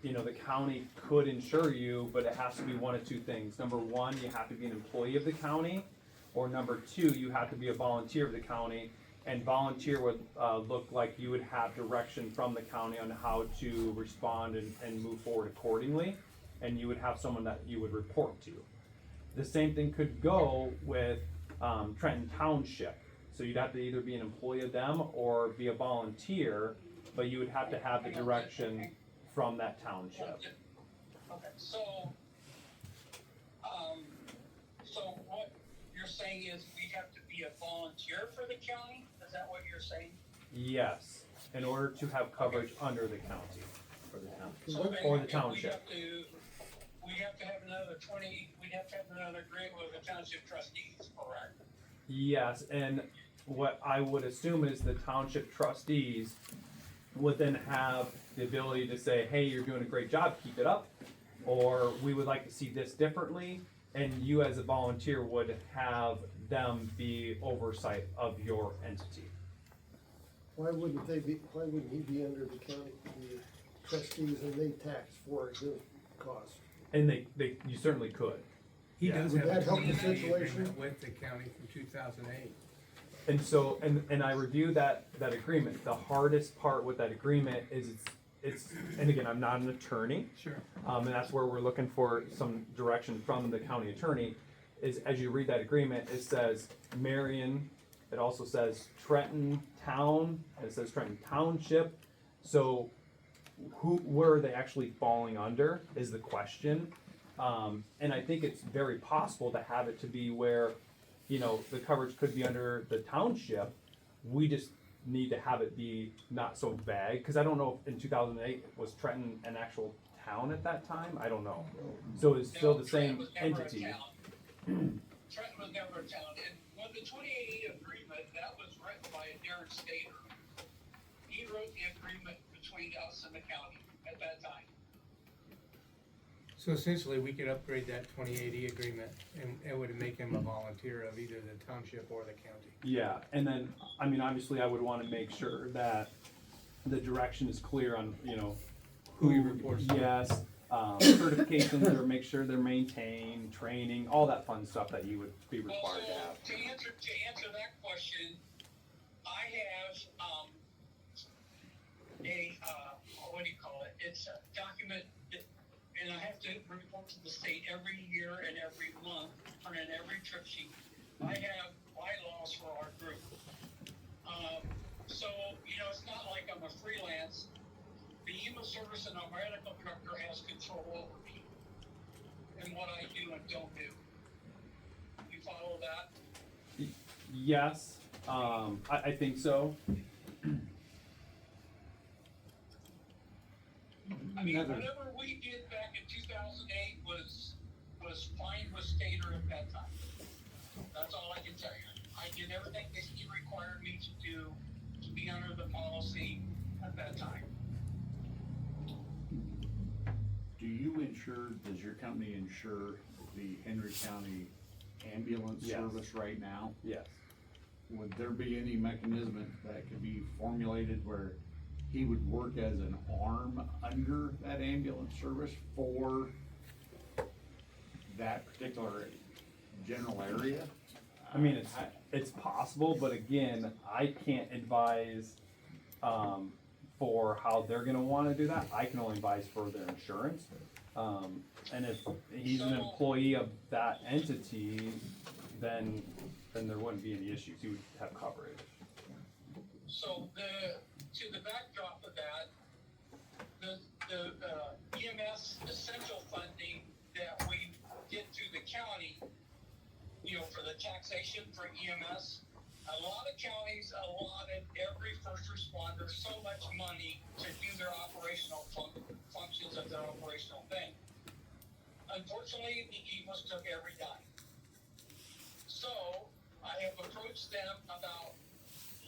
you know, the county could insure you, but it has to be one of two things. Number one, you have to be an employee of the county, or number two, you have to be a volunteer of the county. And volunteer would look like you would have direction from the county on how to respond and move forward accordingly, and you would have someone that you would report to. The same thing could go with Trenton Township. So you'd have to either be an employee of them or be a volunteer, but you would have to have the direction from that township. Okay, so what you're saying is we have to be a volunteer for the county? Is that what you're saying? Yes, in order to have coverage under the county, or the town, So or the we'd township. have to have another agreement with the township trustees, correct? Yes, and what I would assume is the township trustees would then have the ability to say, hey, you're doing a great job, keep it up, or we would like to see this differently, and you as a volunteer would have them be oversight of your entity. Why wouldn't he be under the county, the trustees, and they tax for his costs? And you certainly could. He Yeah. does Would have that a help the TNA situation? agreement with the county from 2008. And so, and I review that agreement. The hardest part with that agreement is it's, and again, I'm not an attorney. Sure. And that's where we're looking for some direction from the county attorney, is as you read that agreement, it says Marion It also says Trenton Town, and it says Trenton Township. So where are they actually falling under is the question. And I think it's very possible to have it to be where, you know, the coverage could be under the township. We just need to have it be not so vague, because I don't know if in 2008 was Trenton an actual town at that time. I don't know. So it's still the same entity. Trenton was never a town, and when the 2080 agreement, that was written by a Darren Stater. He wrote the agreement between us and the county at that time. So essentially, we could upgrade that 2080 agreement and it would make him a volunteer of either the township or the county. Yeah, and then, I mean, obviously I would want to make sure that the direction is clear on, you know, Who he reports to. yes, certifications, or make sure they're maintained, training, all that fun stuff that you would be required to have. To answer that question, I have, what do you call it? It's a document that, and I have to report to the state every year and every month, on every trip sheet. I have bylaws for our group. So, you know, it's not like I'm a freelance. The EMA service and our medical director has control over me and what I do and don't do. You follow that? Yes, I think so. I mean, whatever we did back in 2008 was fine with Stater at that time. That's all I can tell you. I did everything that he required me to do to be under the policy at that time. Do you insure, does your company insure the Henry County ambulance Yes. service right now? Yes. Would there be any mechanism that could be formulated where he would work as an arm under that ambulance service for that particular general area? I mean, it's possible, but again, I can't advise for how they're gonna wanna do that. I can only advise for their insurance. And if he's an employee of that entity, then there wouldn't be any issues. He would have coverage. So to the backdrop of that, the EMS essential funding that we get through the county, you know, for the taxation for EMS, a lot of counties allotted every first responder so much money to do their operational functions of their operational thing. Unfortunately, the EMS took every dime. So I have approached them about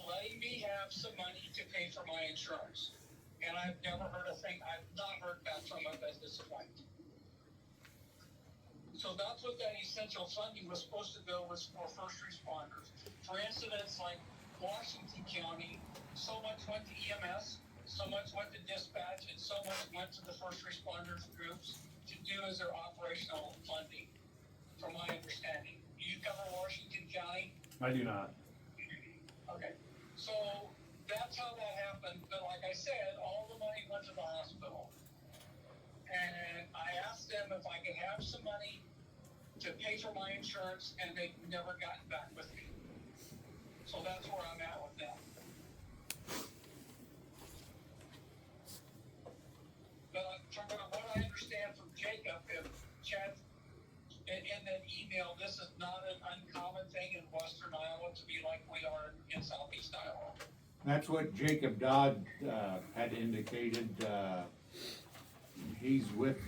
letting me have some money to pay for my insurance. And I've never heard a thing, I've not heard back from them at this point. So that's what that essential funding was supposed to go, was for first responders. For incidents like Washington County, so much went to EMS, so much went to dispatch, and so much went to the first responders groups to do as their operational funding, from my understanding. Do you cover Washington County? I do not. Okay, so that's how that happened, but like I said, all the money went to the hospital. And I asked them if I could have some money to pay for my insurance, and they've never gotten back with me. So that's where I'm at with that. But from what I understand from Jacob, if Chad, in that email, this is not an uncommon thing in western Iowa to be like we are in southeast Iowa. That's what Jacob Dodd, had indicated, he's with,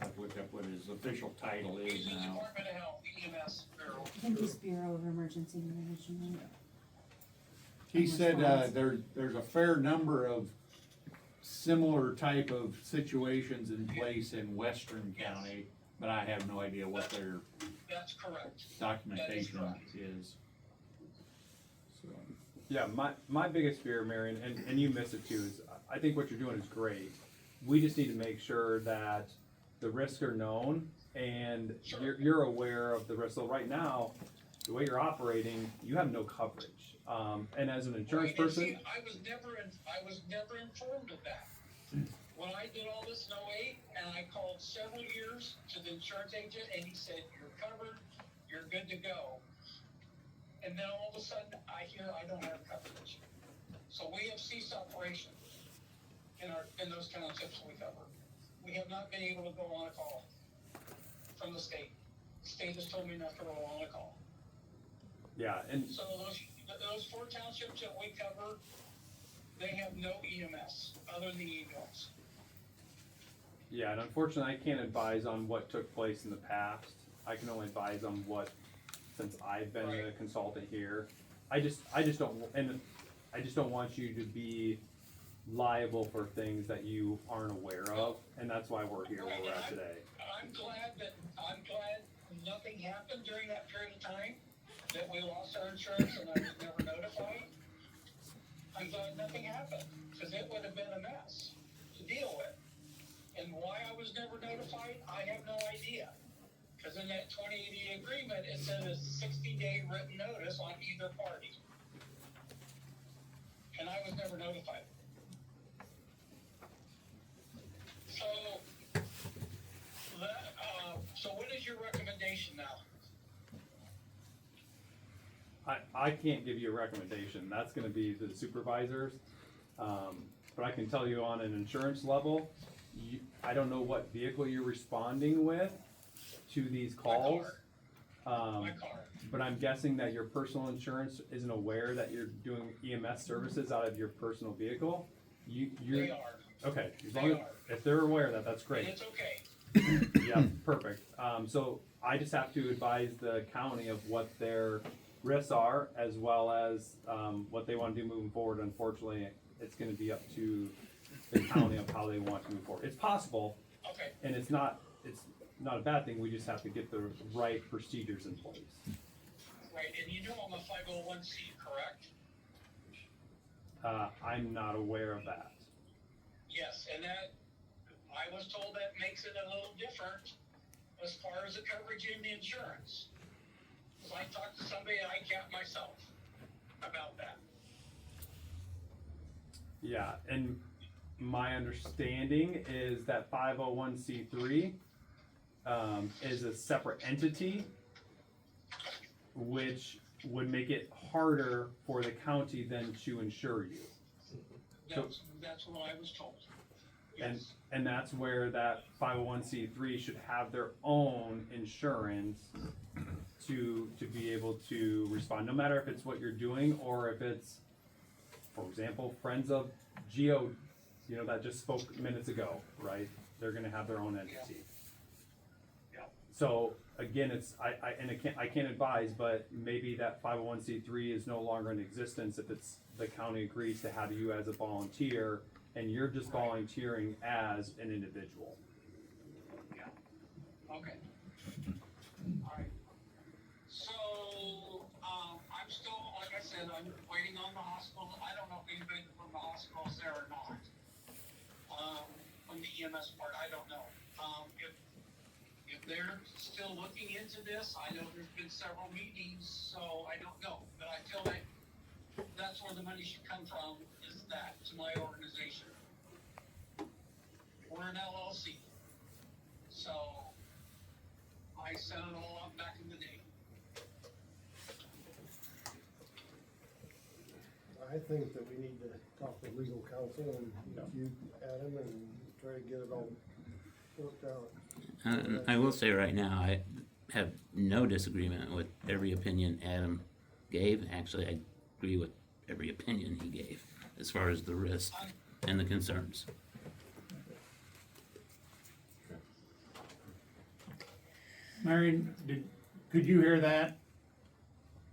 I've looked up what his official title is He's in the now. Department of Health, EMS Bureau. I think it's Bureau of Emergency Management. He said, there's a fair number of similar type of situations in place in Western County, but I have no idea what their That's correct. documentation That is is. So, Yeah, my biggest fear, Marion, and you missed it too, is I think what you're doing is great. We just need to make sure that the risks are known and you're aware of the risks. So right now, the way you're operating, you have no coverage. And as an insurance Right, and person, see, I was never informed of that. When I did all this in 08, and I called several years to the insurance agent, and he said, "You're covered, you're good to go." and then all of a sudden I hear I don't have coverage. So we have ceased operation in those townships we cover. We have not been able to go on a call from the state. The state has told me not to go on a call. Yeah, and So those 4 townships that we cover, they have no EMS other than the emails. yeah, and unfortunately, I can't advise on what took place in the past. I can only advise on what, since I've been a consultant here. I just don't want you to be liable for things that you aren't aware of, and that's why we're here where we're at today. I'm glad nothing happened during that period of time, that we lost our insurance and I was never notified. I'm glad nothing happened, because it would have been a mess to deal with. And why I was never notified, I have no idea. Because in that 2080 agreement, it said a 60-day written notice on either party. And I was never notified. So what is your recommendation now? I can't give you a recommendation. That's gonna be the supervisors. But I can tell you on an insurance level, I don't know what vehicle you're responding with to these calls. My car. But I'm guessing that your personal insurance isn't aware that you're doing EMS services out of your personal vehicle. They are. Okay, as long as, if they're aware of that, that's great. And it's okay. Yeah, perfect. So I just have to advise the county of what their risks are, as well as what they want to do moving forward. Unfortunately, it's going to be up to the county of how they want to move forward. It's possible, Okay. and it's not a bad thing. We just have to get the right procedures in place. Right, and you know I'm a 501c, correct? I'm not aware of that. Yes, and that, I was told that makes it a little different as far as the coverage in the insurance. Because I talked to somebody at ICAP myself about that. Yeah, and my understanding is that 501c3 is a separate entity, which would make it harder for the county then to insure you. That's what I was told. And that's where that 501c3 should have their own insurance to be able to respond, no matter if it's what you're doing or if it's, for example, Friends of Geode, that just spoke minutes ago, right? They're gonna have their own entity. Yeah. So again, I can't advise, but maybe that 501c3 is no longer in existence if it's the county agrees to have you as a volunteer and you're just volunteering as an individual. Yeah. Okay. Alright. So, I'm still, like I said, I'm waiting on the hospital. I don't know if anybody from the hospital is there or not. On the EMS part, I don't know. If they're still looking into this, I know there's been several meetings, so I don't know. But I feel like that's where the money should come from, is that, to my organization. We're an LLC. So, I set it all up back in the day. I think that we need to talk to legal counsel and you, Adam, and try to get it all worked out. I will say right now, I have no disagreement with every opinion Adam gave. Actually, I agree with every opinion he gave as far as the risk and the concerns. Marion, could you hear that?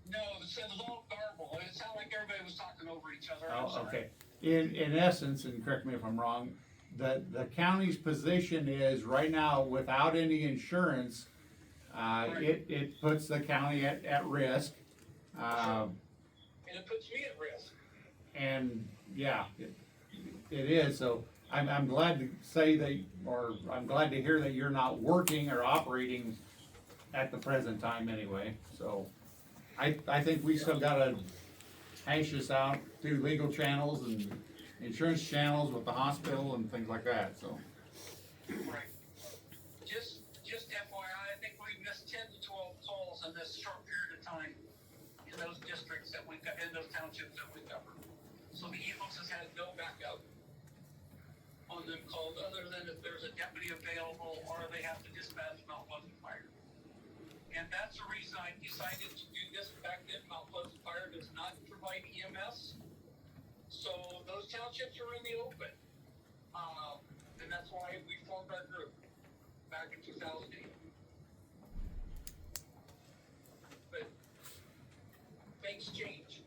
No, it said a little garble. It sounded like everybody was talking over each other. I'm Oh, sorry. okay. In essence, and correct me if I'm wrong, the county's position is right now, without any insurance, it puts the county at risk. And it puts me at risk. And yeah, it is. So I'm glad to say that, or I'm glad to hear that you're not working or operating at the present time anyway. So I think we still gotta hash this out through legal channels and insurance channels with the hospital and things like that, so. Right. Just FYI, I think we missed 10 to 12 calls in this short period of time in in those districts that we, in those townships that we cover. So the EMS has had no backup on them called, other than if there's a deputy available or they have to dispatch Mount Pleasant Fire. And that's the reason I decided to do this. Back then, Mount Pleasant Fire does not provide EMS. So those townships are in the open. And that's why we formed our group back in 2008. But things change.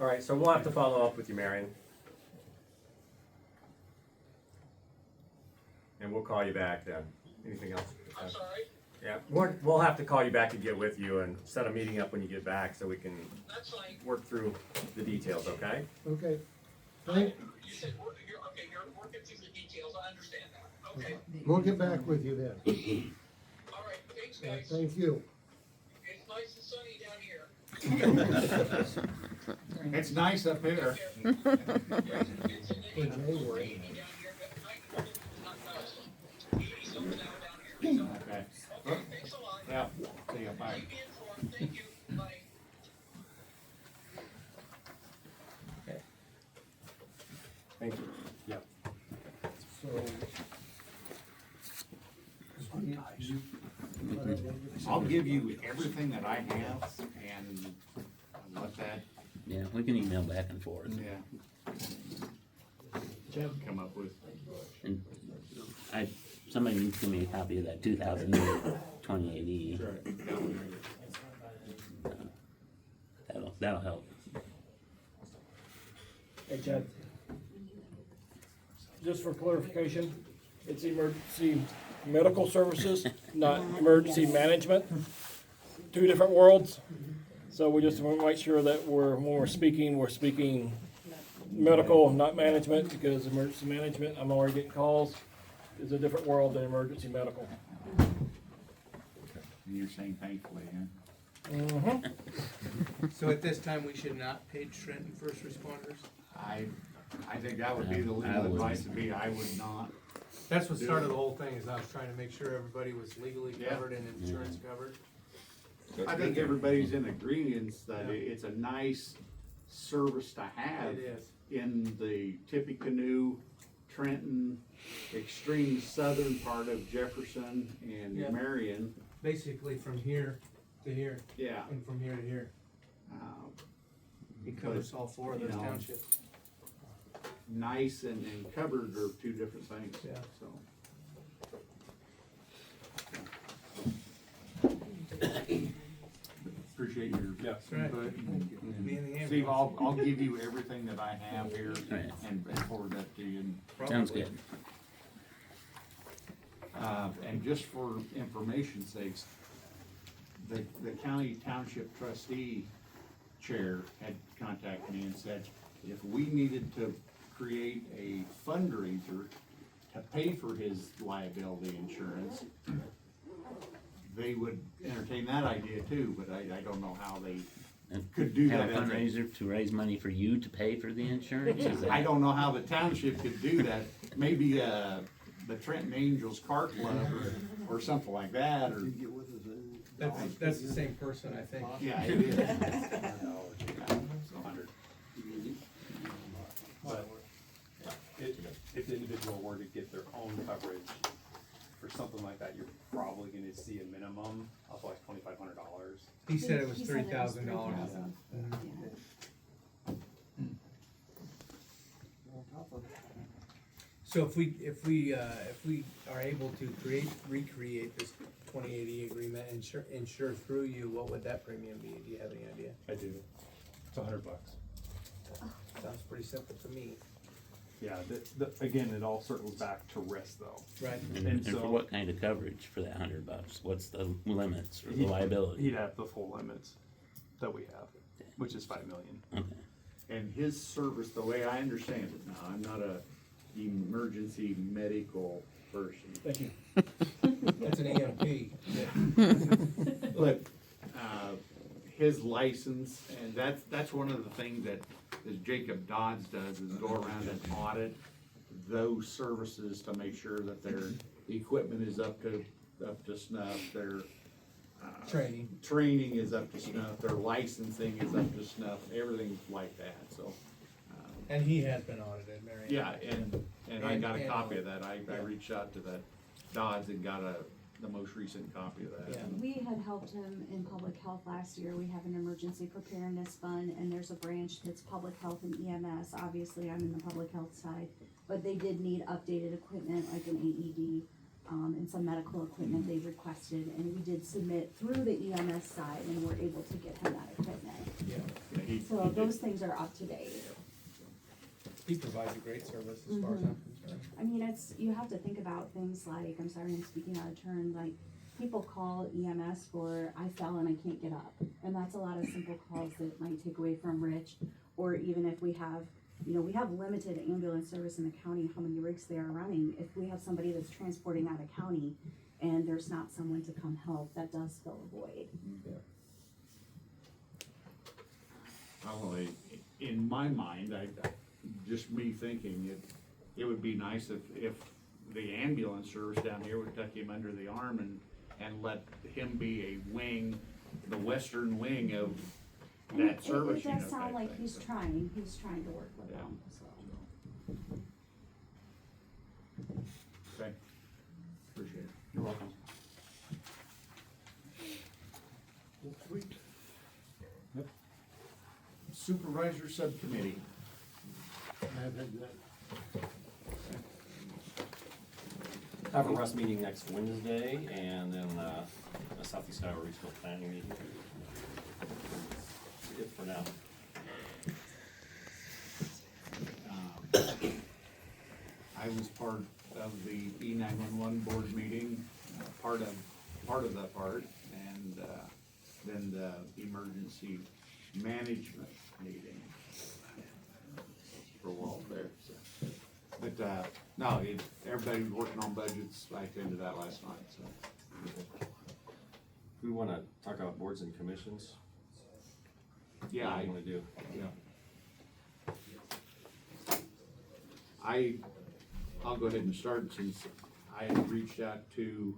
All right, so we'll have to follow up with you, Marion. And we'll call you back then. Anything else? I'm sorry? Yeah, we'll have to call you back and get with you and set a meeting up when you get back so we can That's fine. work through the details, okay? Okay. You said, you're working through the details. I understand that. Okay. We'll get back with you then. All right, thanks, guys. Thank you. It's nice and sunny down here. It's nice up here. In January. Okay. Thanks a lot. Yeah, see you, bye. Keep me informed. Thank you. Bye. Thank you. Yeah. I'll give you everything that I have and let that, Yeah, we can email back and forth. yeah. Chad come up with. And somebody needs to give me a copy of that 2008 28E. That'll help. Hey, Chad. Just for clarification, it's emergency medical services, not emergency management. Two different worlds. So we just want to make sure that when we're speaking medical, not management, because emergency management, I'm already getting calls, is a different world than emergency medical. You're saying thankfully, huh? Mm-hmm. So at this time, we should not page Trenton first responders? I think that would be the legal advice to me. I would not. That's what started the whole thing, is I was trying to make sure everybody was legally Yeah. covered and insurance covered. I think everybody's in agreement that it's a nice service to have It is. in the Tippecanoe, Trenton, extreme southern part of Jefferson and Yeah. Marion. Basically from here to here. Yeah. And from here to here. It covers all four of those townships. Nice and covered are two different things. Yeah. So. Appreciate your input. Me and the ambulance. Steve, I'll give you everything that I have here Right. and forward that to you. Sounds good. And just for information's sakes, the county township trustee chair had contacted me and said, if we needed to create a fundraiser to pay for his liability insurance, they would entertain that idea too, but I don't know how they could do Have that. a fundraiser to raise money for you to pay for the insurance? Is that- I don't know how the township could do that. Maybe, the Trenton Angels Car Club or something like that, or. That's the same person, I think. Yeah, it is. But if the individual were to get their own coverage for something like that, you're probably gonna see a minimum of like $2,500. He said it was $3,000. So if we are able to recreate this 2080 agreement and insure through you, what would that premium be? Do you have any idea? I do. It's $100. Sounds pretty simple to me. Yeah, again, it all circles back to risk though. Right. And for what kind of coverage for that $100? What's the limits or the liability? He'd have the full limits that we have, which is $5 million. Okay. And his service, the way I understand it now, I'm not a emergency medical person. Thank you. That's an EMP. But, his license, and that's one of the things that Jacob Dodds does, is go around and audit those services to make sure that their equipment is up to snuff, their training is up to snuff, their licensing is up to snuff, everything like that, so. And he has been audited, Marion. Yeah, and I got a And- copy of that, I reached out to that Dodds and got the most recent copy of that. We had helped him in public health last year. We have an emergency preparedness fund, and there's a branch that's public health and EMS. Obviously, I'm in the public health side, but they did need updated equipment like an AED, and some medical equipment they requested, and we did submit through the EMS side, and we're able to get him that equipment. Yeah. So those things are up to date. He provides a great service as far as I'm concerned. I mean, you have to think about things like, I'm sorry, I'm speaking out of turn, like, people call EMS for, I fell and I can't get up. And that's a lot of simple calls that might take away from Rich, or even if we have, we have limited ambulance service in the county, how many rigs they are running. If we have somebody that's transporting out of county and there's not someone to come help, that does fill a void. Probably, in my mind, just me thinking, it would be nice if the ambulance service down here would tuck him under the arm and let him be a wing, the western wing of And that service it unit. does sound type like thing, he's so. trying to work with them, so. Okay, appreciate it. You're welcome. Sweet. Supervisors Sub-committee. I've had that. I have a Russ meeting next Wednesday, and then a Southeast Iowa Regional Planning meeting. That's it for now. I was part of the E911 board meeting, part of that part, and then the emergency management meeting for a while there. So. But no, everybody was working on budgets. I attended that last night. So We want to talk about boards and commissions. yeah, What do you want to do? yeah. I'll go ahead and start since I had reached out to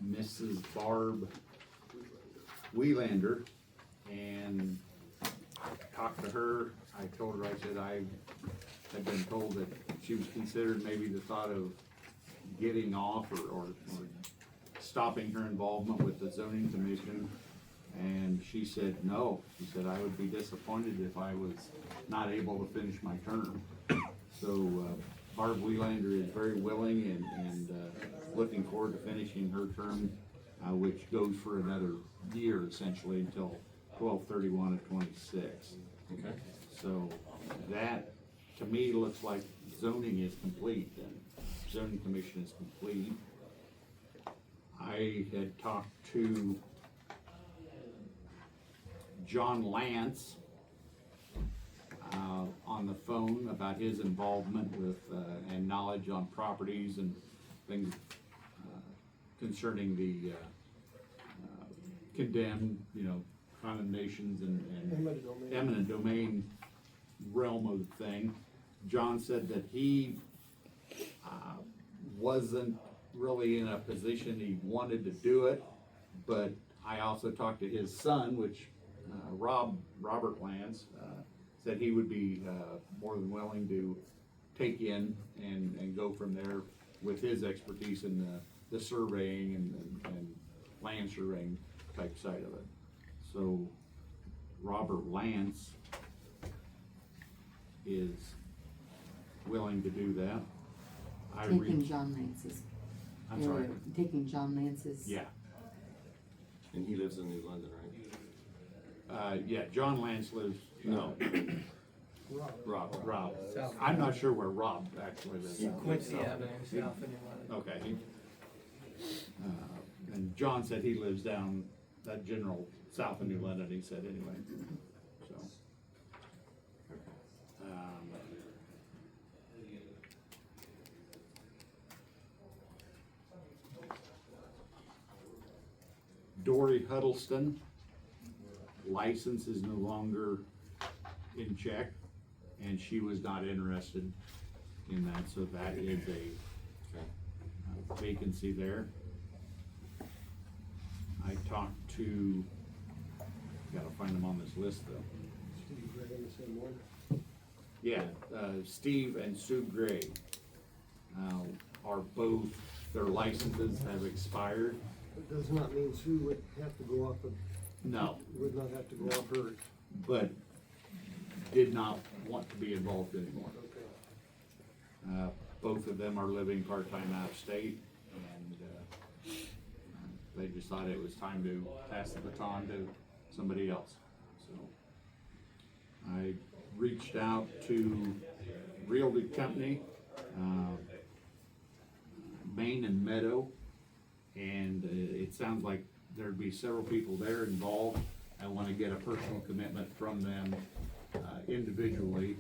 Mrs. Barb Welander and talked to her. I told her, I said I had been told that she was considered maybe the thought of getting off or stopping her involvement with the zoning commission. And she said, no. She said, I would be disappointed if I was not able to finish my term. So Barb Welander is very willing and looking forward to finishing her term, which goes for another year essentially until 12/31 of 26. Okay. So that, to me, looks like zoning is complete and zoning commission is complete. I had talked to John Lance on the phone about his involvement with and knowledge on properties and things concerning the condemned, condemnations and eminent domain realm of the thing. John said that he wasn't really in a position he wanted to do it, but I also talked to his son, which Robert Lance, said he would be more than willing to take in and go from there with his expertise in the surveying and land surveying type side of it. So Robert Lance is willing to do that. Taking John Lance's. I'm sorry? Taking John Lance's. Yeah. And he lives in New London, right? Yeah, John Lance lives. No. Rob. South. I'm not sure where Rob actually lives. Quincy Avenue, south of New London. Okay. And John said he lives down that general south of New London, he said anyway, so. Dory Huddleston, license is no longer in check, and she was not interested in that, so that is a vacancy there. I talked to, gotta find them on this list though. Steve Gray in the same one. Yeah, Steve and Sue Gray are both, their licenses have expired. It does not mean Sue would have to go up and. No. Would not have to go off hers. But did not want to be involved anymore. Okay. Both of them are living part-time out of state, and they just thought it was time to pass the baton to somebody else. So I reached out to Realty Company, Main and Meadow, and it sounds like there'd be several people there involved. I want to get a personal commitment from them individually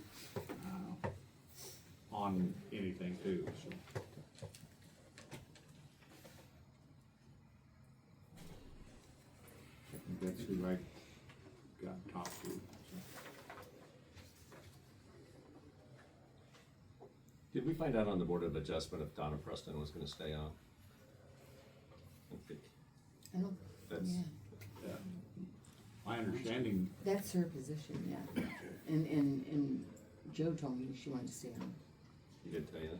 on anything too. So. I think that's who I got to talk to. So. Did we find out on the Board of Adjustment if Donna Preston was gonna stay on? I think I don't, that's, yeah, My understanding, that's her position, yeah. And Joe told me she wanted to stay on, he did tell you that?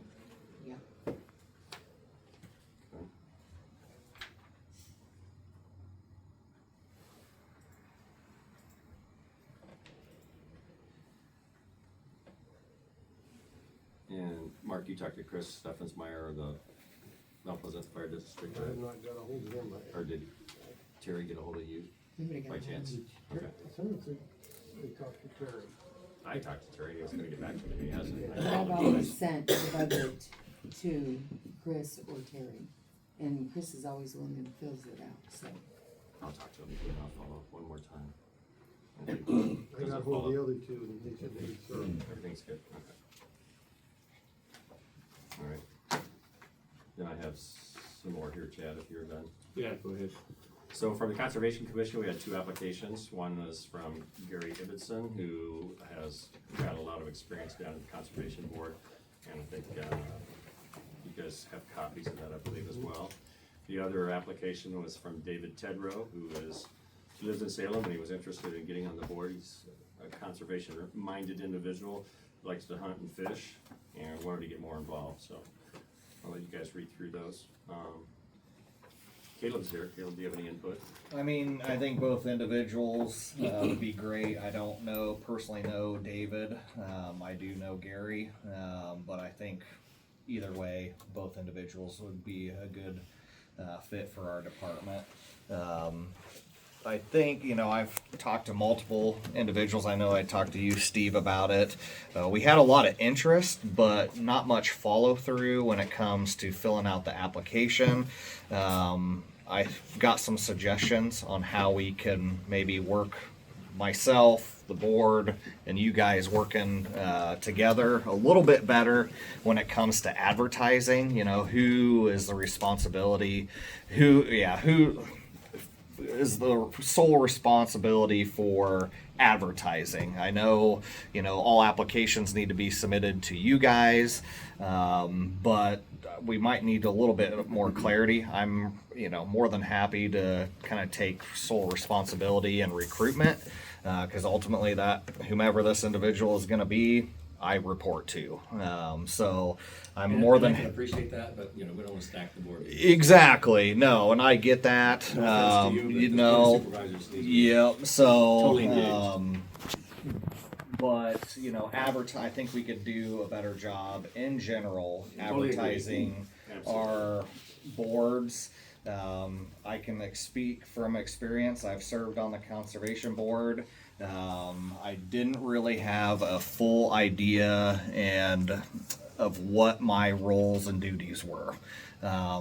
yeah. Okay. And Mark, you talked to Chris Steffensmeyer of the Mount Pleasant Fire District, I have not got a hold of him. or did Terry get a hold of you Nobody got by a hold chance? of me. Okay. Someone said they talked to Terry. I talked to Terry, he was gonna get back to me, he hasn't. I've always sent the budget to Chris or Terry, and Chris is always the one that fills it out, so. I'll talk to him again, I'll follow up one more time. I got hold of the other two and they said they served. Everything's good, okay. All right. Then I have some more here, Chad, if you're done. yeah, go ahead. So from the Conservation Commission, we had two applications. One was from Gary Ibbotson, who has got a lot of experience down at the Conservation Board. And I think you guys have copies of that, I believe, as well. The other application was from David Tedrow, he lives in Salem, and he was interested in getting on the board. He's a conservation-minded individual, likes to hunt and fish, and wanted to get more involved. So I'll let you guys read through those. Caleb's here. Caleb, do you have any input? I mean, I think both individuals would be great. I don't personally know David. I do know Gary, but I think either way, both individuals would be a good fit for our department. I think, I've talked to multiple individuals. I know I talked to you, Steve, about it. We had a lot of interest, but not much follow through when it comes to filling out the application. I got some suggestions on how we can maybe work, myself, the board, and you guys working together a little bit better when it comes to advertising. Who is the responsibility? Who is the sole responsibility for advertising? I know, all applications need to be submitted to you guys, but we might need a little bit more clarity. I'm, more than happy to kind of take sole responsibility and recruitment, because ultimately that whomever this individual is going to be, I report to. So I'm more than. I can appreciate that, but we don't want to stack the board. Exactly. No, and I get that. No offense to you, but the board of supervisors needs to be Yep. So. totally engaged. But I think we could do a better job in general Totally agree. advertising our boards. I can speak from experience. I've served on the conservation board. I didn't really have a full idea of what my roles and duties were.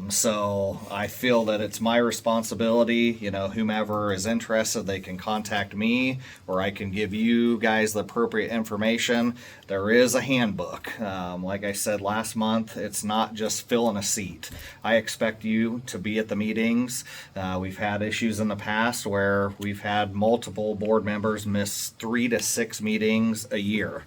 So I feel that it's my responsibility, whomever is interested, they can contact me, or I can give you guys the appropriate information. There is a handbook. Like I said last month, it's not just filling a seat. I expect you to be at the meetings. We've had issues in the past where we've had multiple board members miss 3 to 6 meetings a year.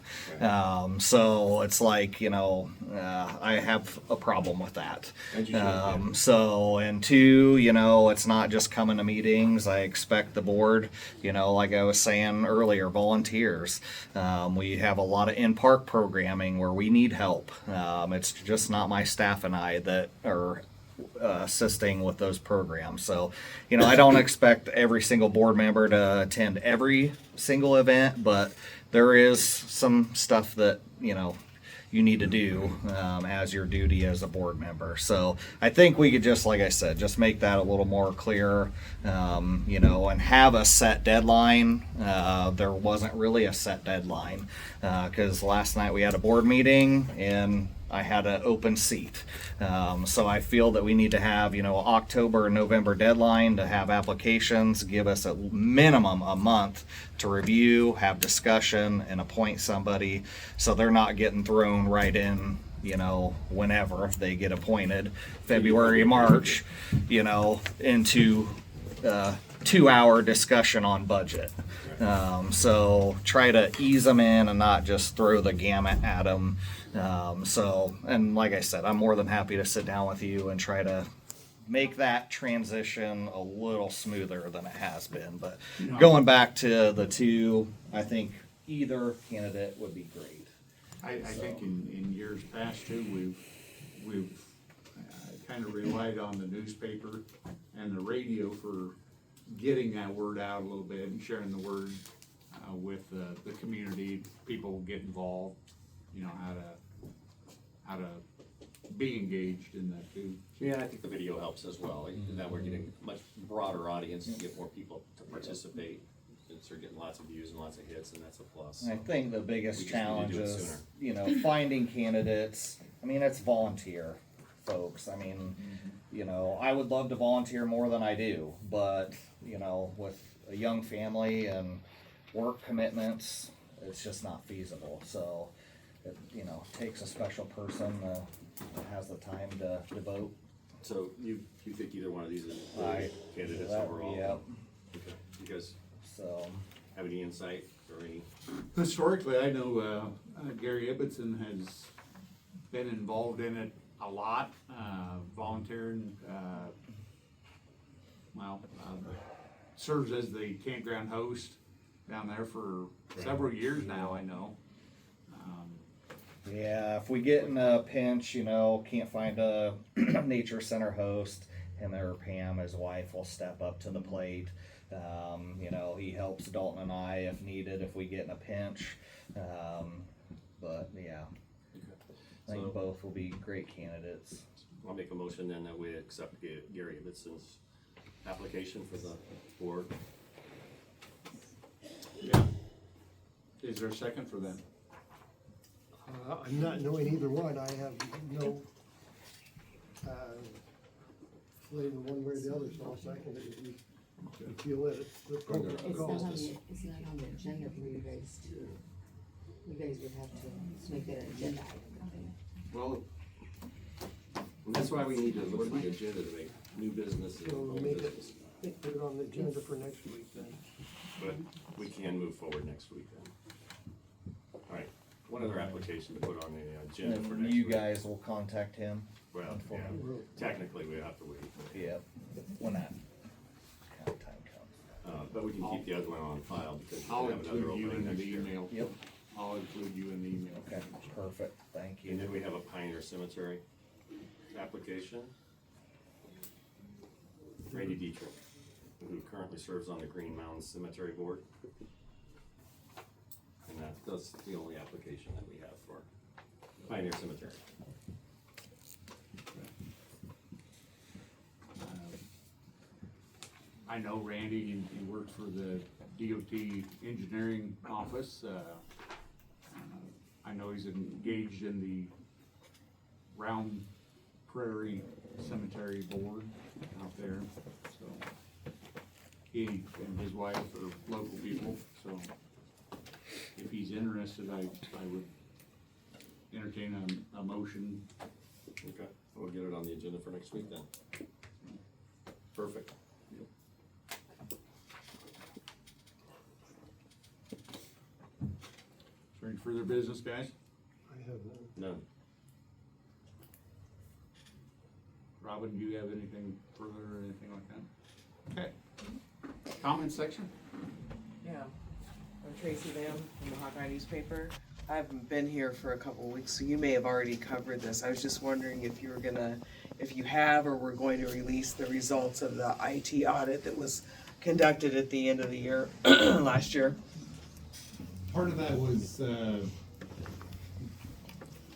So it's like, I have a problem with that. And Glad you said that. So, and two, you know, it's not just coming to meetings. I expect the board, you know, like I was saying earlier, volunteers. We have a lot of in-park programming where we need help. It's just not my staff and I that are assisting with those programs. So, you know, I don't expect every single board member to attend every single event, but there is some stuff that, you know, you need to do as your duty as a board member. So I think we could just, like I said, just make that a little more clear, you know, and have a set deadline. There wasn't really a set deadline because last night we had a board meeting and I had an open seat. So I feel that we need to have, you know, October and November deadline to have applications, give us a minimum a month to review, have discussion, and appoint somebody so they're not getting thrown right in, you know, whenever they get appointed, February, March, you know, into 2-hour discussion on budget. So try to ease them in and not just throw the gamut at them. So, and like I said, I'm more than happy to sit down with you and try to make that transition a little smoother than it has been. But going back to the two, I think either candidate would be great. I think in years past too, we've kind of relied on the newspaper and the radio for getting that word out a little bit and sharing the word with the community. People get involved, you know, how to be engaged in that too. Yeah, I think the video helps as well. Now we're getting a much broader audience and get more people to participate. And start getting lots of views and lots of hits, and that's a plus. I think the biggest We just need to challenge do it is, sooner. you know, finding candidates. I mean, it's volunteer, folks. I mean, you know, I would love to volunteer more than I do, but, you know, with a young family and work commitments, it's just not feasible. So, it, you know, takes a special person that has the time to devote. So you think either one of these is candidates that, overall? Yep. Okay. You guys So have any insight or any? Historically, I know Gary Ibbotson has been involved in it a lot, volunteering, serves as the campground host down there for several years now, I know. yeah, if we get in a pinch, you know, can't find a nature center host, him or Pam, his wife, will step up to the plate. You know, he helps Dalton and I if needed, if we get in a pinch. But yeah, I think both will be great candidates. I'll make a motion then that we accept Gary Ibbotson's application for the board. Yeah. Is there a second for them? I'm not knowing either one, I have no, flavor one way or the other, so I'll second it if you feel it. It's appropriate It's call. not on the agenda for you guys to, you guys would have to make that an agenda item. Well, that's why we need to look at the agenda to make new business and So old make it, business. put it on the agenda for next week then. But we can move forward next week then. All right, one other application to put on the agenda for And next you week. guys will contact him. Well, yeah, technically we have to wait. Yep, when that kind of time comes. But we can keep the other one on file because I'll we'll have another include you opening in next the year. email. Yep. I'll include you in the email. Okay, perfect, thank you. And then we have a Pioneer Cemetery application. Randy Dietrich, who currently serves on the Green Mountain Cemetery Board. And that's the only application that we have for Pioneer Cemetery. I know Randy, he worked for the DOT engineering office. I know he's engaged in the Round Prairie Cemetery Board out there, so. He and his wife are local people, so if he's interested, I would entertain a motion. Okay, we'll get it on the agenda for next week then. Perfect. Is there any further business, guys? I have none. None. Robin, do you have anything further or anything like that? Okay. Comment section? Yeah, I'm Tracy Lamb from the Hawkeye newspaper. I haven't been here for a couple of weeks, so you may have already covered this. I was just wondering if you were gonna, if you have or were going to release the results of the IT audit that was conducted at the end of the year, last year. Part of that was,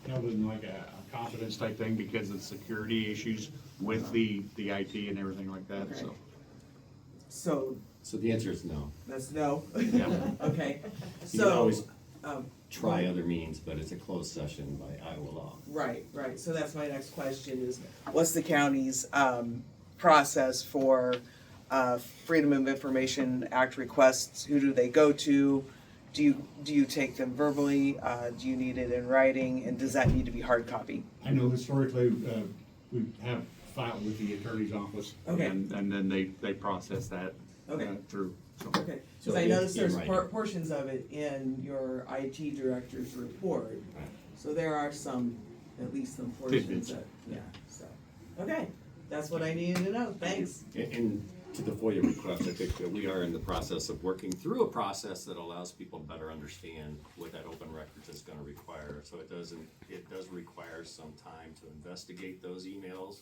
held in like a confidence type thing because of security issues with the IT and everything like that, so. So the answer is no. that's no? Yeah. Okay, You can always so, try other means, but it's a closed session by Iowa law. right, so that's my next question is, what's the county's, process for, Freedom of Information Act requests? Who do they go to? Do you take them verbally? Do you need it in writing? And does that need to be hard copy? I know historically, we have filed with the attorney's office. Okay. And then they process that Okay. through, so. Okay, So because I in- noticed in there's writing. portions of it in your IT director's report. So there are some, at least some portions Tidbits. that, yeah, so. Okay, that's what I needed to know, thanks. And to the FOIA request, I think that we are in the process of working through a process that allows people to better understand what that open records is gonna require. So it does require some time to investigate those emails.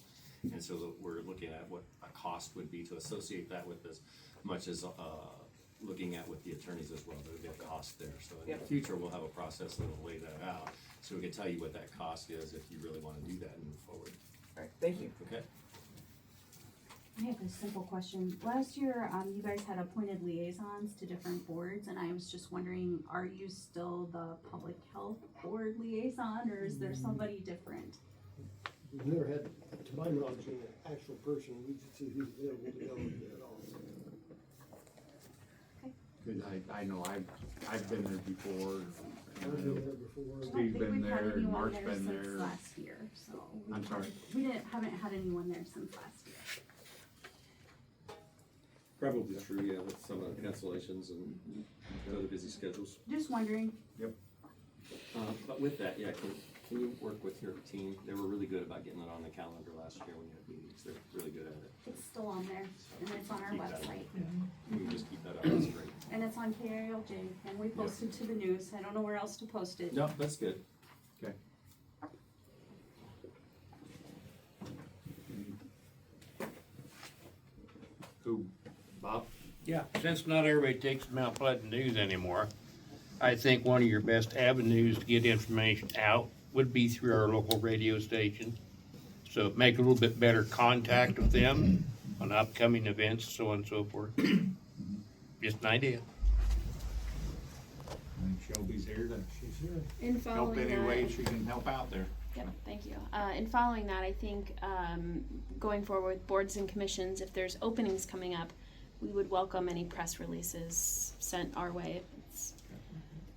And so that we're looking at what a cost would be to associate that with as much as, looking at with the attorneys as well. There'll be a cost there. So in the Yep. future, we'll have a process that will lay that out. So we can tell you what that cost is if you really wanna do that and move forward. All right, thank you. Okay? I have a simple question. Last year, you guys had appointed liaisons to different boards, and I was just wondering, are you still the public health board liaison, or is there somebody different? We've never had, to my knowledge, an actual person, we just see who's available to go and do it all. Cause I know I've been there before. I've been there before. I don't Steve's think been we've had there, and anyone Mark's there been since there. last year, so. I'm sorry? We haven't had anyone there since last year. Probably true, yeah, with some of the cancellations and other busy schedules. Just wondering. Yep. But with that, yeah, can you work with your team? They were really good about getting it on the calendar last year when you had meetings. They're really good at it. It's still on there, and it's on our Keep that up. website. You can just keep that up, that's great. And it's on KILJ, and we posted to the news. I don't know where else to post it. No, that's good. Okay. Who, Bob? Yeah, since not everybody takes Mount Pleasant news anymore, I think one of your best avenues to get information out would be through our local radio station. So make a little bit better contact with them on upcoming events, so on and so forth. Just an idea. And Shelby's here to She's here. In help following any way that, she can help out there. yep, thank you. In following that, I think going forward with boards and commissions, if there's openings coming up, we would welcome any press releases sent our way.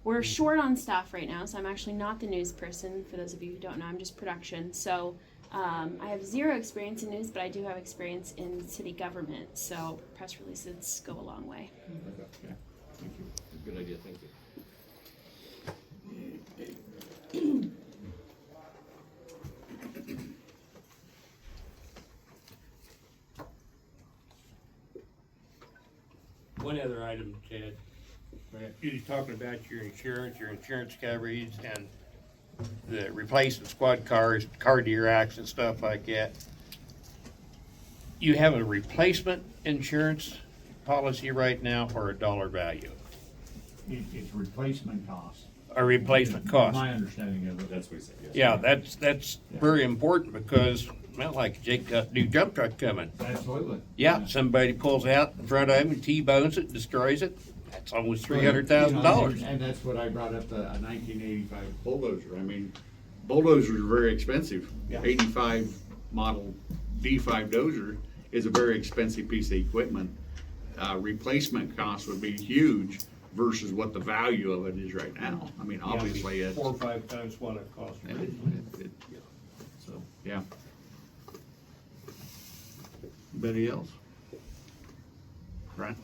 We're short on staff right now, so I'm actually not the news person. For those of you who don't know, I'm just production. So I have zero experience in news, but I do have experience in city government. So press releases go a long way. Yeah, thank you. Good idea, thank you. One other item, Ted. You're talking about your insurance coverage, and the replacement squad cars, car deer acts and stuff like that. You have a replacement insurance policy right now or a dollar value? It's replacement cost. A replacement cost. My understanding of it. That's what he said, yes. Yeah, that's very important because, well, like Jake got a new dump truck coming. Absolutely. Yeah, somebody pulls out in front of him and T-bones it, destroys it. That's almost $300,000. And that's what I brought up, a 1985 bulldozer. I mean, bulldozers are very expensive. Yeah. 85 model D5 dozer is a very expensive piece of equipment. Replacement cost would be huge versus what the value of it is right now. I mean, obviously it's. 4 or 5 times what it costs. So, yeah. Anybody else? Brian?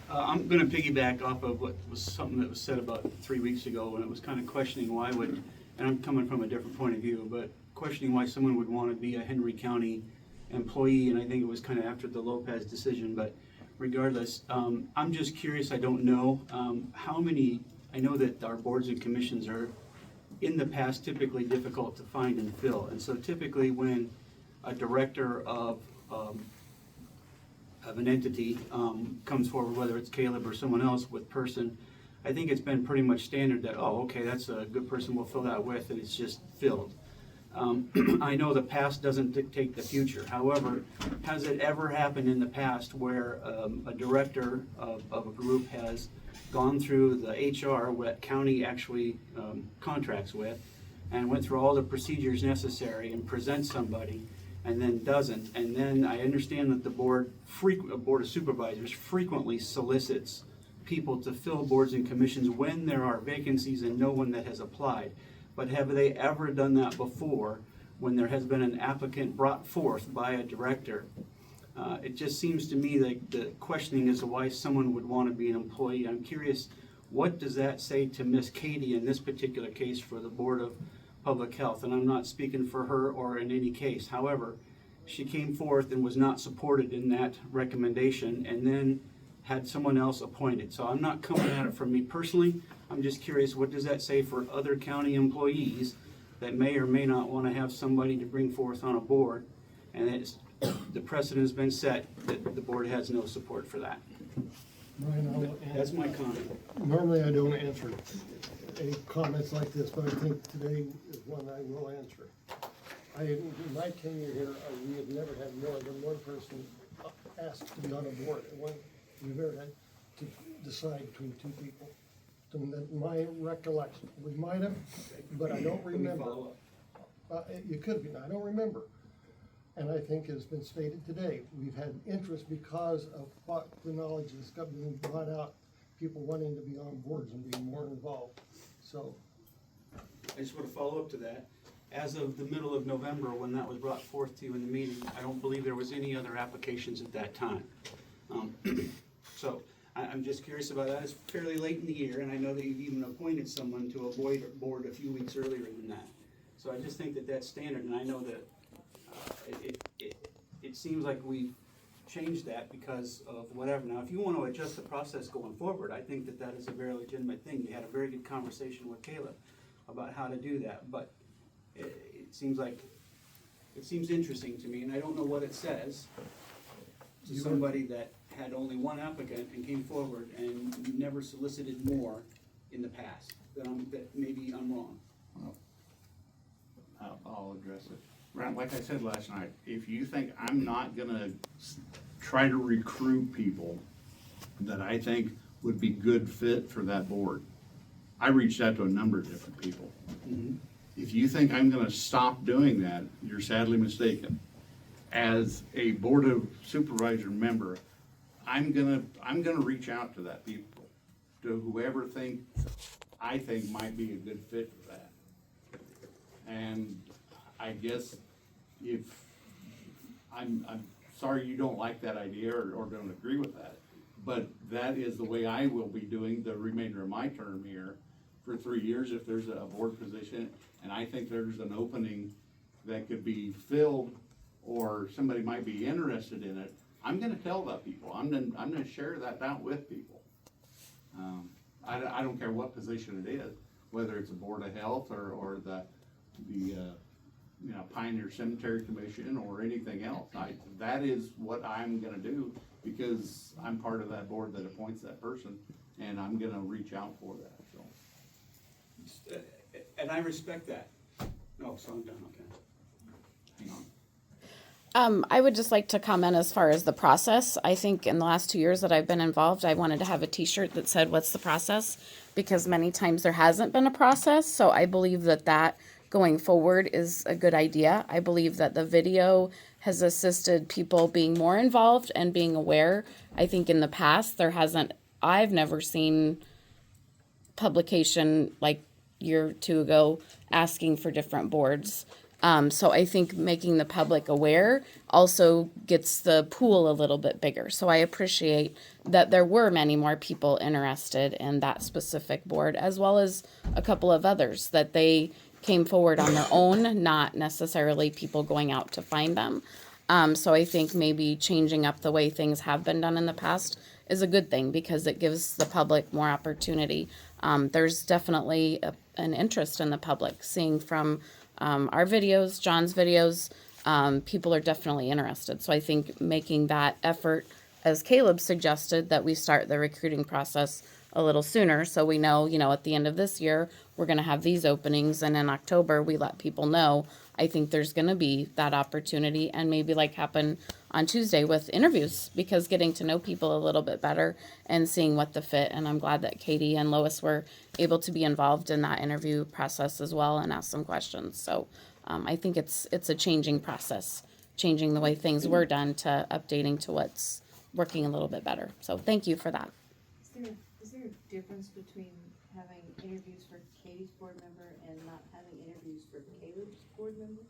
I'm gonna piggyback off of what was something that was said about 3 weeks ago, and it was kind of questioning why would, and I'm coming from a different point of view, but questioning why someone would want to be a Henry County employee, and I think it was kind of after the Lopez decision, but regardless, I'm just curious, I don't know, how many, I know that our boards and commissions are in the past typically difficult to find and fill, and so typically when a director of an entity comes forward, whether it's Caleb or someone else with person, I think it's been pretty much standard that, oh, okay, that's a good person, we'll fill that with, and it's just filled. I know the past doesn't dictate the future. However, has it ever happened in the past where a director of a group has gone through the HR, what county actually contracts with, and went through all the procedures necessary and presents somebody, and then doesn't? And then I understand that the board of supervisors frequently solicits people to fill boards and commissions when there are vacancies and no one that has applied. But have they ever done that before when there has been an applicant brought forth by a director? It just seems to me like the questioning is why someone would want to be an employee. I'm curious, what does that say to Miss Katie in this particular case for the Board of Public Health? And I'm not speaking for her or in any case. However, she came forth and was not supported in that recommendation and then had someone else appointed. So I'm not coming at it from me personally. I'm just curious, what does that say for other county employees that may or may not want to have somebody to bring forth on a board? And the precedent has been set that the board has no support for that. Brian, That's my comment. Normally I don't answer any comments like this, but I think today is one I will answer. In my tenure here, we have never had more than one person asked to be on a board. We've never had to decide between two people. My recollection, we might have, but I don't remember. It could be, I don't remember. And I think it's been stated today, we've had interest because of what the knowledge that's been brought out, people wanting to be on boards and being more involved. So I just want to follow up to that. As of the middle of November, when that was brought forth to you in the meeting, I don't believe there was any other applications at that time. So I'm just curious about that. It's fairly late in the year, and I know that you've even appointed someone to a board a few weeks earlier than that. So I just think that that's standard, and I know that it seems like we've changed that because of whatever. Now, if you want to adjust the process going forward, I think that that is a very legitimate thing. You had a very good conversation with Caleb about how to do that, but it seems interesting to me, and I don't know what it says to somebody that had only one applicant and came forward and never solicited more in the past. That maybe I'm wrong. I'll address it. Right, like I said last night, if you think I'm not gonna try to recruit people that I think would be good fit for that board, I reached out to a number of different people. Mm-hmm. If you think I'm gonna stop doing that, you're sadly mistaken. As a Board of Supervisor member, I'm gonna reach out to that people, to whoever I think might be a good fit for that. And I guess if, I'm sorry you don't like that idea or don't agree with that, but that is the way I will be doing the remainder of my term here for 3 years. If there's a board position and I think there's an opening that could be filled or somebody might be interested in it, I'm gonna tell that people. I'm gonna share that out with people. I don't care what position it is, whether it's a Board of Health or the Pioneer Cemetery Commission or anything else. That is what I'm gonna do because I'm part of that board that appoints that person, and I'm gonna reach out for that, so. And I respect that. No, so I'm done, okay. Hang on. I would just like to comment as far as the process. I think in the last 2 years that I've been involved, I wanted to have a t-shirt that said, "What's the process?" Because many times there hasn't been a process. So I believe that going forward is a good idea. I believe that the video has assisted people being more involved and being aware. I think in the past I've never seen publication like year or two ago asking for different boards. So I think making the public aware also gets the pool a little bit bigger. So I appreciate that there were many more people interested in that specific board, as well as a couple of others, that they came forward on their own, not necessarily people going out to find them. So I think maybe changing up the way things have been done in the past is a good thing because it gives the public more opportunity. There's definitely an interest in the public seeing from our videos, John's videos. People are definitely interested. So I think making that effort, as Caleb suggested, that we start the recruiting process a little sooner so we know, at the end of this year, we're going to have these openings, and in October, we let people know. I think there's going to be that opportunity, and maybe like happen on Tuesday with interviews, because getting to know people a little bit better and seeing what the fit, and I'm glad that Katie and Lois were able to be involved in that interview process as well and ask some questions. So I think it's a changing process, changing the way things were done to updating to what's working a little bit better. So thank you for that. Is there a difference between having interviews for Katie's board member and not having interviews for Caleb's board member?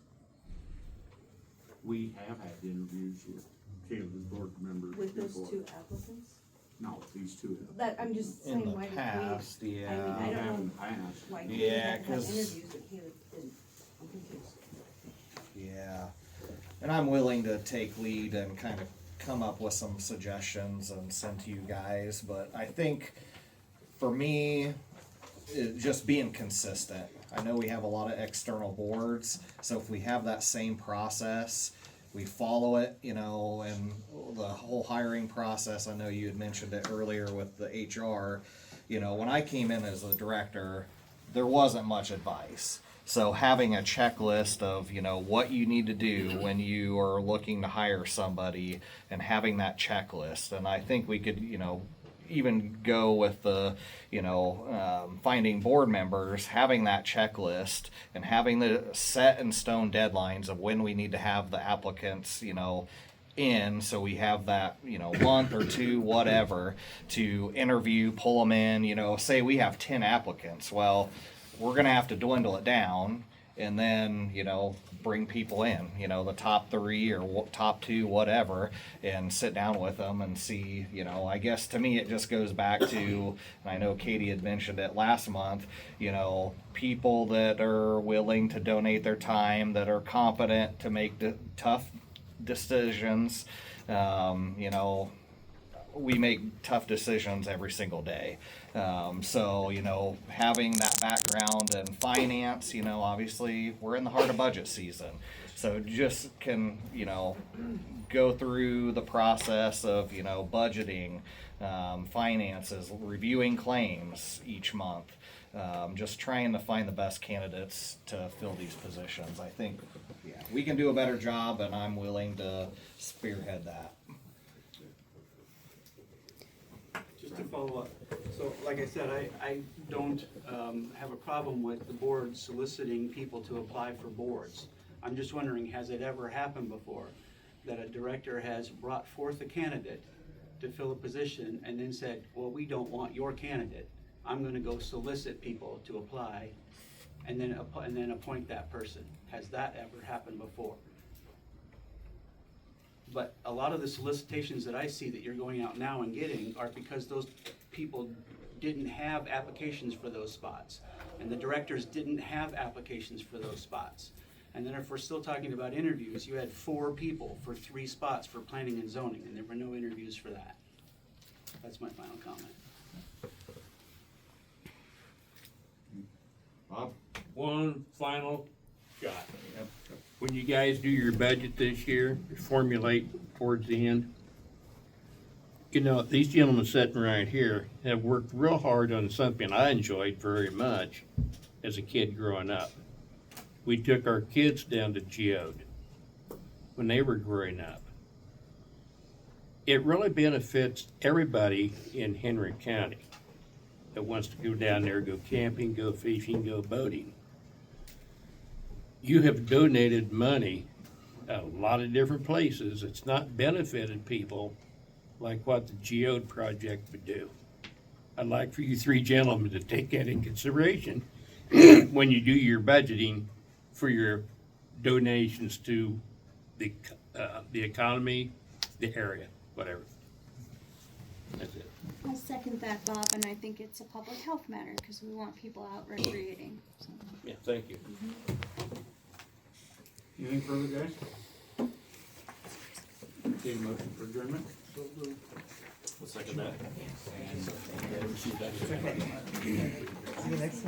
We have had interviews with Caleb's board members With those before. two applicants? No, these two have. That, I'm just saying, In the why did past, we, yeah. I mean, I Have don't in know the past. why Yeah, Katie had to have 'cause- interviews, but Caleb didn't. I'm confused. Yeah, and I'm willing to take lead and kind of come up with some suggestions and send to you guys, but I think for me, just being consistent. I know we have a lot of external boards, so if we have that same process, we follow it, and the whole hiring process, I know you had mentioned it earlier with the HR, when I came in as a director, there wasn't much advice. So having a checklist of, what you need to do when you are looking to hire somebody and having that checklist, and I think we could, even go with the, finding board members, having that checklist and having the set in stone deadlines of when we need to have the applicants, in, so we have that, month or two, whatever, to interview, pull them in, say we have 10 applicants. Well, we're going to have to dwindle it down and then, bring people in, the top 3 or top 2, whatever, and sit down with them and see, I guess to me it just goes back to, and I know Katie had mentioned it last month, people that are willing to donate their time, that are competent to make the tough decisions. We make tough decisions every single day. So, having that background in finance, obviously we're in the heart of budget season. So just can, go through the process of, budgeting, finances, reviewing claims each month. Just trying to find the best candidates to fill these positions. I think, we can do a better job, and I'm willing to spearhead that. Just to follow up, so like I said, I don't have a problem with the board soliciting people to apply for boards. I'm just wondering, has it ever happened before that a director has brought forth a candidate to fill a position and then said, well, we don't want your candidate, I'm gonna go solicit people to apply and then appoint that person? Has that ever happened before? But a lot of the solicitations that I see that you're going out now and getting are because those people didn't have applications for those spots. And the directors didn't have applications for those spots. And then if we're still talking about interviews, you had 4 people for 3 spots for planning and zoning, and there were no interviews for that. That's my final comment. Bob? One final shot. When you guys do your budget this year, formulate towards the end, these gentlemen sitting right here have worked real hard on something I enjoyed very much as a kid growing up. We took our kids down to Geode when they were growing up. It really benefits everybody in Henry County that wants to go down there, go camping, go fishing, go boating. You have donated money at a lot of different places. It's not benefited people like what the Geode project would do. I'd like for you 3 gentlemen to take that in consideration when you do your budgeting for your donations to the economy, the area, whatever. That's it. I'll second second that, Bob, and I think it's a public health matter, because we want people out recreating, so. Yeah, thank you. Anything further, guys? Okay, motion for adjournment? We'll second that. See you next time.